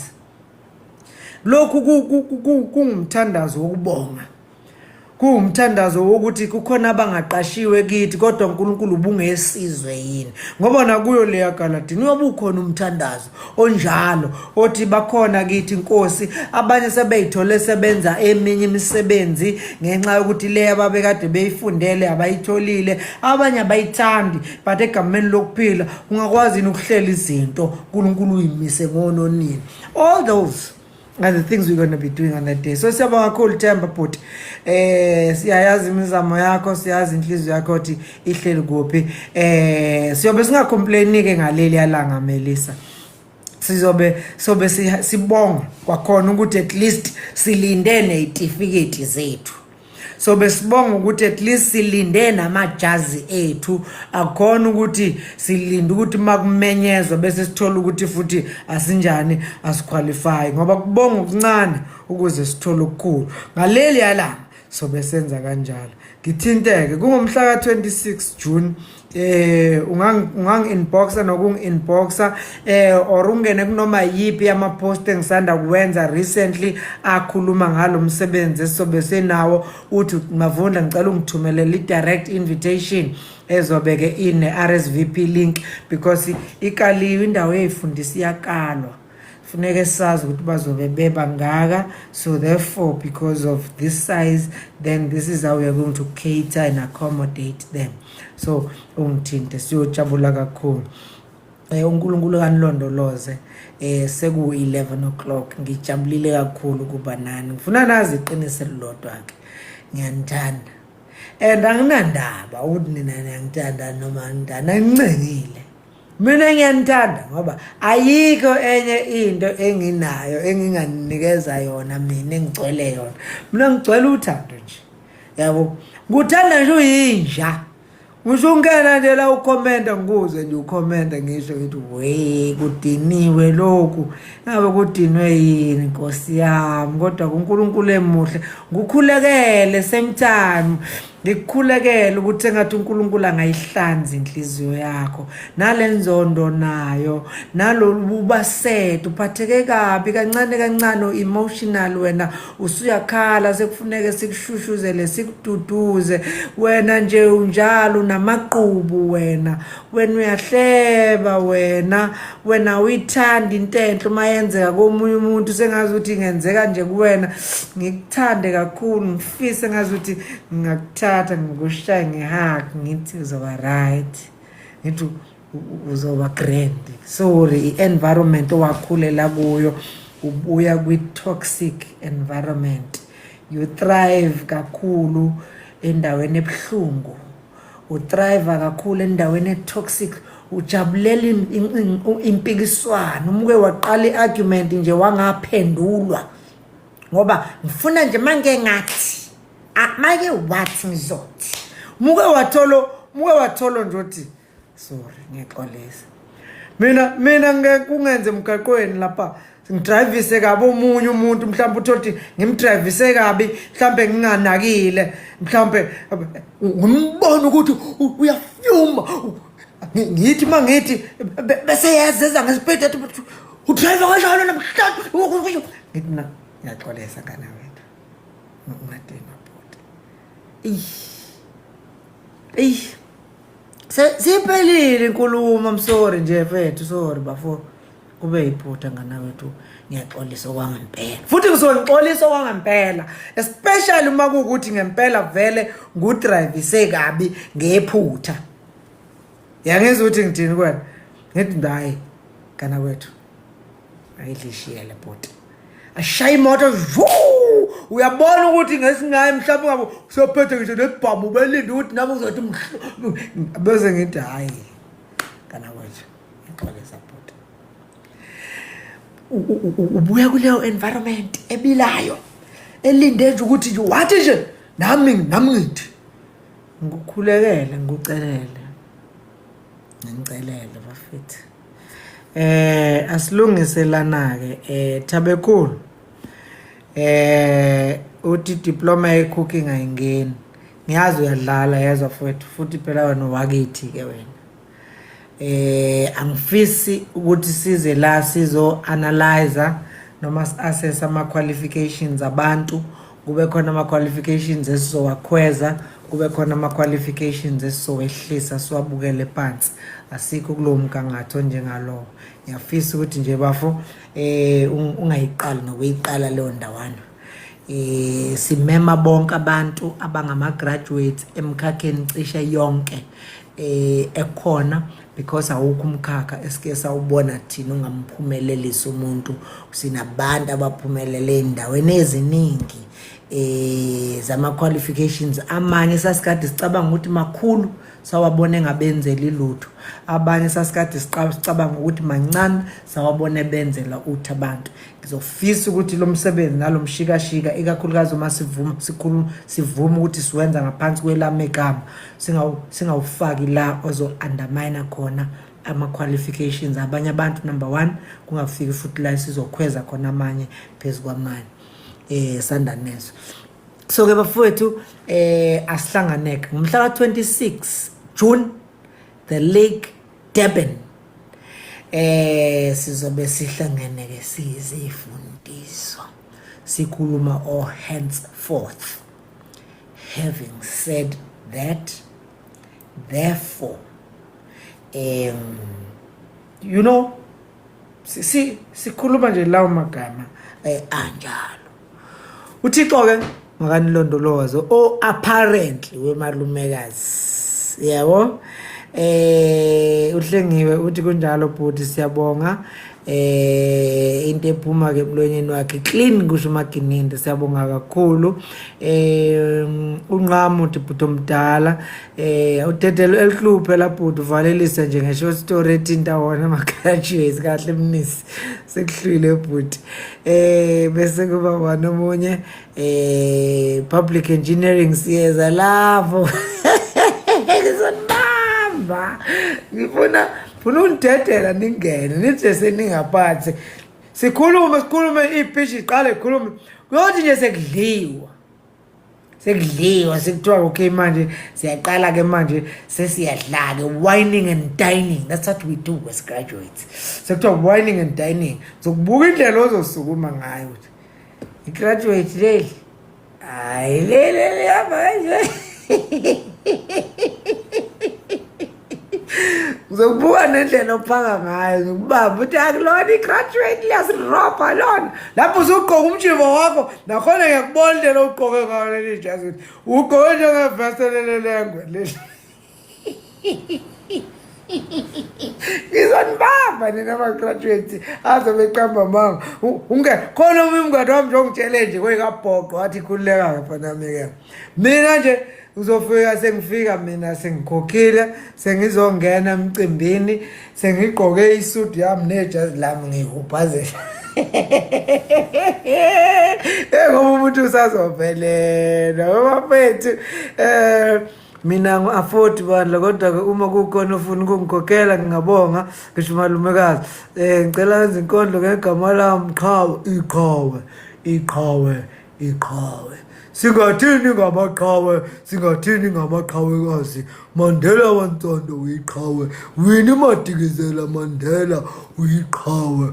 lokhu kungumthandazo wokubonga kuwumthandazo wokuthi kukhona abangaqashiwe kithi kodwa uNkulunkulu ubungesizwe yini ngoba nakuyo leya Galadini uyobukhona umthandazo onjalo othi bakhona kithi inkosi abanye sebeyithole sebenza eminye imisebenzi ngenxa yokuthi leya babekade beyifundele abayitholile abanye abayithandi but egameni lokuphila ungakwazi ukuhlela izinto uNkulunkulu uyimise ngononini. All those are the things we're going to be doing on that day. So siyabonga kakhulu Themba but siyayazi imizamo yakho, siyazi inhliziyo yakho ukuthi ihleli kuphi. Siyobe singacomplain ke ngaleli yalanga Melissa. Sizobe sibonga kwakhona ukuthi at least silinde nezitifiketi zethu. So besibonga ukuthi at least silinde namajazi ethu akhona ukuthi silinde ukuthi makumenyezwe bese sithola ukuthi futhi asinjani asiqualify ngoba kubonga okuncane ukuze sithole okukhulu ngaleli yalanga so besenza kanjalo. Ngithinteke kungomhla ka 26 June ungang inboxa nokungi inboxa or ungene kunoma yipi ama post engisanda kuwenza recently akhuluma ngalo msebenzi esobe senawo uthi Mavundla ngicela ungithumelele i direct invitation ezobeke in RSVP link because ikaliwe indawo eyifundisa iyakalwa funeke sazi ukuthi bazobe bebangaka so therefore because of this size then this is how we are going to cater and accommodate them. So ungithinte siyojabula kakhulu uNkulunkulu kanilondoloze seku 11 o'clock ngijabulile kakhulu kuba nani ngifuna nazi iqiniso lilodwa ke ngiyanthanda and anginandaba ukuthi nina ngiyangithanda noma ngithanda ngincengile mina ngiyanthanda ngoba ayikho enye into enginayo enginganikeza yona mina engicwele yona mina ngicwela uthando nje yabo nguthanda nje uyinja ngisho ungena nje la ucomment ngikuze nje ucomment ngisho ukuthi we kudiniwe lokhu ngabe kudinwe yini Nkosi yami kodwa uNkulunkulu emuhle ngukhulekele same time ngikukhulekele ukuthi engathi uNkulunkulu angayihlanzi inhliziyo yakho nalenzondo nayo nalobubasethu uphatheke kabi kancane emotional wena usuyakhala sekufuneka sikushushuzele sikududuze wena nje unjalo namaqhubu wena uyahleba wena uyithanda intenhle mayenzeka komunye umuntu sengazi ukuthi ingenzeka nje kuwena ngikuthande kakhulu ngifise ngazi ukuthi ngakuthatha ngikushaya ngehug ngithi uzoba right ngithi uzoba grand. Sorry environment owakhulela kuyo ubuya kwi toxic environment you thrive kakhulu endaweni ebhlungu uthrive kakhulu endaweni toxic ujabulela impikiswano umuke waqala iargument nje wangaphendulwa ngoba ngifuna nje manje ngathi make wathi ngizothi muke watholo nje uthi sorry ngixolisa mina kungenze emgaqweni lapha ngidrivise kabi omunye umuntu mhlawumbe uthi ngimdrivise kabi mhlawumbe nginganakile mhlawumbe ngimbono ukuthi uyafyuma ngithi mangithi bese yazeza ngespeed ethi udrive kanjalo namhlanje ngithi na ngiyaxolisa kana wethu ungadinga bhuti siphelile inkulumo I'm sorry nje mfethu sorry bafo kube iphutha ngana wethu ngiyaxolisa okwangempela futhi ngizongixolisa okwangempela especially uma kuukuthi ngempela vele ngudrivise kabi ngephutha yangizwe ukuthi ngithini kwena ngithi hayi kana wethu ayidlishiyele bhuti ashaya imoto uyabona ukuthi ngesingayi mhlawumbe ngabe usophethe ngisho nebhamu belinde ukuthi nami uzothi bese ngithi hayi kana wethu ngixolisa bhuti ubuya kuleyo environment ebilayo elinde nje ukuthi wathi nje nami ngithi ngikukhulekele ngicela bafethu asilungiselana ke Thabekulu uthi diploma ye cooking ayingeni ngiyazi uyadlala yezwa futhi phela wena wakithi ke wena angifisi ukuthi size la sizo analyze noma assess ama qualifications abantu kube khona ama-qualifications esizowakhweza, kube khona ama-qualifications esizowehlisa siwabukele phansi. Asikho kulowo mgangatho njengalowo. Ngiyafisa ukuthi nje bafo ungayiqali nokuyiqala leyo ndawana. Simema bonke abantu abangama-graduates emkhakheni cishe yonke ekhona, because awukho umkhakha esike sawubona thina ungamphumelelisa umuntu. Sinabantu abaphumelele endaweni eziningi zama-qualifications. Amanye sasikade sicabanga ukuthi makhulu sawabone ngabenzela ilutho, abanye sasikade sicabanga ukuthi mancane sawabone benzela uthi abantu. Ngizofisa ukuthi lo msebenzi nalo mshikashika ikakhulukazi uma sivuma ukuthi siwenza ngaphansi kwelami igama, singawufaki la ozo undermine khona ama-qualifications abanye abantu. Number 1, kungafiki futhi la sizokhweza khona amanye phezu kwamanye. Sandanezo. So ke bafowethu asihlanganeke ngomhla ka-26 June the Lake Durban. Sizobe sihlangene ke sizifundiswa sikhuluma henceforth. Having said that, therefore, you know, sikhuluma nje lawo magama anjalo. Uthixo ke makanilondoloze apparently wemalumekazi, yabo. Uhlengiwe uthi kunjalo bhuti siyabonga. Into ephuma ke emlonyeni wakhe clean kusho uMagininde, siyabonga kakhulu. Unqamo uthi bhuti omdala utetelo elihluphe la bhuti uvalelisa nje nge-short story ethinta wona ama-graduates kahle mnisi sekuhlwile bhuti. Bese kuba wona omunye public engineering siyeza lapho. Ngifuna undedela ningene nithi seningaphansi sikhulume ipishi iqale ikhulume kuyothi nje sekudliwa sekuthiwa okay manje siyaqala ke manje sesiyadla ke wining and dining. That's what we do as graduates. Sekuthiwa wining and dining, sokubuka indlela ozosukuma ngayo ukuthi i-graduate leli hayi leli yabanje. Uzobuka nendlela ophaka ngayo ubaba uthi akulona i-graduate liyasirobha lona. Lapho uzugqoka umjivo wakho nakhona ngiyakubona indlela ugqoke ngayo leli jazi ukuthi ugqoke njengevese lelengwe leli. Ngizonibamba nina ama-graduates azobeqamba manga khona umngane wami nje ongitshele nje kweyikabhoqo wathi khululeka mfanami-ke mina nje. Uzofika sengifika mina sengikhokhile sengizongena emcimbini sengigqoke isuit yami nejazi lami ngihubhazela. Ngoba umuntu usazovelela bafethu. Mina ngu-afford bandla kodwa ke uma kukhona ufuna ukungikhokhela ngingabonga ngisho umalumekazi. Ngicela wenza inkondlo ngegama lami iqhawe. Singathini ngamaqhawekazi. Mandela wantsonto uyiqhawe, wini Madikizela Mandela uyiqhawe.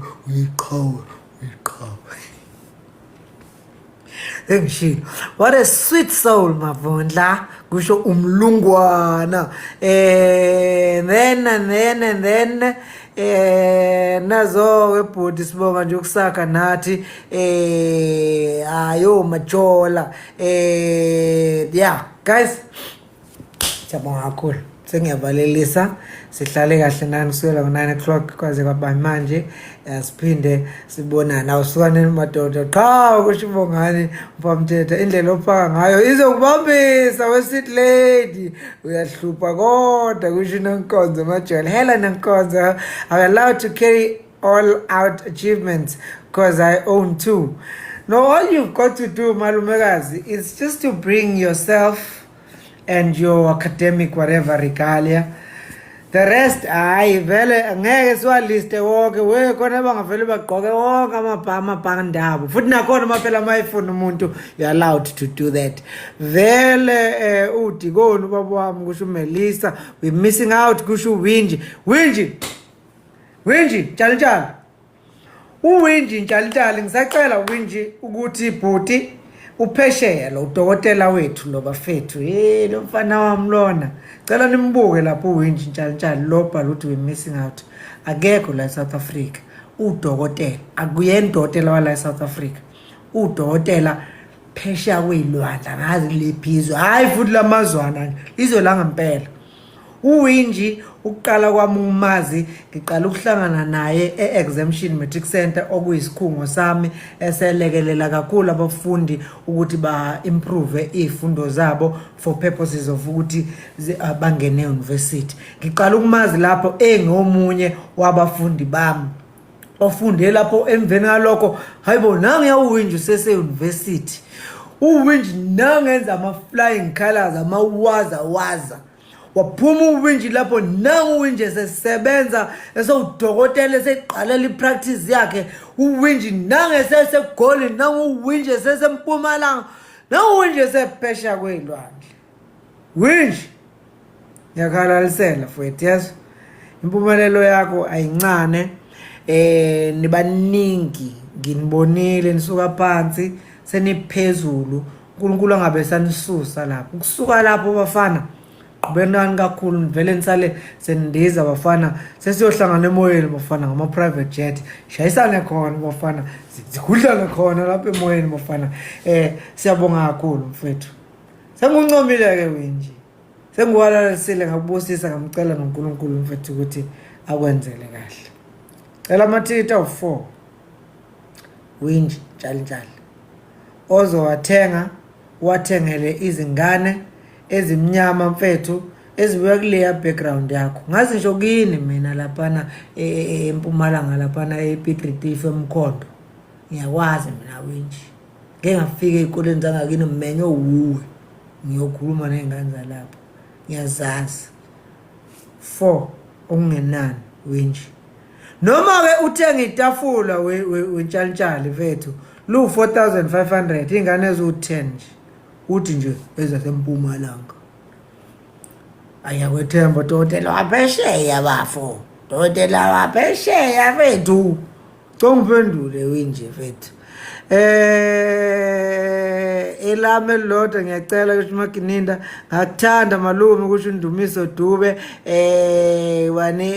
Engishilo. What a sweet soul mavundla kusho umlungwana. Then nazo webhodi sibonga nje ukusaka nathi ayo majola. Yeah guys, siyabonga kakhulu. Sengiyavalelisa sihlale kahle nani kusukela ngo-9 o'clock kwaze kwaba manje. Siphinde sibonana awusukane madoda qha kusho ubongani mpamthetha indlela ophaka ngayo izokubambisa wesit lady uyahlupha kodwa kusho Nonkonzo Majola. Hela Nonkonzo, I'm allowed to carry all out achievements because I own 2. No, all you've got to do malumekazi is just to bring yourself and your academic whatever regalia. The rest hayi vele angeke siwaliste wonke we khona bangavele bagqoke wonke amabhandabo futhi nakhona maphela mayifuna umuntu you allowed to do that. Vele udikoni ubaba wami kusho uMelisa we missing out kusho uWinji njalo uWinji njalo ngisacela uWinji ukuthi bhuti uphesheya lo udokotela wethu lo bafethu lo mfana wami lona cela nimbuke lapho uWinji Ntshalintshali lo bhala ukuthi we missing out akekho la eSouth Africa udokotela akuyena udokotela wala eSouth Africa udokotela phesheya kwezilwandle ngazi lephizwe hayi futhi lamazwana izwe la ngempela uWinji ukuqala kwami umazi ngiqala ukuhlangana naye e-Exemption Matric Center okuyisikhungo sami eselekelela kakhulu abafundi ukuthi ba-improve izifundo zabo for purposes of ukuthi bangene e-university. Ngiqala ukumazi lapho engomunye wabafundi bami ofunde lapho emveni ngalokho hayibo nangiya uWinji usese-university uWinji nangenza ama-flying colours amawaza waphuma uWinji lapho nangu uWinji esesebenza esewudokotela eseqalela ipractice yakhe uWinji nangesesegoli nangu uWinji esesempumalanga nangu uWinji esephesha kwezilwandle Winji yakhalalisela mfowethu yazi impumelelo yakho ayincane nibaningi nginibonile nisuka phansi seniphezulu uNkulunkulu angabe sanisusa lapho ukusuka lapho bafana benani kakhulu vele nisale sendiza bafana sesiyohlangana emoyeni bafana ngama private jet shayisane khona bafana zikudlala khona lapha emoyeni bafana siyabonga kakhulu mfethu senguncomile ke Winji sengiwalalisile ngakubusisa ngamcela noNkulunkulu mfethu ukuthi akwenzele kahle cela amathikithi awu4 Winji Ntshalintshali ozowathenga wathengele izingane ezimnyama mfethu ezibuya kuleya background yakho ngazi ngisho kini mina laphana eMpumalanga laphana ePitritief eMkhondo ngiyakwazi mina Winji ngeke ngafika ezikoleni zangakini mmenyo uwe ngiyokhuluma nezingane zalapho ngiyazazi 4 okungenani Winji noma ke uthenga itafula weNtshalitshali mfethu lu 4500 ingane ezu10 nje uthi nje ezaseMpumalanga ayakwethemba dokotela waphesheya bafo dokotela waphesheya mfethu ngiphendule Winji mfethu elame lodwa ngiyacela ukuthi makininda ngakuthanda malume ukuthi undumiso Dube wani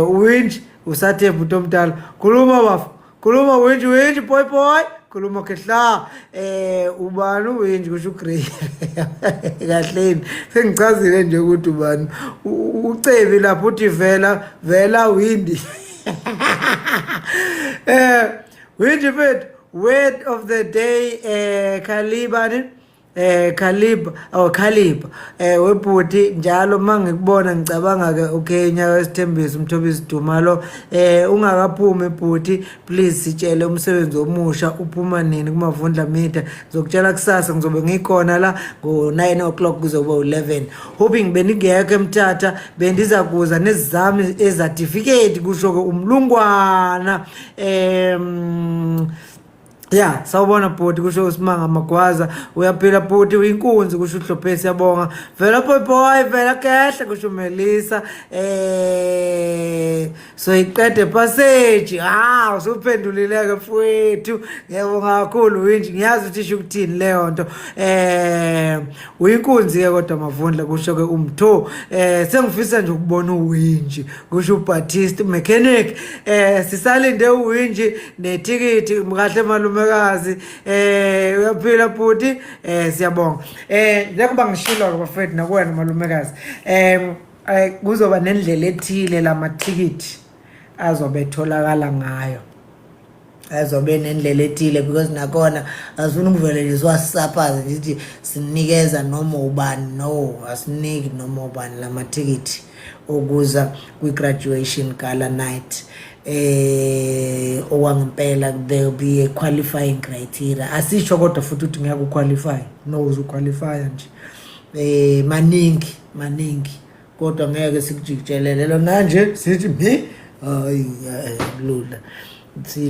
Winji usathe bhuti omdala khuluma bafo khuluma Winji boy khuluma khehla ubani uWinji kusho uGrey kahleni sengichazile nje ukuthi ubani ucebi lapho uthi vela Winji Winji mfethu word of the day Khalib webhuti njalo mangikubona ngicabanga ke uKenya wesithembiso umthobisi Dumalo ungakaphumi bhuti please sitshele umsebenzi omusha uphuma nini kumavundla media ngizokutshela kusasa ngizobe ngikhona la ngo9 o'clock kuzoba 11 hoping beningekho eMthatha bendiza kuza nezizami ezertificate kusho ke umlungwana yeah sawubona bhuti kusho uSimanga Magwaza uyaphila bhuti uyinkunzi kusho uHlophe siyabonga vela boy vela kahle kusho Melisa so iqede passage usuphendulileke mfowethu ngiyabonga kakhulu Winji ngiyazi ukuthi isho ukuthini leyo nto uyinkunzi ke kodwa mavundla kusho ke umtho sengifisa nje ukubona uWinji kusho uBaptist mechanic sisalinde uWinji nethikithi mkahle malume kazi uyaphila bhuti siyabonga njengoba ngishilo ke bafethu nakuwena malumekazi kuzoba nendlela ethile lamathikithi azobe etholakala ngayo azobe nendlela ethile because nakona asifuna ukuvelelizwa sisaphaze ngithi sinikeza noma ubani no asiniki noma ubani lamathikithi okuza kwi-graduation gala night owangempela there will be a qualifying criteria asisho kodwa futhi ukuthi ngeke uqualify no uzuqualify nje maningi kodwa ngeke sikujikjelele lona nje sithi hayi lula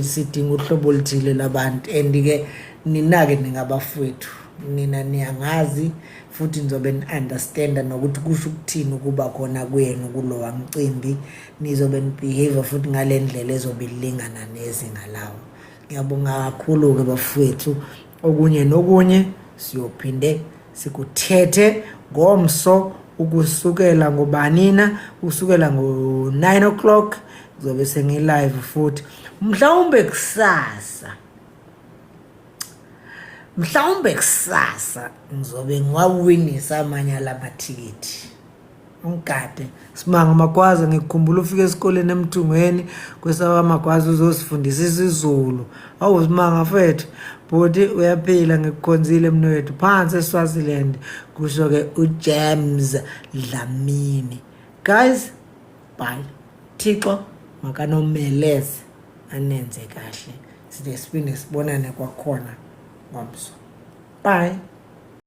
sidinga uhlobo oluthile labantu and ke ninake ningabafowethu nina niyangazi futhi nizobe ni-understanda nokuthi kusho ukuthini ukuba khona kwenu kulowa mcimbi nizobe nibehave futhi ngale ndlela ezobe ilingana nezinga lawo Ngiyabonga kakhulu-ke bafowethu. Okunye nokunye siyophinde sikuthethe ngomso ukusukela ngobanina, ukusukela ngo-9 o'clock ngizobe sengilive futhi. Mhlawumbe kusasa ngizobe ngiwawinisa amanye alamathikithi. Ungigade Simanga Magwaza, ngikukhumbula ufike esikoleni eMthungweni kwesaba Magwaza uzosifundisa isiZulu. Awu Simanga mfethu, bhuti uyaphila, ngikukhonzile mnewethu phansi eSwaziland, kusho-ke uJames Dlamini. Guys, bye. Thixo makanomeleze anenze kahle. Siphinde sibonane kwakhona ngomso. Bye.